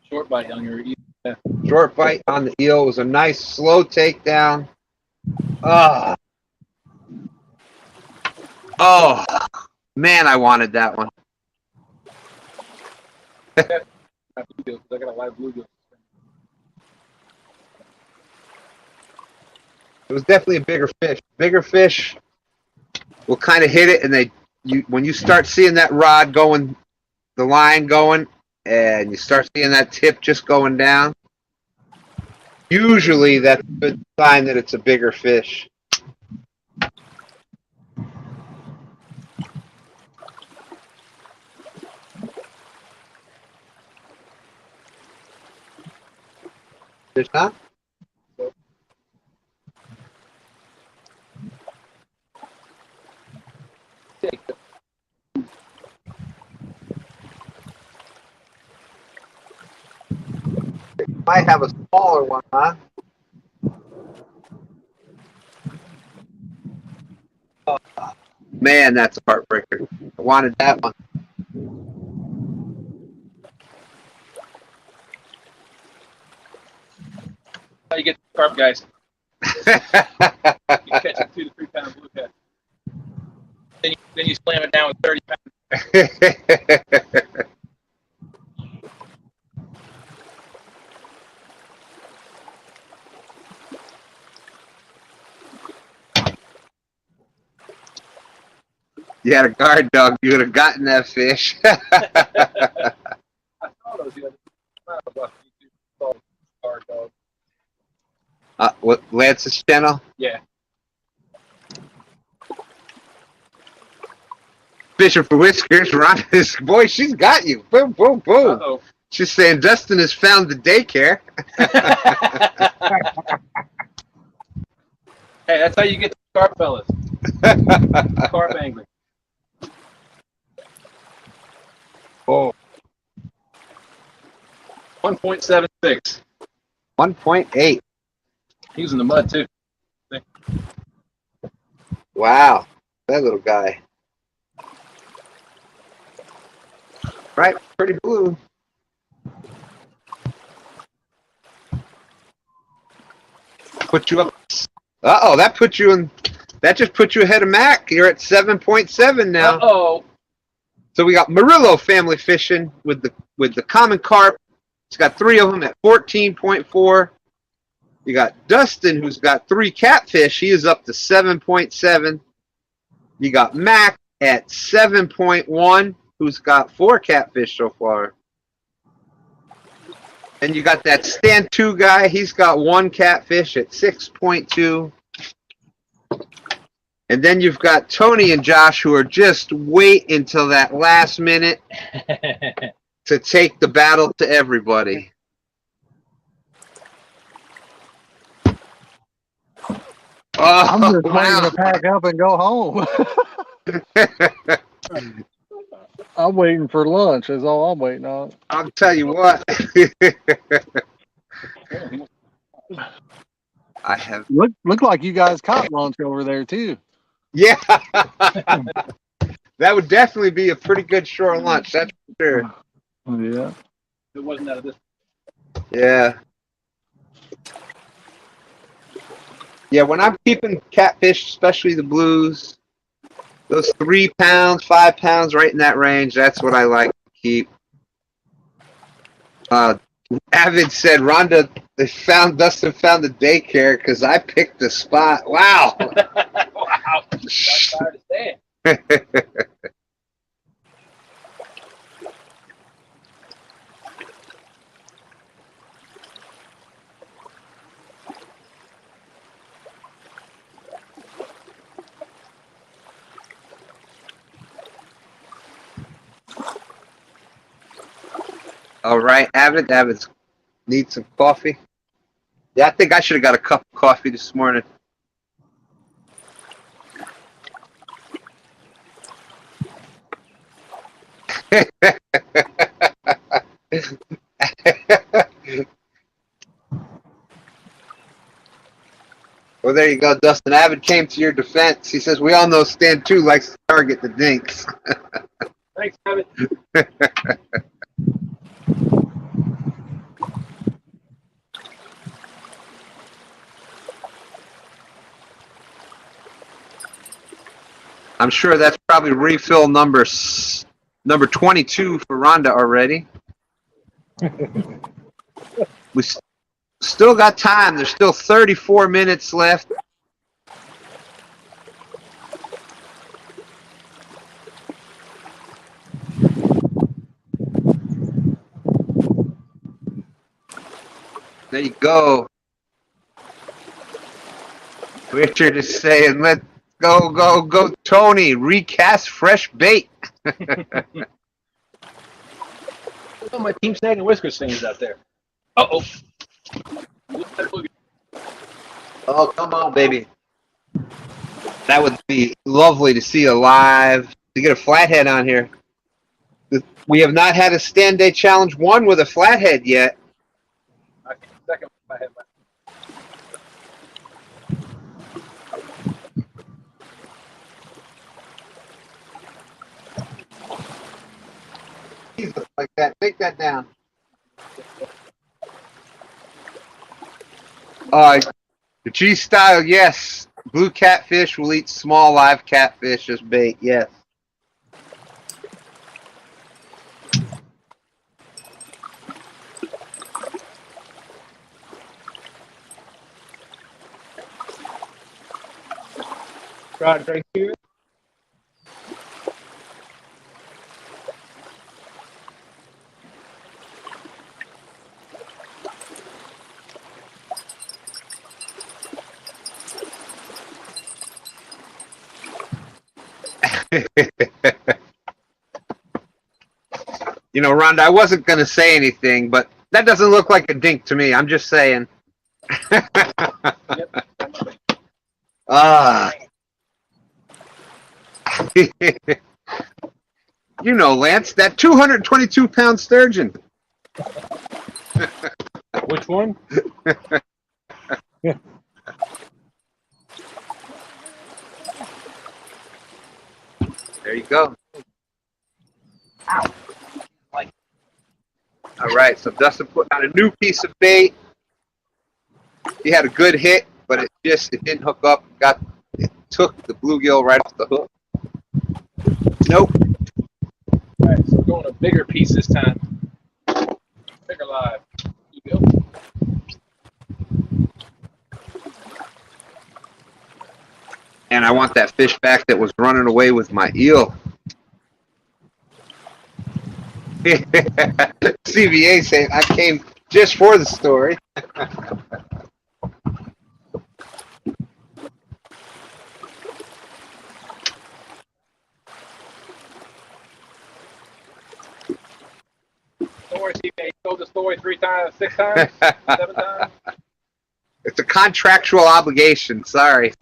Short bite on your eel. Yeah. Short bite on the eel. It was a nice slow takedown. Ah. Oh, man, I wanted that one. I got a live bluegill. It was definitely a bigger fish. Bigger fish will kind of hit it, and when you start seeing that rod going, the line going, and you start seeing that tip just going down, usually that's a good sign that it's a bigger fish. Fish, huh? Take it. Might have a smaller one, huh? Oh, man, that's a heartbreaker. I wanted that one. How you get the carp, guys? You catch a 2 to 3 pound bluehead. Then you slam it down with 30 pounds. You had a guard dog, you would have gotten that fish. I saw those the other day. What, Lance's channel? Yeah. Fishing for Whiskers, Rhonda's, boy, she's got you. Boom, boom, boom. Uh-oh. She's saying Dustin has found the daycare. Hey, that's how you get the carp, fellas. Carp angling. Oh. 1.76. 1.8. He was in the mud too. Wow. That little guy. Right, pretty blue. Put you up. Uh-oh, that put you in. That just put you ahead of Mack. You're at 7.7 now. Uh-oh. So we got Murillo family fishing with the common carp. It's got 3 of them at 14.4. You got Dustin, who's got 3 catfish. He is up to 7.7. You got Mack at 7.1, who's got 4 catfish so far. And you got that Stand 2 guy. He's got 1 catfish at 6.2. And then you've got Tony and Josh, who are just waiting until that last minute to take the battle to everybody. I'm Oh, just waiting to pack up and go home. I'm waiting for lunch. Is all I'm waiting on. I'll tell you what. I have. Look like you guys caught lunch over there too. Yeah. That would definitely be a pretty good shore lunch. That's for sure. Yeah. It wasn't out of this. Yeah. Yeah, when I'm keeping catfish, especially the blues, those 3 pounds, 5 pounds, right in that range, that's what I like to keep. Avid said, Rhonda, Dustin found the daycare because I picked the spot. Wow. Wow. That's hard to say. All right, Avid needs some coffee. Yeah, I think I should have got a cup of coffee this morning. Well, there you go, Dustin. Avid came to your defense. He says, we all know Stand 2 likes to target the dinks. Thanks, Avid. I'm sure that's probably refill number 22 for Rhonda already. We still got time. There's still 34 minutes left. There you go. Richard is saying, let's go, Tony. Recast fresh bait. Oh, my Team Snag and Whiskers thing is out there. Uh-oh. Oh, come on, baby. That would be lovely to see live, to get a flathead on here. We have not had a STANday Challenge 1 with a flathead yet. I think second I had my Jesus, like that. Take that down. The G style, yes. Blue catfish will eat small live catfish as bait, yes. Rod, right here. You know, Rhonda, I wasn't going to say anything, but that doesn't look like a dink to me. I'm just saying. Ah. You know, Lance, that 222-pound sturgeon. Which one? There you go. Ow. All right, so Dustin put on a new piece of bait. He had a good hit, but it didn't hook up. It took the bluegill right off the hook. Nope. All right, so we're going a bigger piece this time. Bigger live. Bluegill. And I want that fish back that was running away with my eel. CVA saying I came just for the story. Story, CVA. You told the story 3 times, 6 times, 7 times. It's a contractual obligation. Sorry.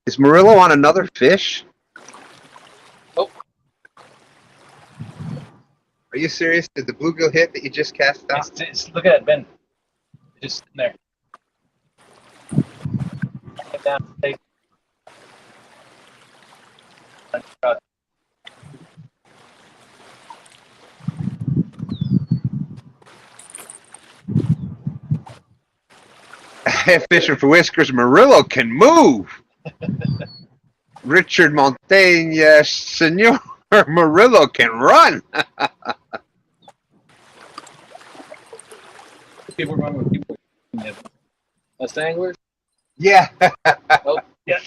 Is Murillo on another fish? Oh. Are you serious? Did the bluegill hit that you just cast out? Look at that, Ben. Just sitting there. Get down, stay. Fishing for Whiskers, Murillo can move. Richard Montaigne, Senor Murillo can run. People run with people. Us anglers? Yeah. Oh, yeah.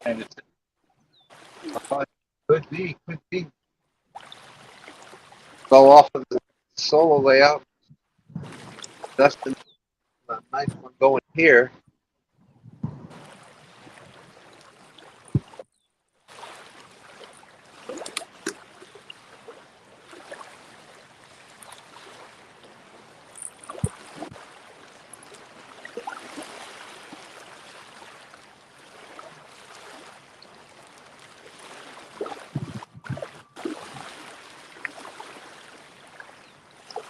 And it's Could be. Go off of the solo layout. Dustin, a nice one going here.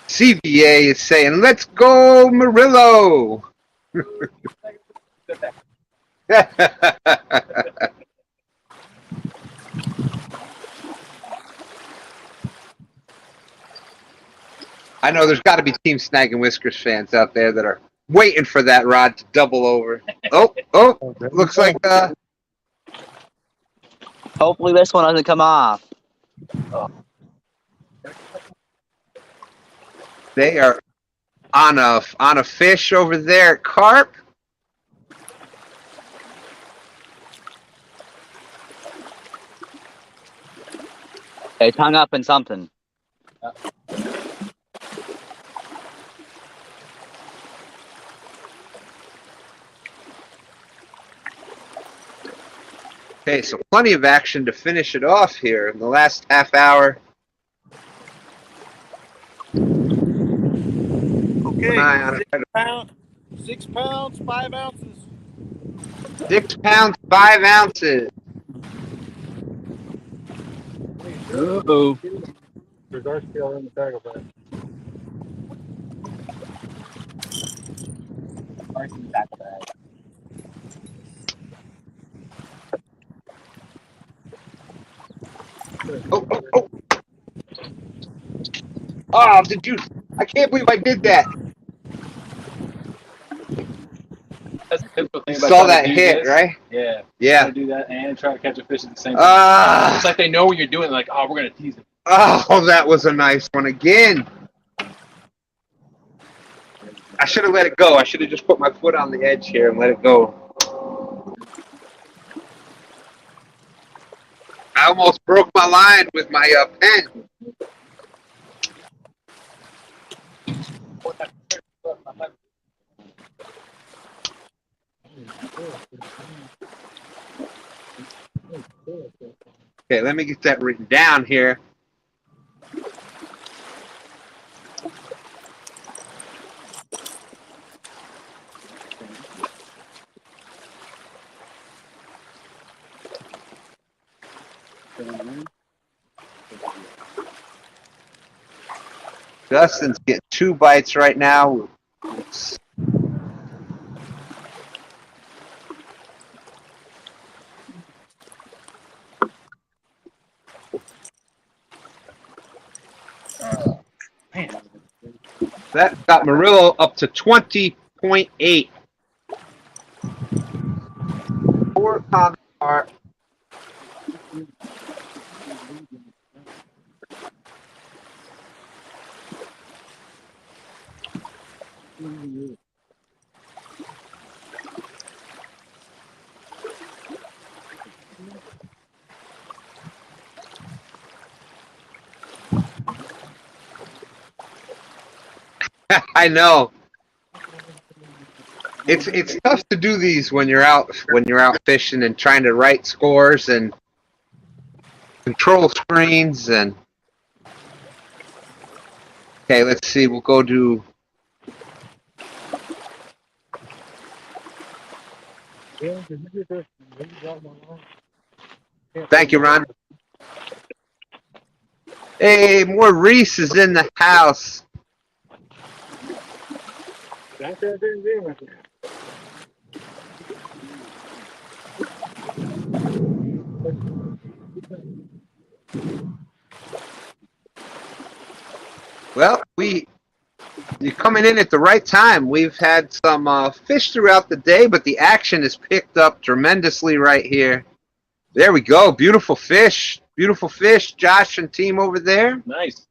CVA is saying, let's go, Murillo. I know there's got to be Team Snag and Whiskers fans out there that are waiting for that rod to double over. Oh, looks like Hopefully this one doesn't come off. they are on a fish over there at Carp. It's hung up in something. Okay, so plenty of action to finish it off here in the last half hour. Okay, Eye on 6 pounds, 5 ounces. 6 pounds, 5 ounces. Uh-oh. There's our scale in the tackle bag. Oh, oh, oh. Oh, did you? I can't believe I did that. That's the typical thing You about saw trying that to do hit, this. right? Yeah. Try Yeah. to do that and try to catch a fish at the same time. It's like they know what you're doing. Like, oh, we're gonna tease them. Oh, that was a nice one again. I should have let it go. I should have just put my foot on the edge here and let it go. I almost broke my line with my pen. Okay, let me get that written down here. Dustin's getting 2 bites right now. Man. That got Murillo up to 20.8. 4 pound carp. I know. It's tough to do these when you're out fishing and trying to write scores and control screens and. Okay, let's see. We'll go to. Thank you, Ron. Hey, Maurice is in the house. Well, you're coming in at the right time. We've had some fish throughout the day, but the action has picked up tremendously right here. There we go. Beautiful fish. Beautiful fish. Josh and team over there. Nice.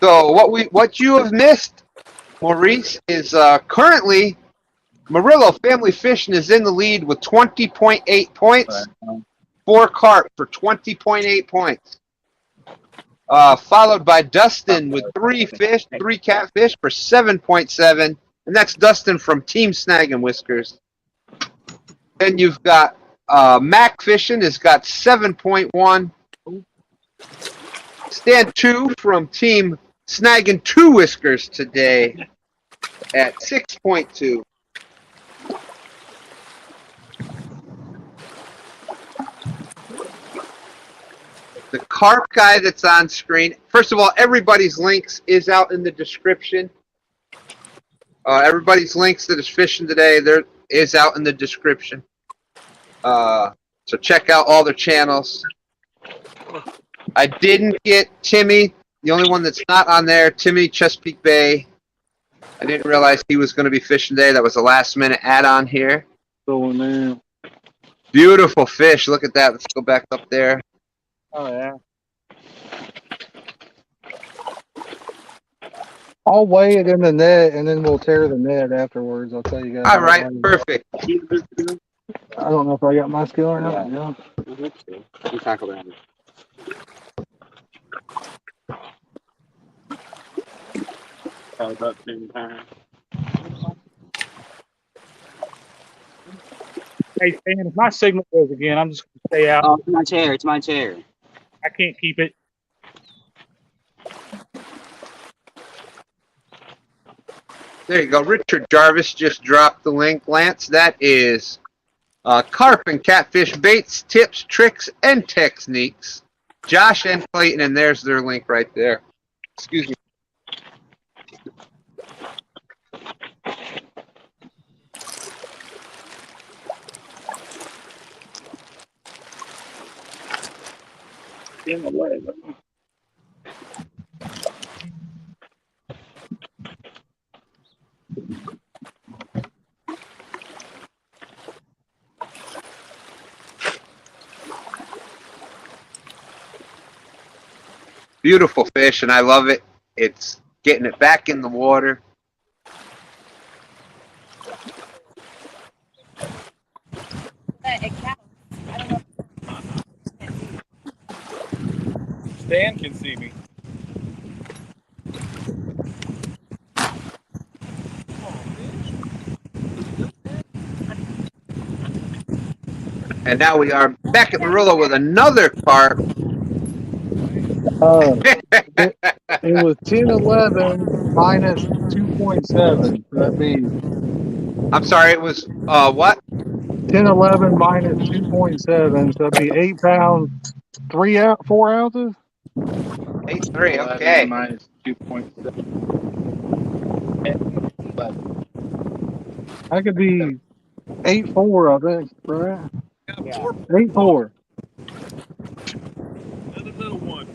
So what you have missed, Maurice, is currently Murillo Family Fishing is in the lead with 20.8 points. 4 carp for 20.8 points. Followed by Dustin with 3 catfish for 7.7, and that's Dustin from Team Snag and Whiskers. Then you've got Mack Fishing has got 7.1. Stand 2 from Team Snag and 2 Whiskers today at 6.2. The carp guy that's on screen. First of all, everybody's links is out in the description. Everybody's links that is fishing today there is out in the description. So check out all their channels. I didn't get Timmy. The only one that's not on there, Timmy, Chesapeake Bay. I didn't realize he was going to be fishing today. That was a last-minute add-on here. Going there. Beautiful fish. Look at that. Let's go back up there. Oh yeah. I'll weigh it in the net, and then we'll tear the net afterwards. I'll tell you guys. All right, perfect. I don't know if I got my skill or not. Yeah. You tackle that. About the same time. Hey Stan, if my signal goes again, I'm just gonna stay out. Oh, it's my chair. It's my chair. I can't keep it. There you go. Richard Jarvis just dropped the link. Lance, that is carp and catfish baits, tips, tricks, and techniques. Josh and Clayton, and there's their link right there. Excuse me. Beautiful fish, and I love it. It's getting it back in the water. It counts. I don't know. Stan can see me. And now we are back at Murillo with another carp. It was 10-11 minus 2.7. That'd be I'm sorry, it was what? 10-11 minus 2.7. So that'd be 8 pounds, 4 ounces. 8.3. Okay. Minus 2.7. That could be 8.4, I think, right? Yeah. 8.4. Another little one.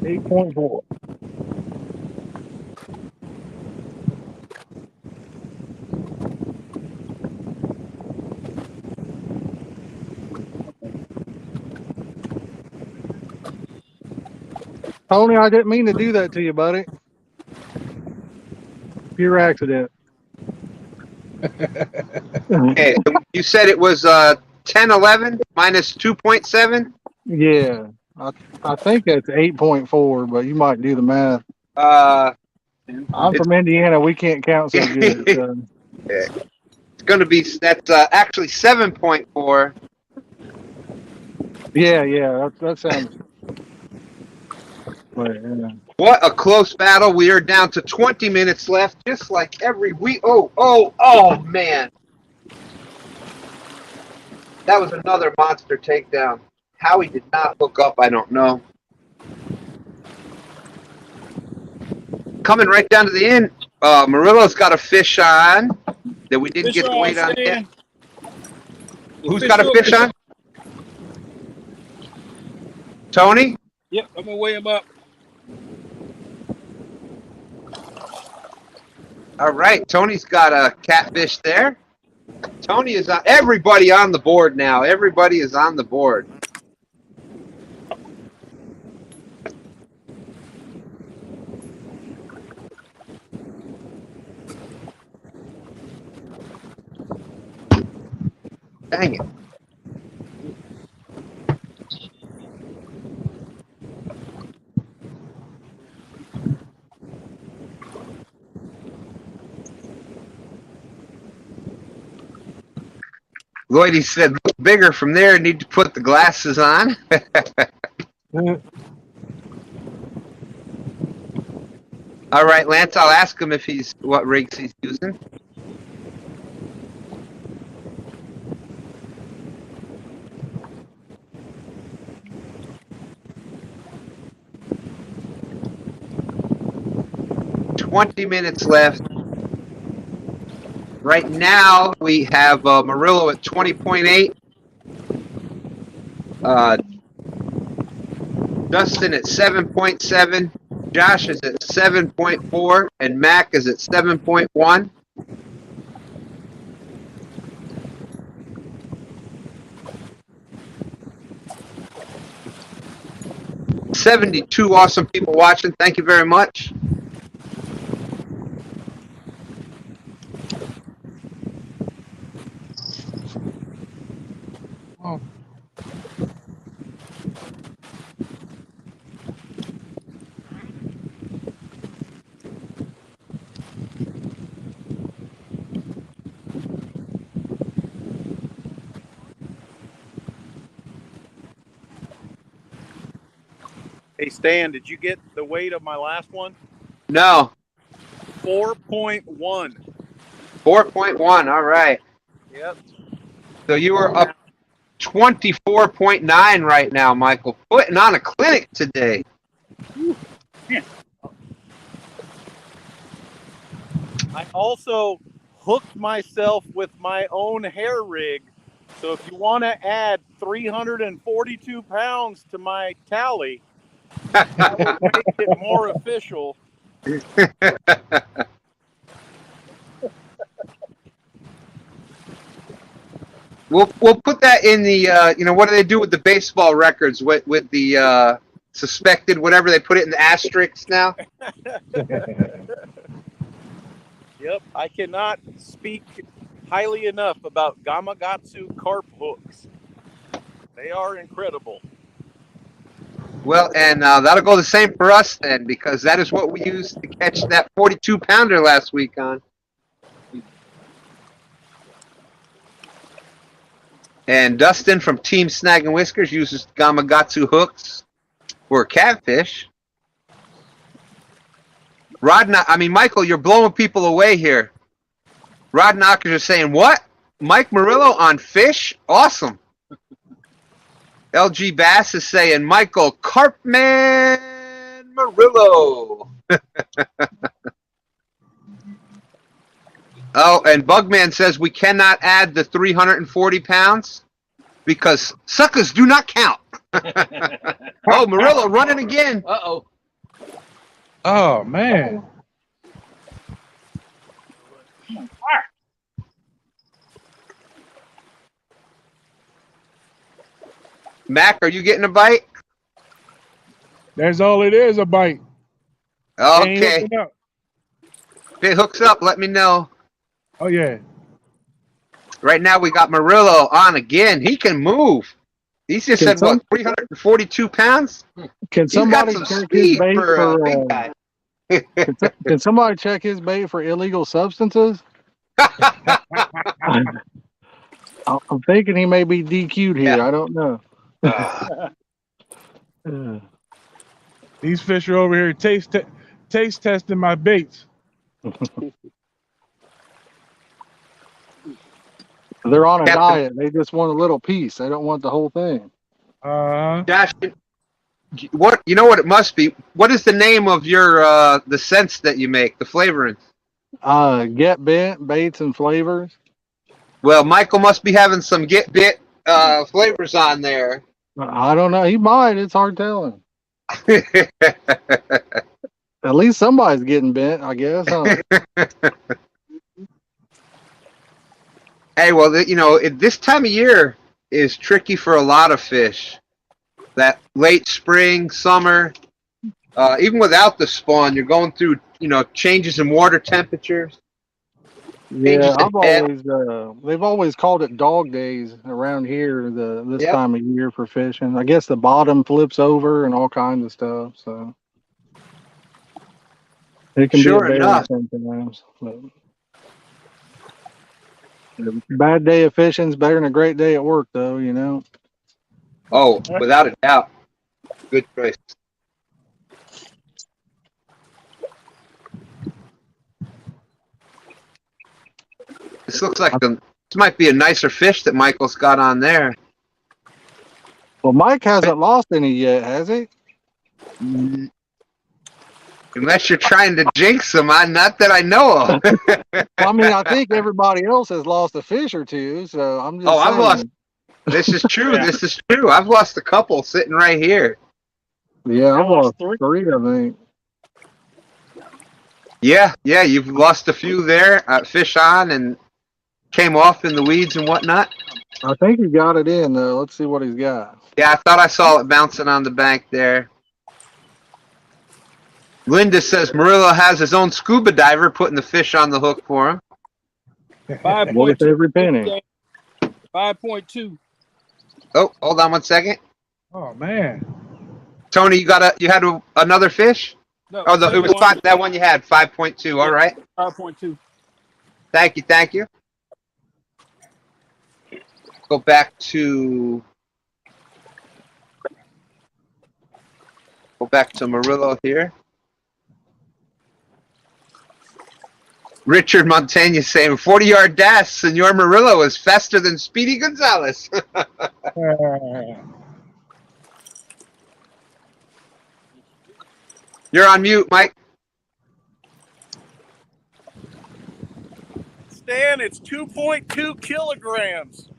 8.4. Tony, I didn't mean to do that to you, buddy. Pure accident. Okay, so you said it was 10.11 minus 2.7. Yeah, I think that's 8.4, but you might do the math. I'm It's- from Indiana. We can't count so good. So. It's going to be that's actually 7.4. Yeah, that sounds. Right, yeah. What a close battle! We are down to 20 minutes left, just like every week. Oh, man! That was another monster takedown. How he did not hook up, I don't know. Coming right down to the end, Murillo's got a fish on that we didn't Fish get the weight on yet. Stan. Who's got a fish on? Tony? Yep, I'm gonna weigh him up. All right, Tony's got a catfish there. Tony is on. Everybody on the board now. Everybody is on the board. Dang it. Lloydie said, look bigger from there. Need to put the glasses on. All right, Lance, I'll ask him if what rigs he's using. $20 left. Right now, we have Murillo at 20.8. Dustin at 7.7. Josh is at 7.4. And Mack is at 7.1. $72 awesome people watching. Thank you very much. Oh. Hey, Stan, did you get the weight of my last one? No. 4.1. 4.1. All right. Yep. So you were up 24.9 right now, Michael. Putting on a clinic today. I also hooked myself with my own hair rig. So if you want to add 342 pounds to my tally, that will make it more official. We'll put that in the what do they do with the baseball records with the suspected whatever they put it in the asterisks now. Yep, I cannot speak highly enough about Gamakatsu carp hooks. They are incredible. Well, and that'll go the same for us then, because that is what we used to catch that 42-pounder last week on. And Dustin from Team Snag and Whiskers uses Gamakatsu hooks for catfish. Michael, you're blowing people away here. Rod knockers are saying, what? Mike Murillo on fish? Awesome. LG Bass is saying, Michael Carpman Murillo. Oh, and Bugman says we cannot add the 340 pounds because suckers do not count. Oh, Murillo running again. Uh-oh. Oh, man. Mack, are you getting a bite? That's all it is, a bite. Ain't Okay. hooking up. If it hooks up, let me know. Oh, yeah. Right now we got Murillo on again. He can move. He just said, what, 342 pounds? Can somebody He's got some check his speed bait for a for? big guy. Can somebody check his bait for illegal substances? I'm thinking he may be DQ'd here. Yeah. I don't know. These fish are over here taste testing my baits. They're on a Captain. diet. They just want a little piece. They don't want the whole thing. Josh, what it must be? What is the name of your the scents that you make, the flavorings? Get bent baits and flavors. Well, Michael must be having some get bit flavors on there. I don't know. He might. It's hard telling. At least somebody's getting bent, I guess. Huh? Hey, well, this time of year is tricky for a lot of fish. That late spring, summer, even without the spawn, you're going through, changes in water temperatures. Yeah, they've always called it dog days around here this time of year for fishing. I guess the bottom flips over and all kinds of stuff. So it can Sure be a enough. sometimes. But a bad day of fishing is better than a great day at work, though. Oh, without a doubt. Good choice. This looks like this might be a nicer fish that Michael's got on there. Well, Mike hasn't lost any yet, has he? Unless you're trying to jinx him, not that I know of. Well, I think everybody else has lost a fish or two, so I'm just saying. I've lost. This is true. Yeah. This is true. I've lost a couple sitting right here. Yeah, I've lost three, I think. Yeah, you've lost a few there. Fish on and came off in the weeds and whatnot. I think he got it in, though. Let's see what he's got. Yeah, I thought I saw it bouncing on the bank there. Linda says Murillo has his own scuba diver putting the fish on the hook for him. 5.2 every penny. 5.2. Oh, hold on one second. Oh, man. Tony, you had another fish? No, it was five. That one you had 5.2. All right. 5.2. Thank you. Go back to Murillo here. Richard Montaigne saying 40-yard dash, Senor Murillo is faster than Speedy Gonzalez. You're on mute, Mike. Stan, it's 2.2 kilograms.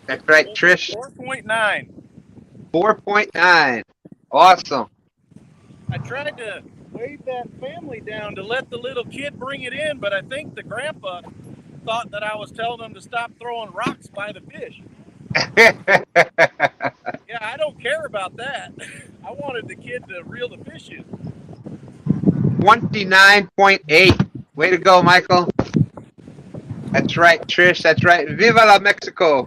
That's right, Trish. 4.9. 4.9. Awesome. I tried to wave that family down to let the little kid bring it in, but I think the grandpa thought that I was telling them to stop throwing rocks by the fish. Yeah, I don't care about that. I wanted the kid to reel the fish in. 29.8. Way to go, Michael. That's right, Trish. That's right. Viva la Mexico.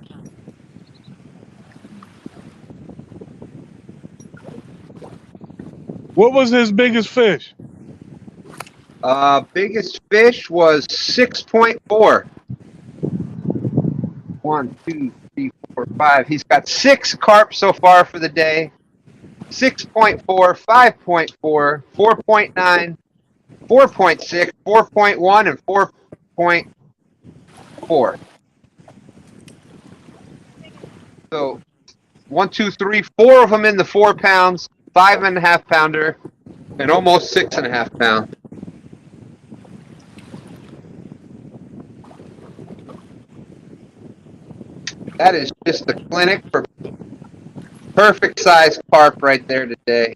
What was his biggest fish? Biggest fish was 6.4. 1, 2, 3, 4, 5. He's got 6 carp so far for the day. 6.4, 5.4, 4.9, 4.6, 4.1, and 4.4. So 1, 2, 3, 4 of them in the 4 pounds, 5.5 pounder, and almost 6.5 pound. That is just the clinic for perfect size carp right there today.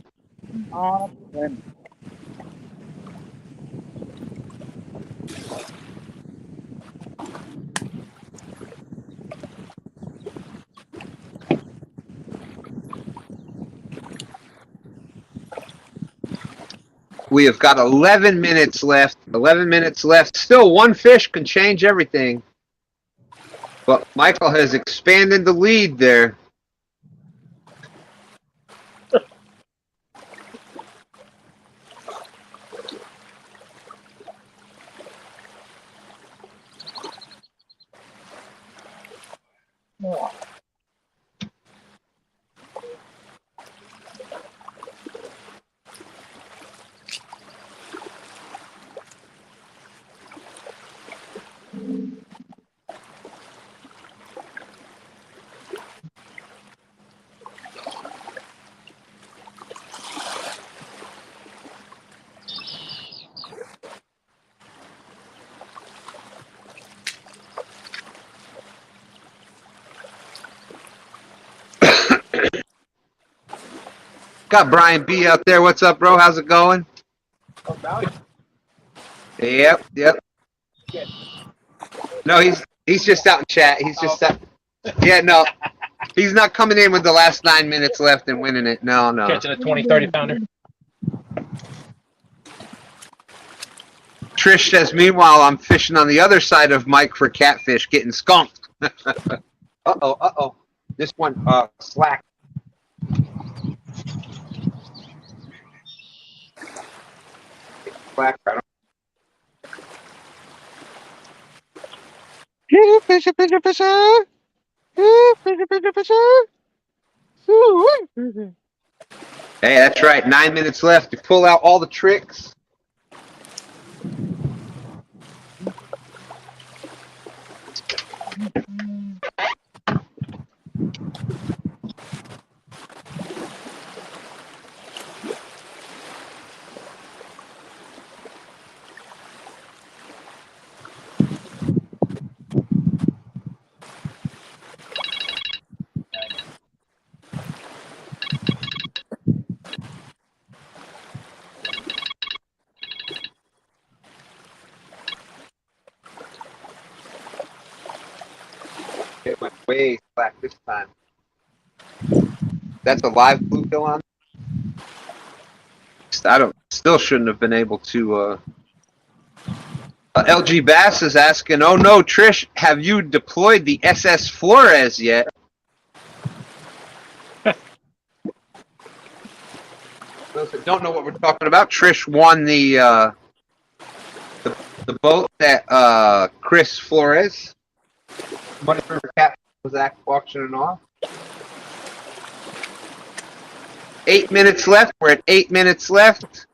We have got 11 minutes left. 11 minutes left. Still one fish can change everything. But Michael has expanded the lead there. Got Brian B out there. What's up, bro? How's it going? Yep. No, he's just out in chat. He's just out. Yeah, no. He's not coming in with the last 9 minutes left and winning it. No. Catching a 20, 30 pounder. Trish says, meanwhile, I'm fishing on the other side of Mike for catfish, getting skunked. Uh-oh. This one, slack. Slack. Fisher. Hey, that's right. 9 minutes left to pull out all the tricks. It went way slack this time. That's a live bluegill on. Still shouldn't have been able to. LG Bass is asking, oh no, Trish, have you deployed the SS Flores yet? Those that don't know what we're talking about, Trish won the boat that Chris Flores Muddy River Catfish was auctioning off. 8 minutes left. We're at 8 minutes left.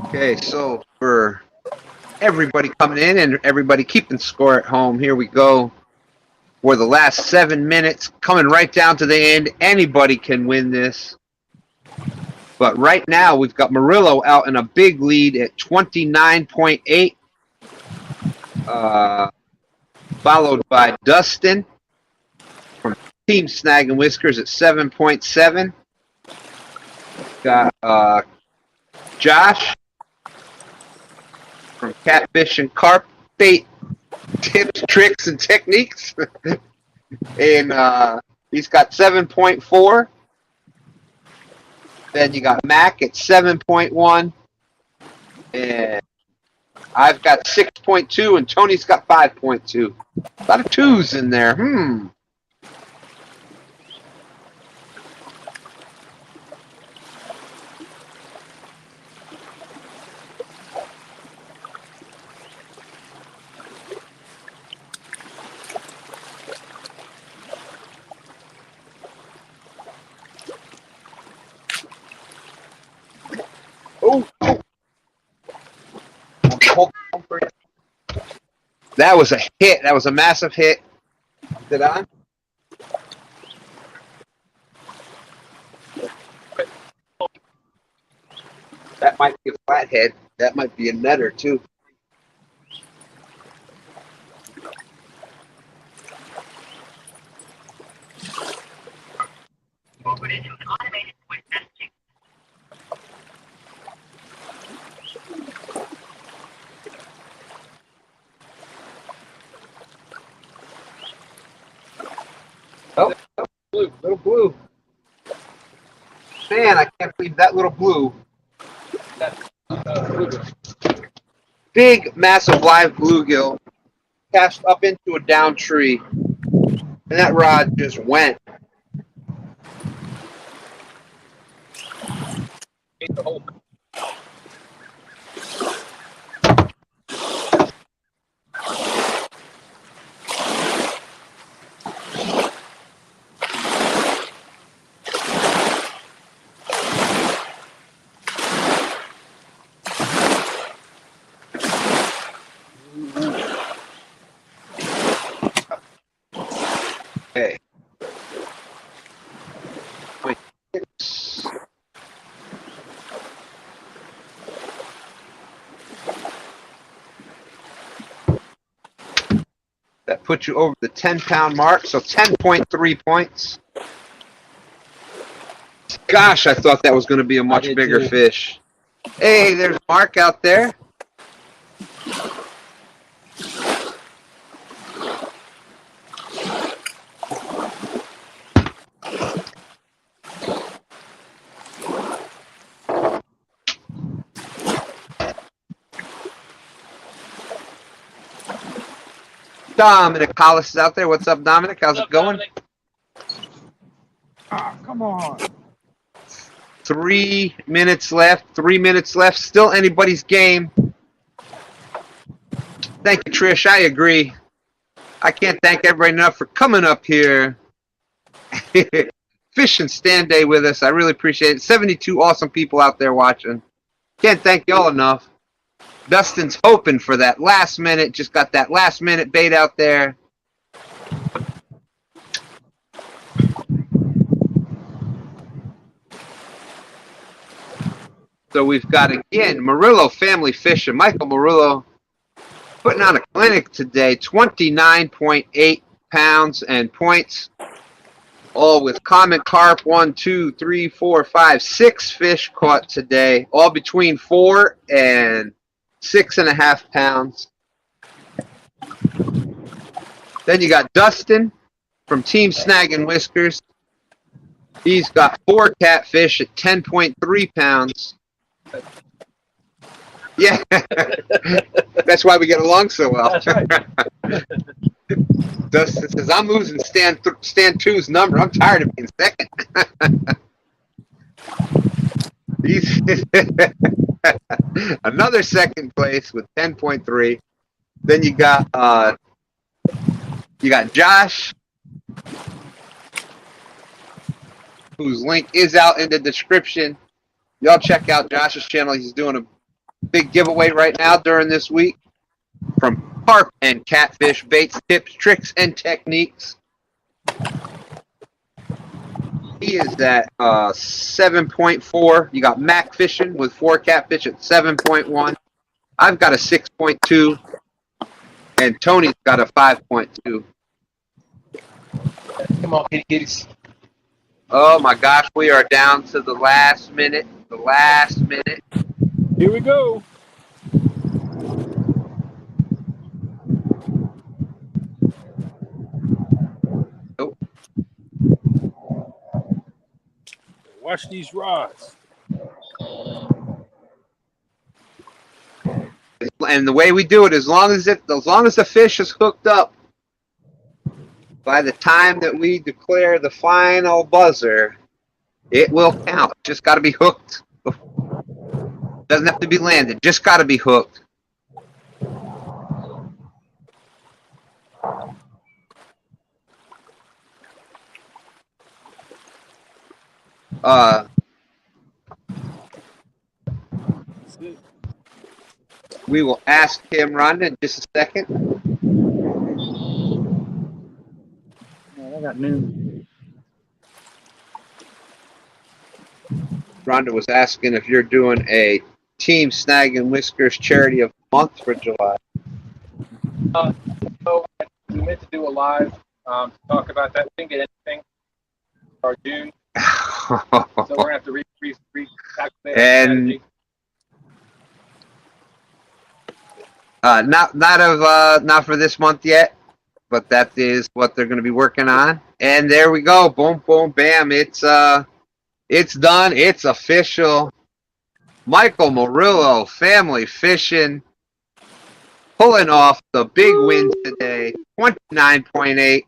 Okay, so for everybody coming in and everybody keeping score at home, here we go. For the last 7 minutes, coming right down to the end. Anybody can win this. But right now, we've got Murillo out in a big lead at 29.8. Followed by Dustin from Team Snag and Whiskers at 7.7. Got Josh from Catfish and Carp, bait tips, tricks, and techniques. And he's got 7.4. Then you got Mack at 7.1. And I've got 6.2, and Tony's got 5.2. A lot of twos in there. Oh. That was a hit. That was a massive hit. Did I? That might be a flathead. That might be a netter, too. Oh, blue, little blue. Man, I can't believe that little blue. Big, massive live bluegill cast up into a down tree. And that rod just went. Okay. Wait. That puts you over the 10-pound mark, so 10.3 points. Gosh, I thought that was going to be a much bigger fish. Hey, there's Mark out there. Dominic Hollis is out there. What's up, Dominic? How's it going? Ah, come on. 3 minutes left. 3 minutes left. Still anybody's game. Thank you, Trish. I agree. I can't thank everybody enough for coming up here. Fish and STANday with us. I really appreciate it. 72 awesome people out there watching. Can't thank y'all enough. Dustin's hoping for that last minute. Just got that last minute bait out there. So we've got, again, Murillo Family Fishing. Michael Murillo putting on a clinic today, 29.8 pounds and points, all with common carp. 1, 2, 3, 4, 5, 6 fish caught today, all between 4 and 6.5 pounds. Then you got Dustin from Team Snag and Whiskers. He's got 4 catfish at 10.3 pounds. Yeah, that's why we get along so well. That's right. Dustin says, I'm losing Stan 2's number. I'm tired of being second. He's another second place with 10.3. Then you got Josh, whose link is out in the description. Y'all check out Josh's channel. He's doing a big giveaway right now during this week from carp and catfish baits, tips, tricks, and techniques. He is at 7.4. You got Mack fishing with 4 catfish at 7.1. I've got a 6.2, and Tony's got a 5.2. Come on, kitty kitties. Oh my gosh, we are down to the last minute. The last minute. Here we go. Oh. Watch these rods. And the way we do it, as long as the fish is hooked up, by the time that we declare the final buzzer, it will count. Just got to be hooked. Doesn't have to be landed. Just got to be hooked. We will ask him, Rhonda, in just a second. I got noon. Rhonda was asking if you're doing a Team Snag and Whiskers charity of the month for July. So we meant to do a live to talk about that. We didn't get anything for June, so we're gonna have to recalculate. And not for this month yet, but that is what they're going to be working on. And there we go. Boom, boom, bam. It's done. It's official. Michael Murillo Family Fishing pulling off the big win today, 29.8,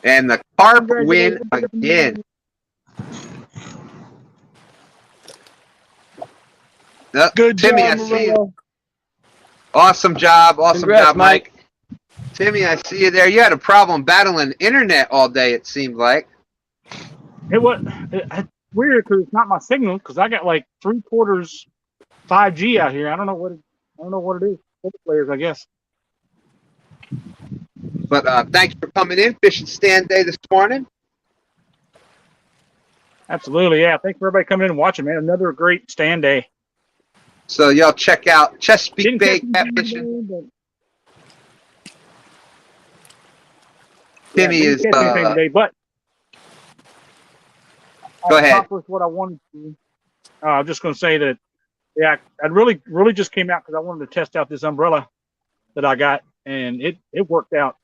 and the carp win again. Good Timmy, job, I see you. Murillo. Awesome job. Awesome Congrats, job, Mike. Timmy, I see you there. You had a problem battling internet all day, it seemed like. It's weird because it's not my signal because I got like 3/4 5G out here. I don't know what it is. Players, I guess. But thanks for coming in, Fishing STANday this morning. Absolutely, yeah. Thanks for everybody coming in and watching, man. Another great stand day. So y'all check out Chesapeake Didn't Bay catch Catfishing. anything, Timmy didn't is. catch anything today, but Go I ahead. accomplished what I wanted to. I'm just going to say that, yeah, I really just came out because I wanted to test out this umbrella that I got, and it worked out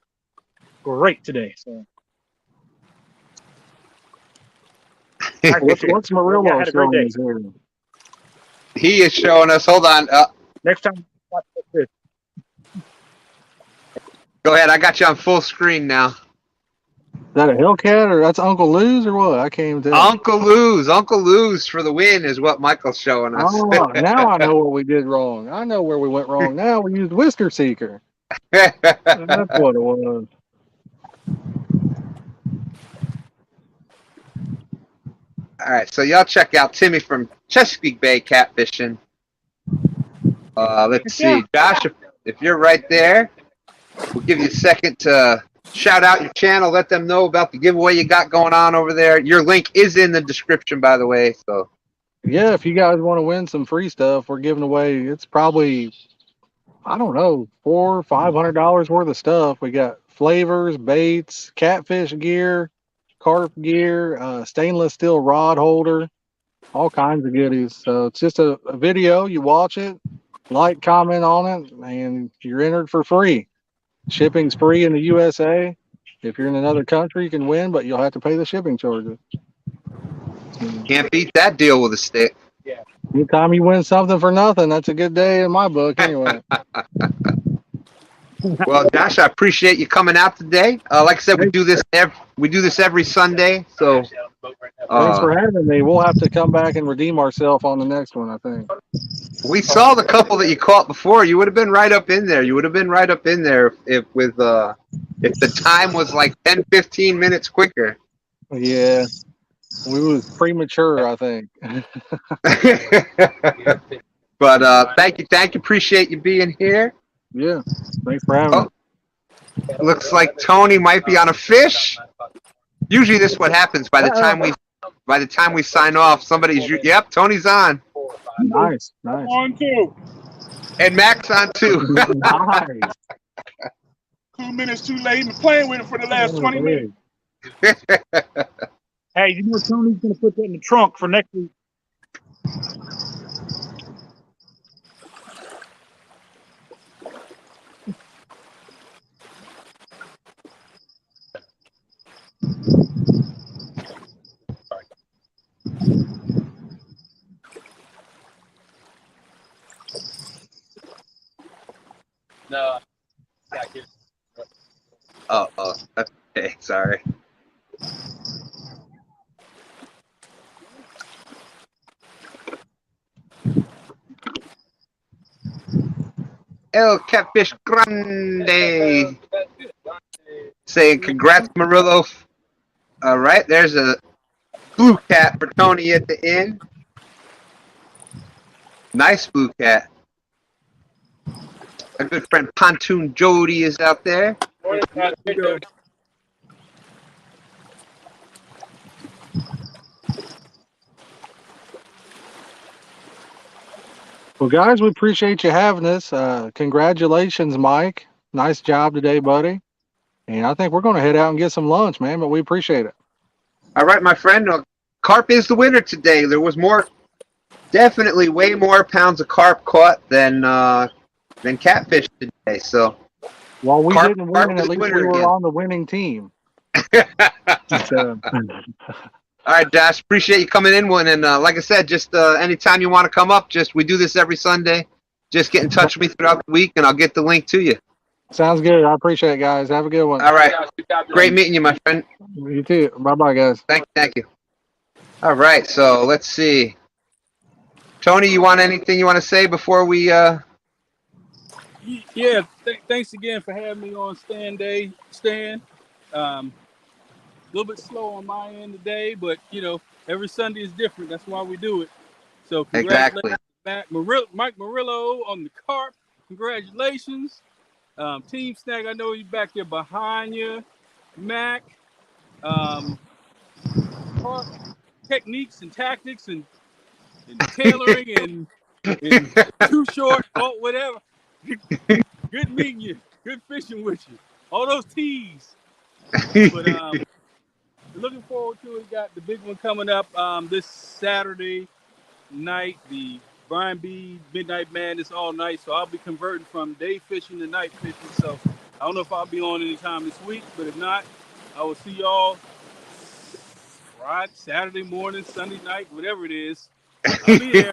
great today. So, What's Murillo Yeah, I had a great showing day. us here? He is showing us. Hold on. Next time, watch this. Go ahead. I got you on full screen now. Is that a Hellcat or that's Uncle Lou's or what? I can't even tell. Uncle Lou's for the win is what Michael's showing us. Oh, now I know what we did wrong. I know where we went wrong. Now we used Whisker Seeker. That's what it was. All right, so y'all check out Timmy from Chesapeake Bay Catfishing. Let's see, Josh, if you're right there, we'll give you a second to shout out your channel, let them know about the giveaway you got going on over there. Your link is in the description, by the way, so Yeah, if you guys want to win some free stuff, we're giving away. It's probably, I don't know, $400-500 worth of stuff. We got flavors, baits, catfish gear, carp gear, stainless steel rod holder, all kinds of goodies. So it's just a video. You watch it, like, comment on it, and you're entered for free. Shipping's free in the USA. If you're in another country, you can win, but you'll have to pay the shipping charges. Can't beat that deal with a stick. Anytime you win something for nothing, that's a good day in my book, anyway. Well, Josh, I appreciate you coming out today. Like I said, we do this every Sunday. So Thanks for having me. We'll have to come back and redeem ourselves on the next one, I think. we saw the couple that you caught before. You would have been right up in there. You would have been right up in there if the time was like 10-15 minutes quicker. Yeah, we was premature, I think. But thank you, appreciate you being here. Yeah, thanks for having me. Looks like Tony might be on a fish. Usually, this is what happens by the time we sign off. Yep, Tony's on. Nice. On two. And Mack's on too. Nice. 2 minutes too late. Been playing with him for the last 20 minutes. Hey, you know Tony's gonna put that in the trunk for next week. No. Oh, that's okay. Sorry. El Catfish Grande saying congrats, Murillo. All right, there's a blue cat for Tony at the end. Nice blue cat. Our good friend Pontoon Jody is out there. Well, guys, we appreciate you having us. Congratulations, Mike. Nice job today, buddy. And I think we're going to head out and get some lunch, man, but we appreciate it. All right, my friend. Carp is the winner today. There was definitely way more pounds of carp caught than catfish today. So, well, we didn't win, is at least we winner were again. on the winning team. So, all right, Josh. Appreciate you coming in. And like I said, just anytime you want to come up, we do this every Sunday. Just get in touch with me throughout the week, and I'll get the link to you. sounds good. I appreciate it, guys. Have a good one. All right. Great meeting you, my friend. You too. Bye-bye, guys. Thank you. All right, so let's see. Tony, you want anything you want to say before we? Yeah. Thanks again for having me on STANday. Stan. A little bit slow on my end today, but every Sunday is different. That's why we do it. So congratulations, Mike Murillo on the carp. Congratulations, Team Snag. I know you're back there behind you, Mack. Carp techniques and tactics and tailoring and too short or whatever. Good meeting you. Good fishing with you. All those T's. But looking forward to it. We got the big one coming up this Saturday night. The Brian B. Midnight Madness all night. So I'll be converting from day fishing to night fishing. So I don't know if I'll be on anytime this week, but if not, I will see y'all Friday, Saturday morning, Sunday night, whatever it is. I'll be there.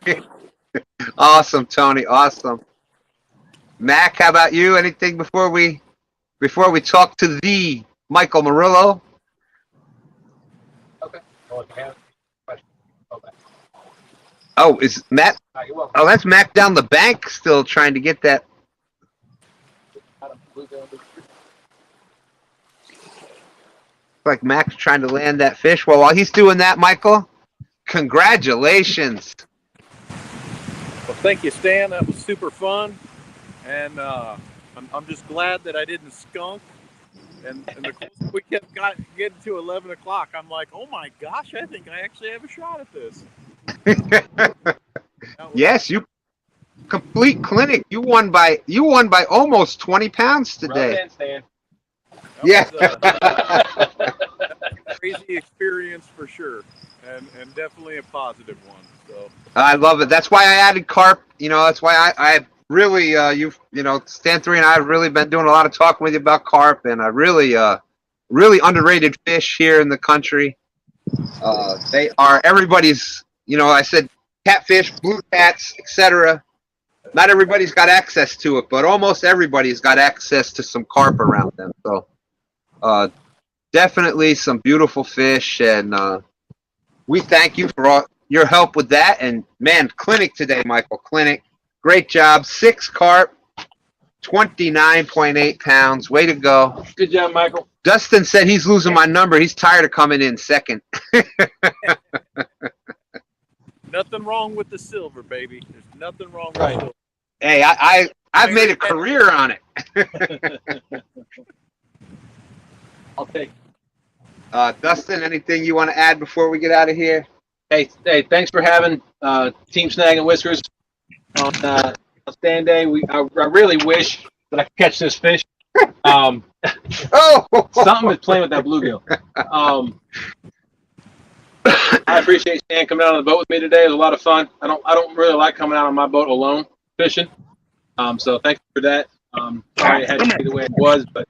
Awesome, Tony. Awesome. Mack, how about you? Anything before we talk to the Michael Murillo? Okay. Oh, is Matt? Oh, that's Mack down the bank still trying to get that. Like Mack's trying to land that fish. Well, while he's doing that, Michael, congratulations. Well, thank you, Stan. That was super fun, and I'm just glad that I didn't skunk. And the closer we kept getting to 11 o'clock, I'm like, oh my gosh, I think I actually have a shot at this. Yes, you complete clinic. You won by almost 20 pounds today. Rub it in, Stan. Yeah. Crazy experience for sure, and definitely a positive one. So I love it. That's why I added carp. You know, that's why I really, Stan3 and I have really been doing a lot of talking with you about carp, and I really underrated fish here in the country. They are everybody's, I said catfish, blue cats, etc. Not everybody's got access to it, but almost everybody's got access to some carp around them. So definitely some beautiful fish, and we thank you for all your help with that. And man, clinic today, Michael, clinic. Great job. 6 carp, 29.8 pounds. Way to go. Good job, Michael. Dustin said he's losing my number. He's tired of coming in second. nothing wrong with the silver, baby. There's nothing wrong with Right. silver. Hey, I've made a career on it. I'll take. Dustin, anything you want to add before we get out of here? Hey, thanks for having Team Snag and Whiskers on STANday. I really wish that I could catch this fish. Oh, Something is playing with that bluegill. I appreciate Stan coming out on the boat with me today. It was a lot of fun. I don't really like coming out on my boat alone fishing. So thank you for that. Sorry it had to be the way it was, but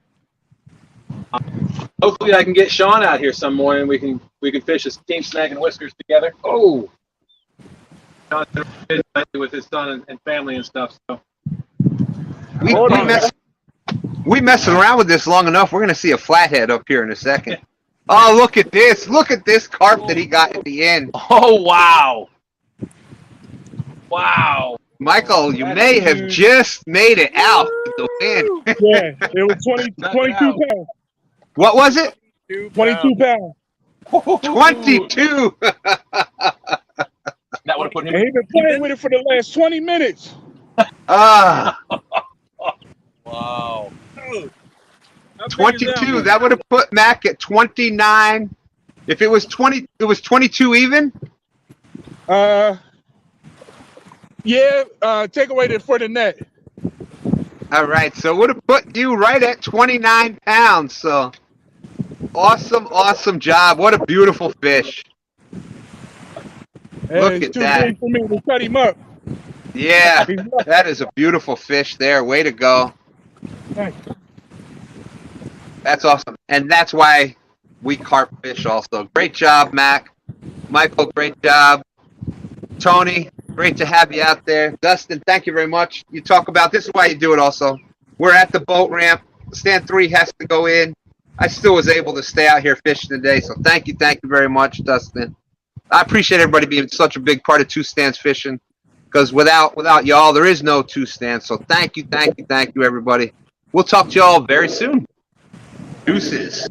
hopefully I can get Sean out here some morning. We can fish as Team Snag and Whiskers together. Oh, Sean's been really busy with his son and family and stuff. So we messing around with this long enough. We're gonna see a flathead up here in a second. Oh, look at this! Look at this carp that he got at the end. oh wow, wow. Michael, you may have just made it out with the wind. Yeah, it was 22 pounds. What was it? 22 pounds. 22. That would have put him. And he's been playing with it for the last 20 minutes. Ah, Wow. 22. That would have put Mack at 29. If it was 20, it was 22 even. Yeah, take away for the net. All right, so it would have put you right at 29 pounds. So awesome job. What a beautiful fish. Look It's at too that. big for me to cut him up. Yeah, that is a beautiful fish there. Way to go. Thanks. That's awesome. And that's why we carp fish also. Great job, Mac. Michael, great job. Tony, great to have you out there. Dustin, thank you very much. You talk about, this is why you do it also. We're at the boat ramp. Stand 3 has to go in. I still was able to stay out here fishing today. So thank you very much, Dustin. I appreciate everybody being such a big part of Two Stands Fishing, because without y'all, there is no Two Stands. So thank you, everybody. We'll talk to y'all very soon. Deuces.